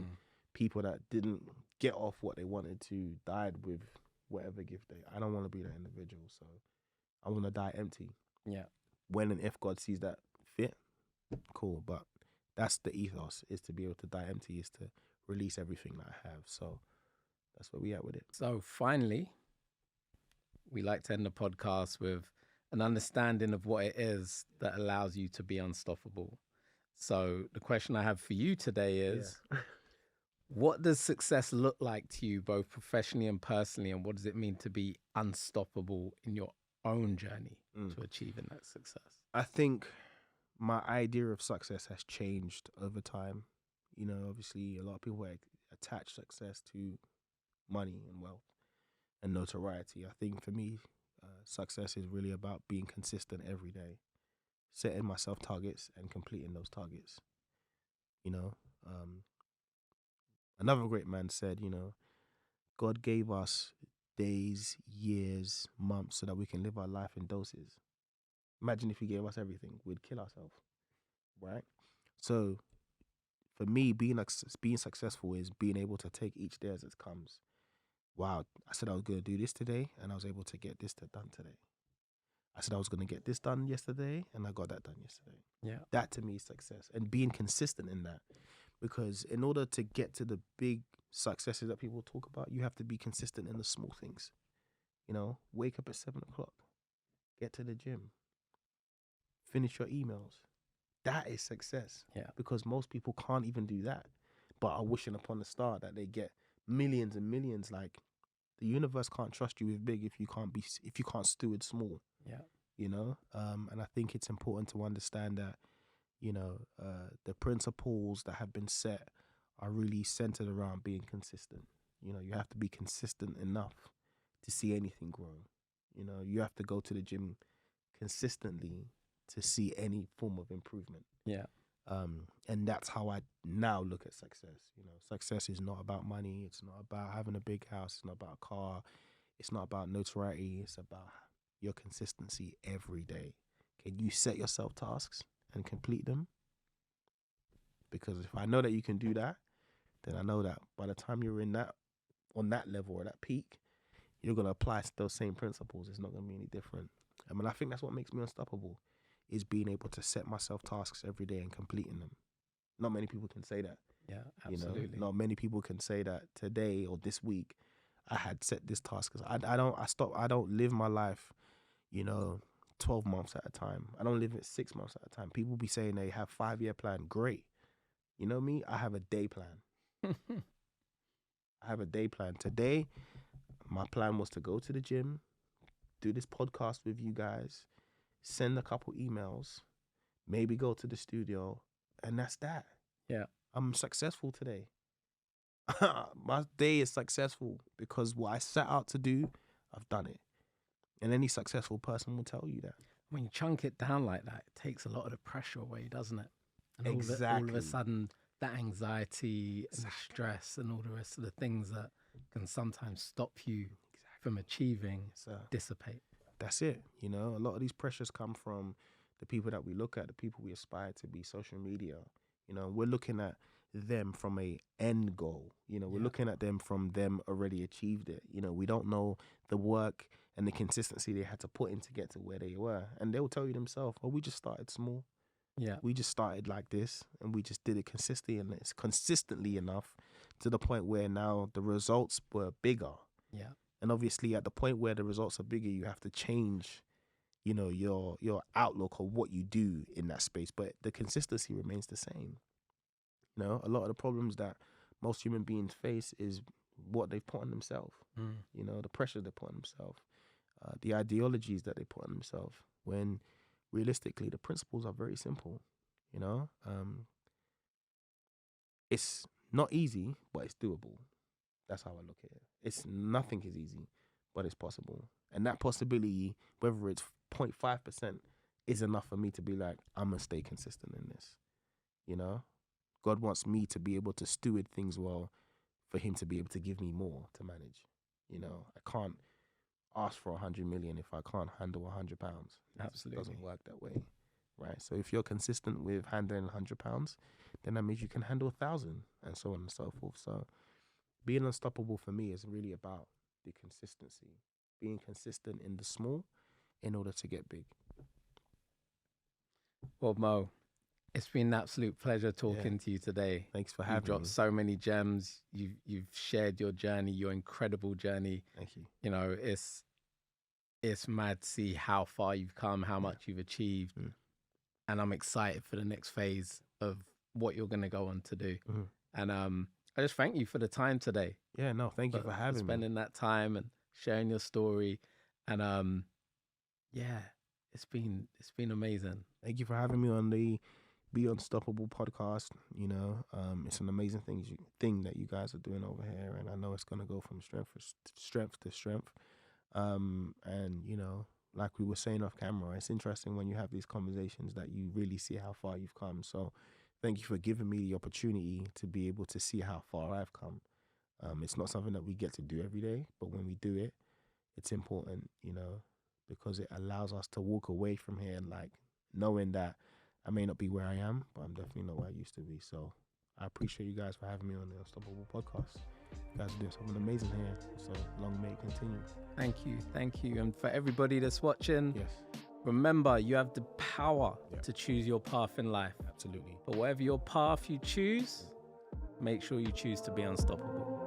people that didn't get off what they wanted to died with whatever gift I don't want to be that individual. So I want to die empty. Yeah. When and if God sees that fit, cool. But that's the ethos, is to be able to die empty, is to release everything that I have. So that's where we at with it. So finally, we like to end the podcast with an understanding of what it is that allows you to be unstoppable. So the question I have for you today is, what does success look like to you, both professionally and personally? And what does it mean to be unstoppable in your own journey to achieving that success? I think my idea of success has changed over time. You know, obviously a lot of people attach success to money and wealth and notoriety. I think for me, success is really about being consistent every day, setting myself targets and completing those targets. You know, another great man said, you know, God gave us days, years, months so that we can live our life in doses. Imagine if he gave us everything, we'd kill ourselves, right? So for me, being successful is being able to take each day as it comes. Wow, I said I was going to do this today, and I was able to get this done today. I said I was going to get this done yesterday, and I got that done yesterday. Yeah. That to me is success, and being consistent in that. Because in order to get to the big successes that people talk about, you have to be consistent in the small things. You know, wake up at 7 o'clock, get to the gym, finish your emails. That is success. Yeah. Because most people can't even do that, but are wishing upon the star that they get millions and millions. Like, the universe can't trust you with big if you can't steward small. Yeah. You know, and I think it's important to understand that, you know, the principles that have been set are really centered around being consistent. You know, you have to be consistent enough to see anything grow. You know, you have to go to the gym consistently to see any form of improvement. Yeah. And that's how I now look at success. You know, success is not about money. It's not about having a big house. It's not about a car. It's not about notoriety. It's about your consistency every day. Can you set yourself tasks and complete them? Because if I know that you can do that, then I know that by the time you're on that level or that peak, you're going to apply those same principles. It's not going to be any different. I mean, I think that's what makes me unstoppable, is being able to set myself tasks every day and completing them. Not many people can say that. Yeah, absolutely. You know, not many people can say that today or this week I had set this task. Because I don't live my life, you know, 12 months at a time. I don't live it 6 months at a time. People be saying they have 5-year plan. Great. You know me? I have a day plan. I have a day plan. Today, my plan was to go to the gym, do this podcast with you guys, send a couple emails, maybe go to the studio, and that's that. Yeah. I'm successful today. My day is successful because what I set out to do, I've done it. And any successful person will tell you that. When you chunk it down like that, it takes a lot of the pressure away, doesn't it? And Exactly. all of a sudden, that anxiety and the stress and all the rest of the things that can sometimes stop you from achieving dissipate. That's it. You know, a lot of these pressures come from the people that we look at, the people we aspire to be, social media. You know, we're looking at them from a end goal. You know, we're looking at them from them already achieved it. You know, we don't know the work and the consistency they had to put in to get to where they were. And they'll tell you themselves, oh, we just started small. Yeah. We just started like this and we just did it consistently enough to the point where now the results were bigger. Yeah. And obviously at the point where the results are bigger, you have to change, you know, your outlook or what you do in that space. But the consistency remains the same. You know, a lot of the problems that most human beings face is what they've put on themselves. You know, the pressure they put on themselves, the ideologies that they put on themselves, when realistically the principles are very simple. You know, it's not easy, but it's doable. That's how I look at it. Nothing is easy, but it's possible. And that possibility, whether it's 0.5%, is enough for me to be like, I'm going to stay consistent in this. You know, God wants me to be able to steward things well for him to be able to give me more to manage. You know, I can't ask for 100 million if I can't handle 100 pounds. Absolutely. It doesn't work that way. Right. So if you're consistent with handling 100 pounds, then that means you can handle 1,000 and so on and so forth. So being unstoppable for me is really about the consistency, being consistent in the small in order to get big. Well, Mo, it's been an absolute pleasure talking to you today. Thanks for having me. You've dropped so many gems. You've shared your journey, your incredible journey. Thank you. You know, it's mad to see how far you've come, how much you've achieved. And I'm excited for the next phase of what you're going to go on to do. And I just thank you for the time today. Yeah, no, thank you for having me. Spending that time and sharing your story. And yeah, it's been amazing. Thank you for having me on the Be Unstoppable podcast. You know, it's an amazing thing that you guys are doing over here, and I know it's going to go from strength to strength. And you know, like we were saying off camera, it's interesting when you have these conversations that you really see how far you've come. So thank you for giving me the opportunity to be able to see how far I've come. It's not something that we get to do every day, but when we do it, it's important, you know, because it allows us to walk away from here and like knowing that I may not be where I am, but I'm definitely not where I used to be. So I appreciate you guys for having me on the Unstoppable podcast. You guys are doing something amazing here. So long may it continue. Thank you. And for everybody that's watching, yes, remember, you have the power to choose your path in life. Absolutely. But whatever your path you choose, make sure you choose to be unstoppable.